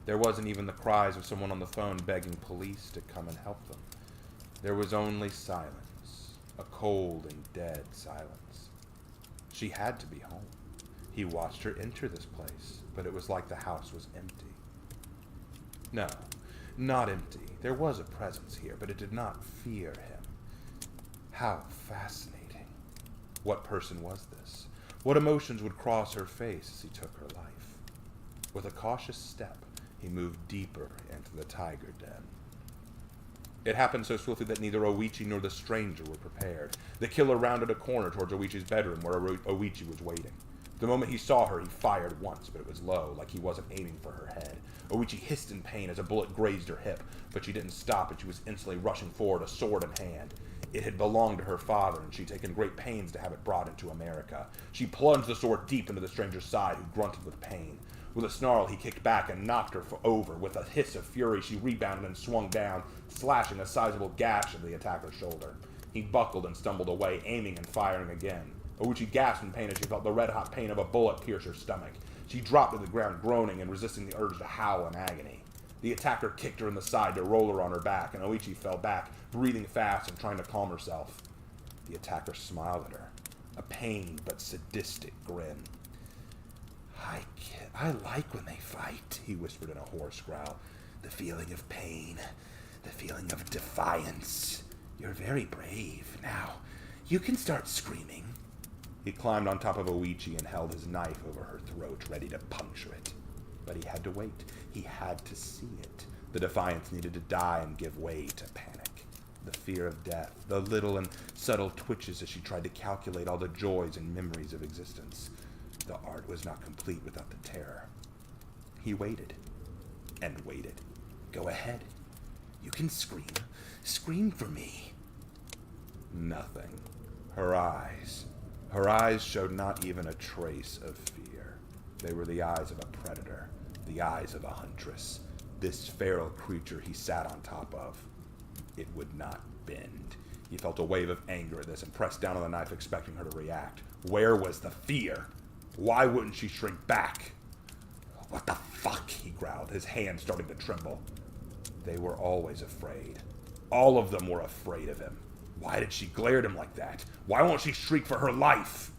There wasn't even the cries of someone on the phone begging police to come and help them. There was only silence, a cold and dead silence. She had to be home. He watched her enter this place, but it was like the house was empty. No, not empty. There was a presence here, but it did not fear him. How fascinating. What person was this? What emotions would cross her face as he took her life? With a cautious step, he moved deeper into the tiger den. It happened so swiftly that neither Oichi nor the stranger were prepared. The killer rounded a corner towards Oichi's bedroom where Oichi was waiting. The moment he saw her, he fired once, but it was low, like he wasn't aiming for her head. Oichi hissed in pain as a bullet grazed her hip, but she didn't stop, and she was instantly rushing forward, a sword in hand. It had belonged to her father, and she'd taken great pains to have it brought into America. She plunged the sword deep into the stranger's side, who grunted with pain. With a snarl, he kicked back and knocked her over. With a hiss of fury, she rebounded and swung down, slashing a sizable gash into the attacker's shoulder. He buckled and stumbled away, aiming and firing again. Oichi gasped in pain as she felt the red-hot pain of a bullet pierce her stomach. She dropped to the ground, groaning and resisting the urge to howl in agony. The attacker kicked her in the side to roll her on her back, and Oichi fell back, breathing fast and trying to calm herself. The attacker smiled at her, a pained but sadistic grin. I like when they fight, he whispered in a hoarse growl. The feeling of pain, the feeling of defiance. You're very brave. Now, you can start screaming. He climbed on top of Oichi and held his knife over her throat, ready to puncture it. But he had to wait. He had to see it. The defiance needed to die and give way to panic. The fear of death, the little and subtle twitches as she tried to calculate all the joys and memories of existence. The art was not complete without the terror. He waited and waited. Go ahead. You can scream. Scream for me. Nothing. Her eyes showed not even a trace of fear. They were the eyes of a predator, the eyes of a huntress. This feral creature he sat on top of. It would not bend. He felt a wave of anger at this and pressed down on the knife, expecting her to react. Where was the fear? Why wouldn't she shrink back? What the fuck? He growled, his hand starting to tremble. They were always afraid. All of them were afraid of him. Why did she glare at him like that? Why won't she shriek for her life?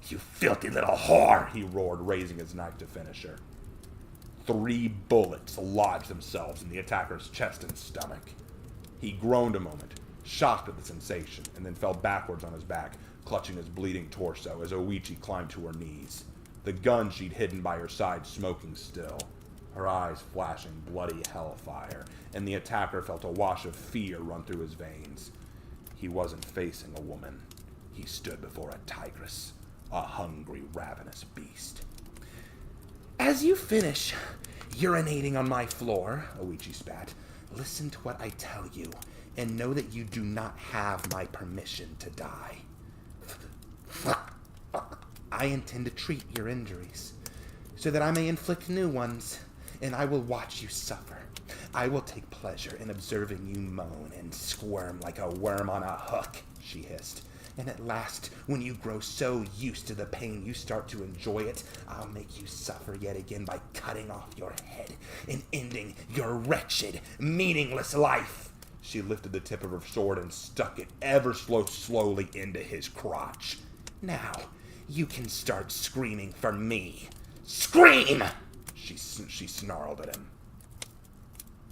You filthy little whore, he roared, raising his knife to finish her. 3 bullets lodged themselves in the attacker's chest and stomach. He groaned a moment, shocked at the sensation, and then fell backwards on his back, clutching his bleeding torso as Oichi climbed to her knees, the gun she'd hidden by her side smoking still, her eyes flashing bloody hellfire, and the attacker felt a wash of fear run through his veins. He wasn't facing a woman. He stood before a tigress, a hungry, ravenous beast. As you finish urinating on my floor, Oichi spat, listen to what I tell you, and know that you do not have my permission to die. I intend to treat your injuries, so that I may inflict new ones, and I will watch you suffer. I will take pleasure in observing you moan and squirm like a worm on a hook, she hissed. And at last, when you grow so used to the pain you start to enjoy it, I'll make you suffer yet again by cutting off your head and ending your wretched, meaningless life. She lifted the tip of her sword and stuck it ever so slowly into his crotch. Now, you can start screaming for me. Scream! She snarled at him.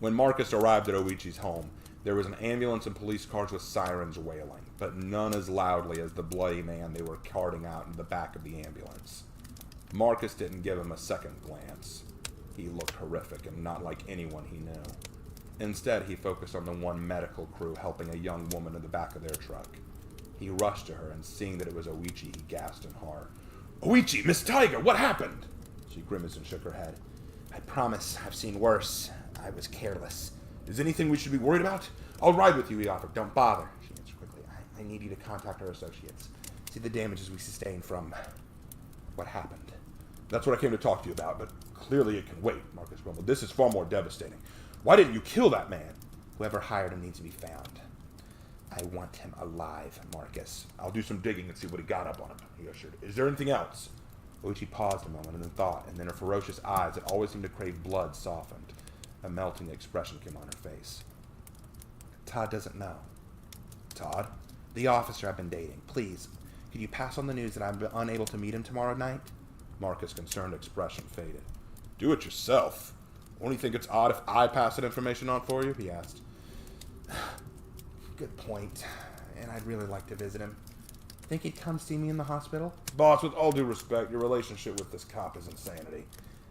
When Marcus arrived at Oichi's home, there was an ambulance and police cars with sirens wailing, but none as loudly as the bloody man they were carting out in the back of the ambulance. Marcus didn't give him a second glance. He looked horrific and not like anyone he knew. Instead, he focused on the one medical crew helping a young woman in the back of their truck. He rushed to her, and seeing that it was Oichi, he gasped in horror. "Oichi, Miss Taiga, what happened?" She grimaced and shook her head. I promise I've seen worse. I was careless. "Is anything we should be worried about?" "I'll ride with you," he offered. Don't bother, she answered quickly. I need you to contact our associates. See the damages we sustained from what happened. "That's what I came to talk to you about, but clearly it can wait," Marcus grumbled. "This is far more devastating. Why didn't you kill that man?" Whoever hired him needs to be found. I want him alive, Marcus. "I'll do some digging and see what he got up on him," he assured. "Is there anything else?" Oichi paused a moment and then thought, and then her ferocious eyes that always seemed to crave blood softened. A melting expression came on her face. Todd doesn't know. "Todd?" The officer I've been dating. Please, could you pass on the news that I'm unable to meet him tomorrow night? Marcus' concerned expression faded. "Do it yourself. Won't you think it's odd if I pass that information on for you?" he asked. Good point. And I'd really like to visit him. Think he'd come see me in the hospital? "Boss, with all due respect, your relationship with this cop is insanity."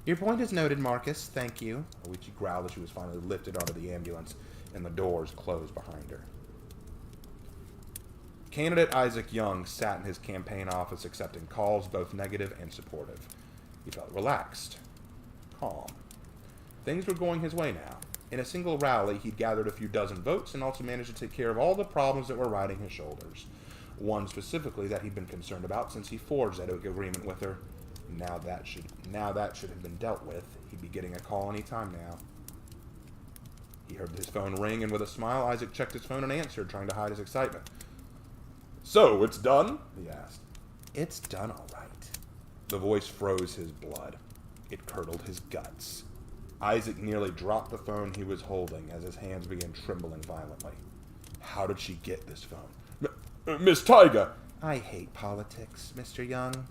Your point is noted, Marcus. Thank you. Oichi growled as she was finally lifted onto the ambulance and the doors closed behind her. Candidate Isaac Young sat in his campaign office accepting calls, both negative and supportive. He felt relaxed, calm. Things were going his way now. In a single rally, he'd gathered a few dozen votes and also managed to take care of all the problems that were riding his shoulders. One specifically that he'd been concerned about since he forged that agreement with her. Now that should have been dealt with. He'd be getting a call any time now. He heard his phone ring, and with a smile, Isaac checked his phone and answered, trying to hide his excitement. "So, it's done?" he asked. It's done all right. The voice froze his blood. It curdled his guts. Isaac nearly dropped the phone he was holding as his hands began trembling violently. How did she get this phone? "Miss Taiga!" I hate politics, Mr. Young,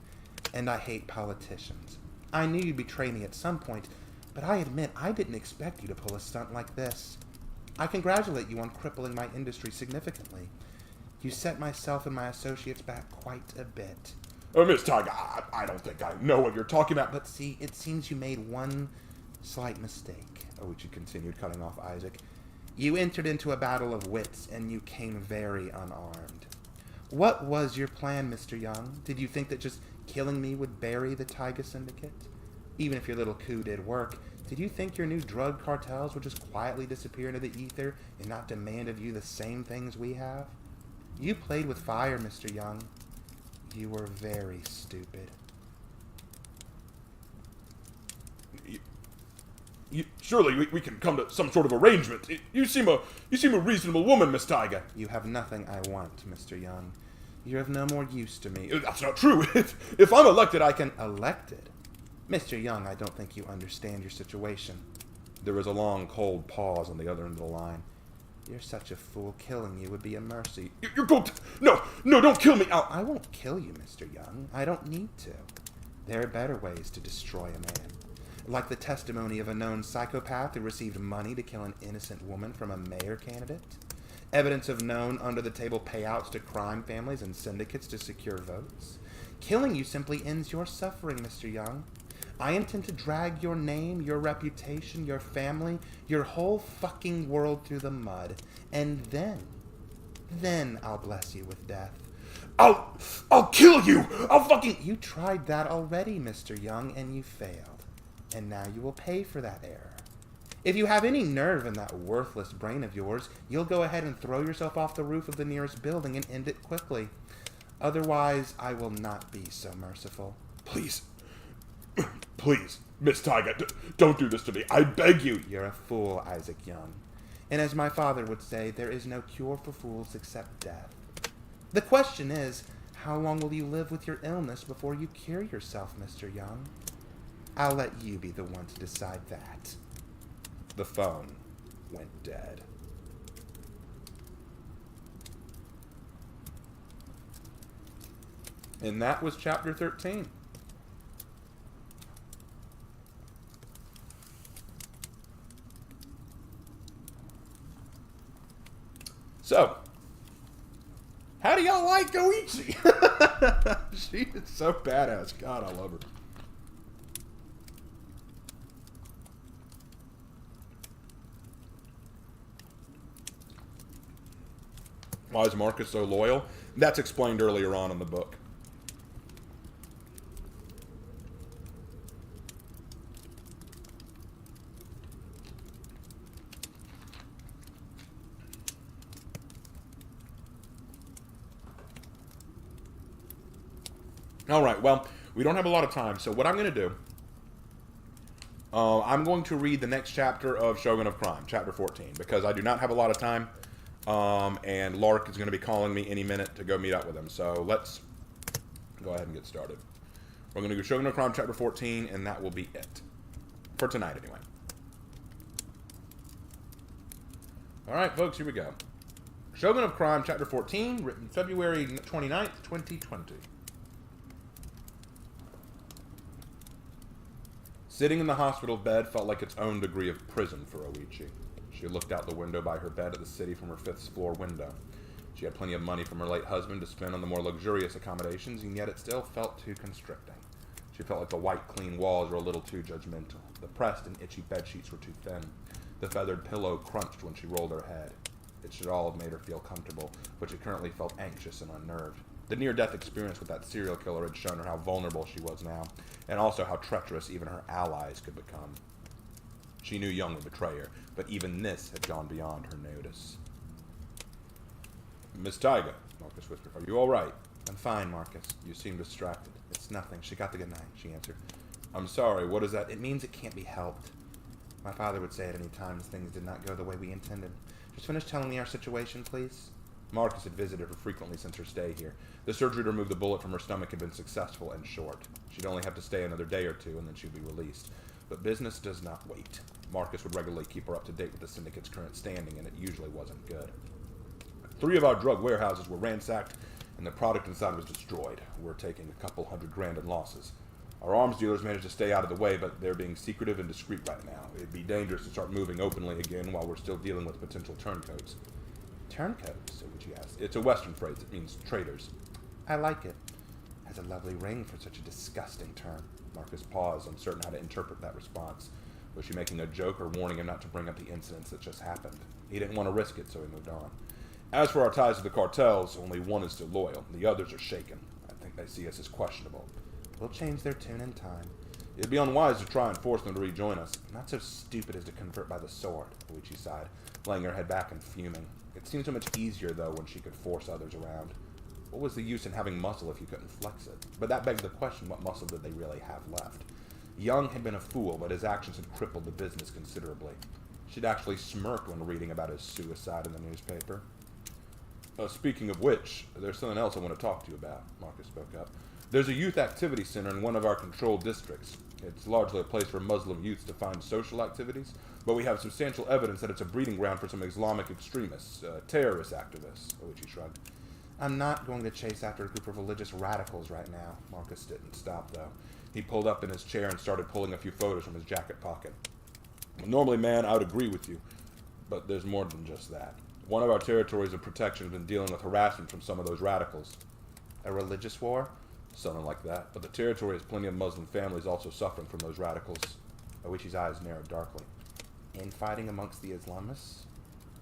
and I hate politicians. I knew you'd betray me at some point, but I admit I didn't expect you to pull a stunt like this. I congratulate you on crippling my industry significantly. You set myself and my associates back quite a bit. "Miss Taiga, I don't think I know what you're talking about." But see, it seems you made one slight mistake, Oichi continued, cutting off Isaac. You entered into a battle of wits, and you came very unarmed. What was your plan, Mr. Young? Did you think that just killing me would bury the Taiga Syndicate? Even if your little coup did work, did you think your new drug cartels would just quietly disappear into the ether and not demand of you the same things we have? You played with fire, Mr. Young. You were very stupid. Surely we can come to some sort of arrangement. You seem a reasonable woman, Miss Taiga. You have nothing I want, Mr. Young. You're of no more use to me. That's not true. If I'm elected, I can... Elected? Mr. Young, I don't think you understand your situation. There was a long, cold pause on the other end of the line. You're such a fool. Killing you would be a mercy. You're going to... No, don't kill me. I won't kill you, Mr. Young. I don't need to. There are better ways to destroy a man. Like the testimony of a known psychopath who received money to kill an innocent woman from a mayor candidate. Evidence of known under-the-table payouts to crime families and syndicates to secure votes. Killing you simply ends your suffering, Mr. Young. I intend to drag your name, your reputation, your family, your whole fucking world through the mud. And then I'll bless you with death. I'll kill you! You tried that already, Mr. Young, and you failed. And now you will pay for that error. If you have any nerve in that worthless brain of yours, you'll go ahead and throw yourself off the roof of the nearest building and end it quickly. Otherwise, I will not be so merciful. Please, Miss Taiga, don't do this to me. I beg you. You're a fool, Isaac Young. And as my father would say, there is no cure for fools except death. The question is, how long will you live with your illness before you cure yourself, Mr. Young? I'll let you be the one to decide that. The phone went dead. And that was chapter 13. So, how do y'all like Goichi? She is so badass. God, I love her. Why is Marcus so loyal? That's explained earlier on in the book. All right, well, we don't have a lot of time, so what I'm going to do, I'm going to read the next chapter of Shogun of Crime, chapter 14, because I do not have a lot of time, and Lark is going to be calling me any minute to go meet up with him. So let's go ahead and get started. We're going to do Shogun of Crime, chapter 14, and that will be it. For tonight, anyway. All right, folks, here we go. Shogun of Crime, chapter 14, written February 29th, 2020. Sitting in the hospital bed felt like its own degree of prison for Oichi. She looked out the window by her bed at the city from her 5th floor window. She had plenty of money from her late husband to spend on the more luxurious accommodations, and yet it still felt too constricting. She felt like the white, clean walls were a little too judgmental. The pressed and itchy bedsheets were too thin. The feathered pillow crunched when she rolled her head. It should all have made her feel comfortable, but she currently felt anxious and unnerved. The near-death experience with that serial killer had shown her how vulnerable she was now, and also how treacherous even her allies could become. She knew Young would betray her, but even this had gone beyond her notice. Miss Taiga, Marcus whispered, are you all right? I'm fine, Marcus. You seem distracted. It's nothing. She got the good night, she answered. I'm sorry, what is that? It means it can't be helped. My father would say at any time things did not go the way we intended. Just finish telling me our situation, please. Marcus had visited her frequently since her stay here. The surgery to remove the bullet from her stomach had been successful and short. She'd only have to stay another day or two, and then she'd be released. But business does not wait. Marcus would regularly keep her up to date with the syndicate's current standing, and it usually wasn't good. 3 of our drug warehouses were ransacked, and the product inside was destroyed. We're taking a couple $100,000 in losses. Our arms dealers managed to stay out of the way, but they're being secretive and discreet right now. It'd be dangerous to start moving openly again while we're still dealing with potential turncoats. Turncoats? Oichi asked. It's a Western phrase. It means traders. I like it. Has a lovely ring for such a disgusting term. Marcus paused, uncertain how to interpret that response. Was she making a joke or warning him not to bring up the incidents that just happened? He didn't want to risk it, so he moved on. As for our ties to the cartels, only one is still loyal. The others are shaken. I think they see us as questionable. We'll change their tune in time. It'd be unwise to try and force them to rejoin us. Not so stupid as to convert by the sword, Oichi sighed, laying her head back and fuming. It seemed so much easier, though, when she could force others around. What was the use in having muscle if you couldn't flex it? But that begs the question, what muscle did they really have left? Young had been a fool, but his actions had crippled the business considerably. She'd actually smirked when reading about his suicide in the newspaper. Speaking of which, there's something else I want to talk to you about, Marcus spoke up. There's a youth activity center in one of our controlled districts. It's largely a place for Muslim youths to find social activities, but we have substantial evidence that it's a breeding ground for some Islamic extremists, terrorist activists, Oichi shrugged. I'm not going to chase after a group of religious radicals right now. Marcus didn't stop, though. He pulled up in his chair and started pulling a few photos from his jacket pocket. Normally, man, I would agree with you, but there's more than just that. One of our territories of protection has been dealing with harassment from some of those radicals. A religious war? Something like that. But the territory has plenty of Muslim families also suffering from those radicals. Oichi's eyes narrowed darkly. Infighting amongst the Islamists?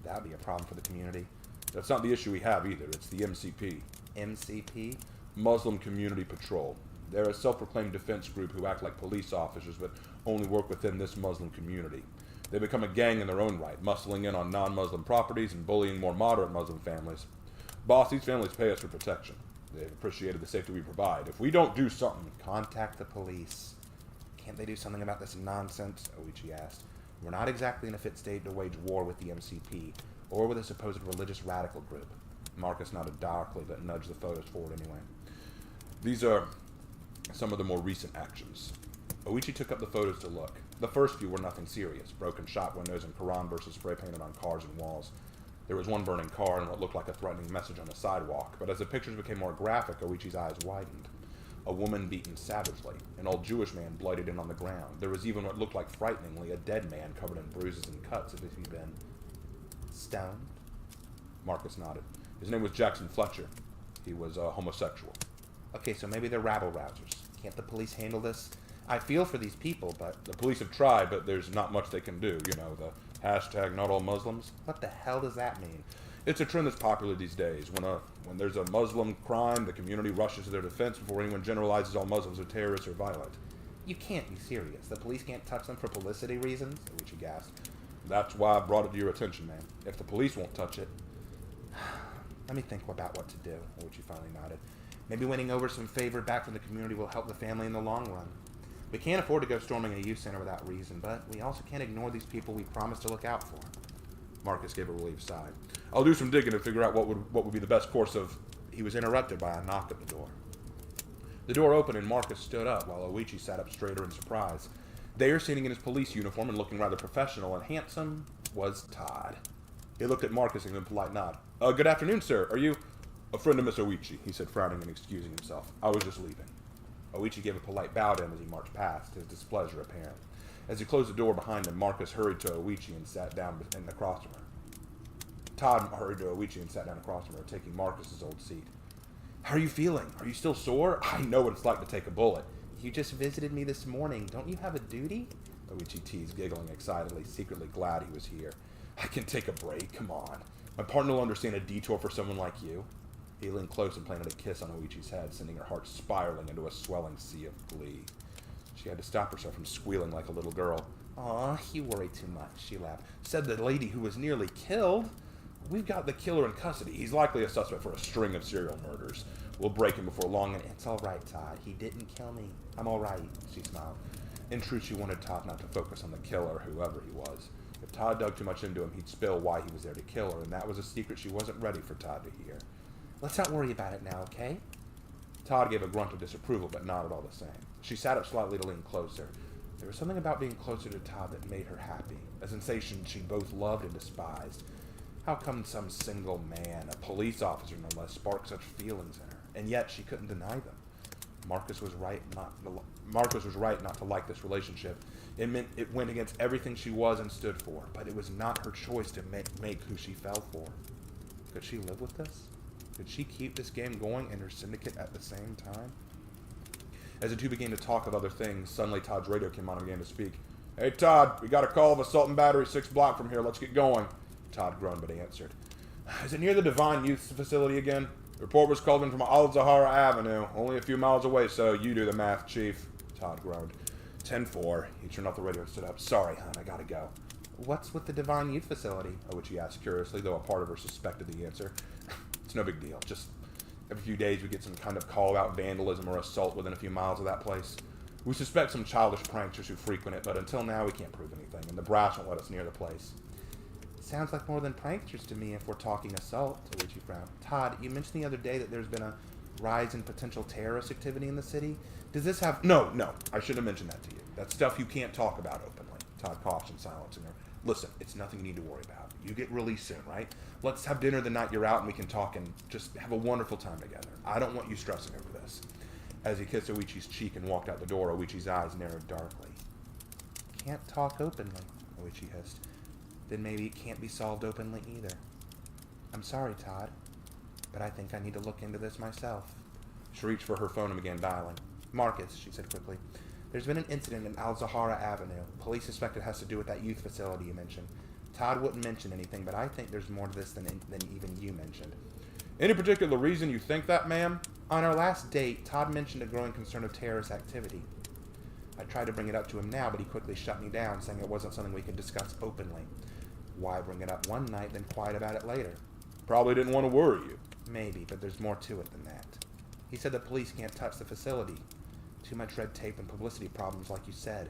That would be a problem for the community. That's not the issue we have either. It's the MCP. MCP? Muslim Community Patrol. They're a self-proclaimed defense group who act like police officers but only work within this Muslim community. They become a gang in their own right, muscling in on non-Muslim properties and bullying more moderate Muslim families. Boss, these families pay us for protection. They've appreciated the safety we provide. If we don't do something... Contact the police. Can't they do something about this nonsense? Oichi asked. We're not exactly in a fit state to wage war with the MCP, or with a supposed religious radical group. Marcus nodded darkly, but nudged the photos forward anyway. These are some of the more recent actions. Oichi took up the photos to look. The first few were nothing serious. Broken shop windows and Quran verses spray painted on cars and walls. There was one burning car and what looked like a threatening message on the sidewalk, but as the pictures became more graphic, Oichi's eyes widened. A woman beaten savagely. An old Jewish man bloodied in on the ground. There was even what looked like frighteningly a dead man covered in bruises and cuts as if he'd been stoned. Marcus nodded. His name was Jackson Fletcher. He was a homosexual. Okay, so maybe they're rabble-rousers. Can't the police handle this? I feel for these people, but... The police have tried, but there's not much they can do. You know, the hashtag not all Muslims. What the hell does that mean? It's a trend that's popular these days. When there's a Muslim crime, the community rushes to their defense before anyone generalizes all Muslims are terrorists or violent. You can't be serious. The police can't touch them for publicity reasons? Oichi gasped. That's why I brought it to your attention, man. If the police won't touch it. Let me think about what to do, Oichi finally nodded. Maybe winning over some favor back from the community will help the family in the long run. We can't afford to go storming a youth center without reason, but we also can't ignore these people we promised to look out for. Marcus gave a relieved sigh. I'll do some digging to figure out what would be the best course of... He was interrupted by a knock at the door. The door opened and Marcus stood up while Oichi sat up straighter in surprise. There, sitting in his police uniform and looking rather professional and handsome, was Todd. He looked at Marcus and gave him a polite nod. Good afternoon, sir. Are you... A friend of Miss Oichi, he said, frowning and excusing himself. I was just leaving. Oichi gave a polite bow to him as he marched past, his displeasure apparent. As he closed the door behind him, Marcus hurried to Oichi and sat down across from her. Todd hurried to Oichi and sat down across from her, taking Marcus's old seat. How are you feeling? Are you still sore? I know what it's like to take a bullet. You just visited me this morning. Don't you have a duty? Oichi teased, giggling excitedly, secretly glad he was here. I can take a break, come on. My partner will understand a detour for someone like you. He leaned close and planted a kiss on Oichi's head, sending her heart spiraling into a swelling sea of glee. She had to stop herself from squealing like a little girl. Aw, you worry too much, she laughed. Said the lady who was nearly killed. We've got the killer in custody. He's likely a suspect for a string of serial murders. We'll break him before long, and it's all right, Todd. He didn't kill me. I'm all right, she smiled. In truth, she wanted Todd not to focus on the killer, whoever he was. If Todd dug too much into him, he'd spill why he was there to kill her, and that was a secret she wasn't ready for Todd to hear. Let's not worry about it now, okay? Todd gave a grunt of disapproval, but nodded all the same. She sat up slightly to lean closer. There was something about being closer to Todd that made her happy, a sensation she both loved and despised. How come some single man, a police officer no less, sparked such feelings in her? And yet she couldn't deny them. Marcus was right not to like this relationship. It went against everything she was and stood for, but it was not her choice to make who she fell for. Could she live with this? Could she keep this game going and her syndicate at the same time? As the two began to talk of other things, suddenly Todd's radio came on and began to speak. Hey Todd, we got a call of assault and battery 6 block from here. Let's get going. Todd groaned, but answered. Is it near the Divine Youth facility again? The report was called in from Al-Zahara Avenue, only a few miles away, so you do the math, Chief. Todd groaned. 10-4. He turned off the radio and stood up. Sorry, hon, I gotta go. What's with the Divine Youth facility? Oichi asked curiously, though a part of her suspected the answer. It's no big deal. Just every few days we get some kind of call-out vandalism or assault within a few miles of that place. We suspect some childish pranksters who frequent it, but until now we can't prove anything, and the brass won't let us near the place. Sounds like more than pranksters to me if we're talking assault, Oichi frowned. Todd, you mentioned the other day that there's been a rise in potential terrorist activity in the city. Does this have... No, I should have mentioned that to you. That's stuff you can't talk about openly. Todd cautioned, silencing her. Listen, it's nothing you need to worry about. You get released soon, right? Let's have dinner the night you're out and we can talk and just have a wonderful time together. I don't want you stressing over this. As he kissed Oichi's cheek and walked out the door, Oichi's eyes narrowed darkly. Can't talk openly, Oichi hissed. Then maybe it can't be solved openly either. I'm sorry, Todd, but I think I need to look into this myself. She reached for her phone and began dialing. Marcus, she said quickly, there's been an incident in Al-Zahara Avenue. Police suspect it has to do with that youth facility you mentioned. Todd wouldn't mention anything, but I think there's more to this than even you mentioned. Any particular reason you think that, ma'am? On our last date, Todd mentioned a growing concern of terrorist activity. I tried to bring it up to him now, but he quickly shut me down, saying it wasn't something we could discuss openly. Why bring it up one night, then quiet about it later? Probably didn't want to worry you. Maybe, but there's more to it than that. He said the police can't touch the facility. Too much red tape and publicity problems, like you said.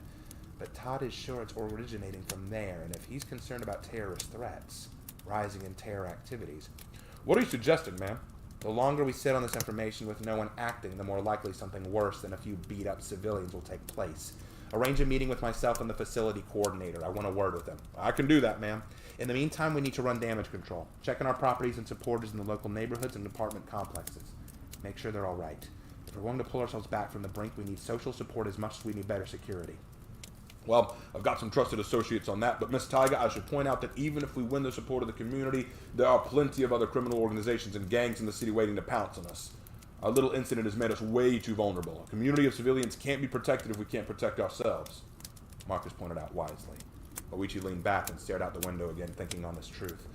But Todd is sure it's originating from there, and if he's concerned about terrorist threats, rising in terror activities... What are you suggesting, ma'am? The longer we sit on this information with no one acting, the more likely something worse than a few beat-up civilians will take place. Arrange a meeting with myself and the facility coordinator. I want a word with him. I can do that, ma'am. In the meantime, we need to run damage control. Check on our properties and supporters in the local neighborhoods and apartment complexes. Make sure they're all right. If we're going to pull ourselves back from the brink, we need social support as much as we need better security. Well, I've got some trusted associates on that, but Miss Taiga, I should point out that even if we win the support of the community, there are plenty of other criminal organizations and gangs in the city waiting to pounce on us. Our little incident has made us way too vulnerable. A community of civilians can't be protected if we can't protect ourselves. Marcus pointed out wisely. Oichi leaned back and stared out the window again, thinking on this truth.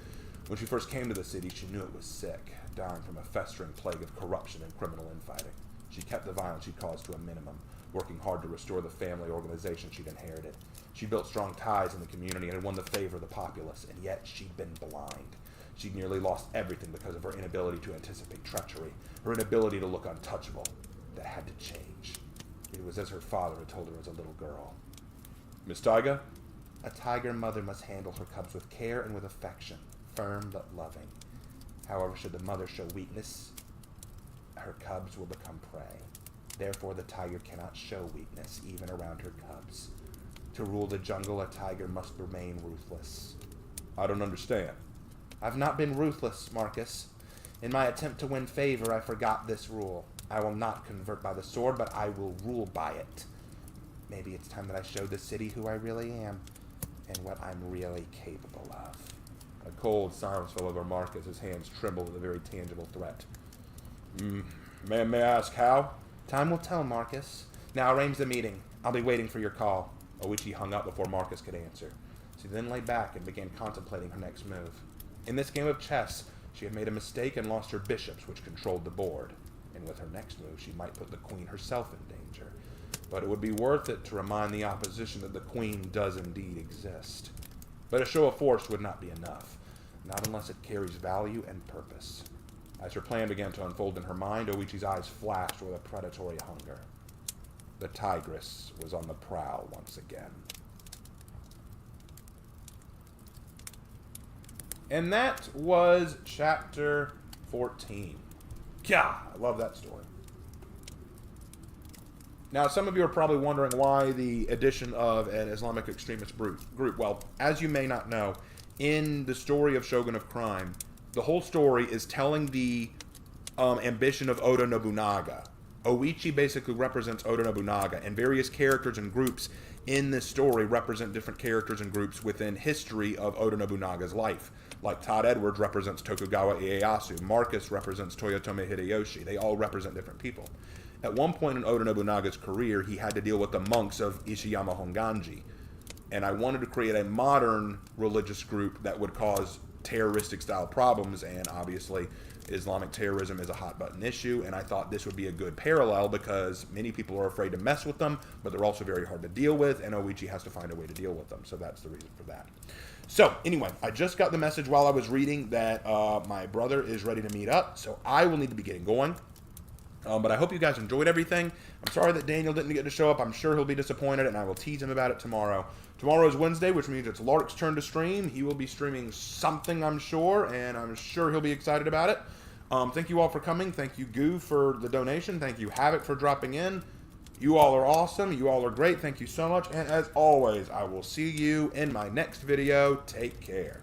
When she first came to the city, she knew it was sick, dying from a festering plague of corruption and criminal infighting. She kept the violence she caused to a minimum, working hard to restore the family organization she'd inherited. She built strong ties in the community and had won the favor of the populace, and yet she'd been blind. She'd nearly lost everything because of her inability to anticipate treachery, her inability to look untouchable. That had to change. It was as her father had told her as a little girl. Miss Taiga? A tiger mother must handle her cubs with care and with affection, firm but loving. However, should the mother show weakness, her cubs will become prey. Therefore, the tiger cannot show weakness, even around her cubs. To rule the jungle, a tiger must remain ruthless. I don't understand. I've not been ruthless, Marcus. In my attempt to win favor, I forgot this rule. I will not convert by the sword, but I will rule by it. Maybe it's time that I showed the city who I really am, and what I'm really capable of. A cold silence fell over Marcus. His hands trembled with a very tangible threat. May I ask how? Time will tell, Marcus. Now arrange the meeting. I'll be waiting for your call. Oichi hung up before Marcus could answer. She then lay back and began contemplating her next move. In this game of chess, she had made a mistake and lost her bishops, which controlled the board. And with her next move, she might put the queen herself in danger. But it would be worth it to remind the opposition that the queen does indeed exist. But a show of force would not be enough, not unless it carries value and purpose. As her plan began to unfold in her mind, Oichi's eyes flashed with a predatory hunger. The tigress was on the prowl once again. And that was chapter 14. Yeah, I love that story. Now, some of you are probably wondering why the addition of an Islamic extremist group. Well, as you may not know, in the story of Shogun of Crime, the whole story is telling the ambition of Oda Nobunaga. Oichi basically represents Oda Nobunaga, and various characters and groups in this story represent different characters and groups within history of Oda Nobunaga's life. Like Todd Edwards represents Tokugawa Ieyasu, Marcus represents Toyotomi Hideyoshi. They all represent different people. At one point in Oda Nobunaga's career, he had to deal with the monks of Ishiyama Honganji. And I wanted to create a modern religious group that would cause terroristic style problems, and obviously Islamic terrorism is a hot button issue, and I thought this would be a good parallel because many people are afraid to mess with them, but they're also very hard to deal with, and Oichi has to find a way to deal with them, so that's the reason for that. So, anyway, I just got the message while I was reading that my brother is ready to meet up, so I will need to be getting going. But I hope you guys enjoyed everything. I'm sorry that Daniel didn't get to show up. I'm sure he'll be disappointed, and I will tease him about it tomorrow. Tomorrow is Wednesday, which means it's Lark's turn to stream. He will be streaming something, I'm sure, and I'm sure he'll be excited about it. Thank you all for coming. Thank you, Goo, for the donation. Thank you, Havoc, for dropping in. You all are awesome. You all are great. Thank you so much. And as always, I will see you in my next video. Take care.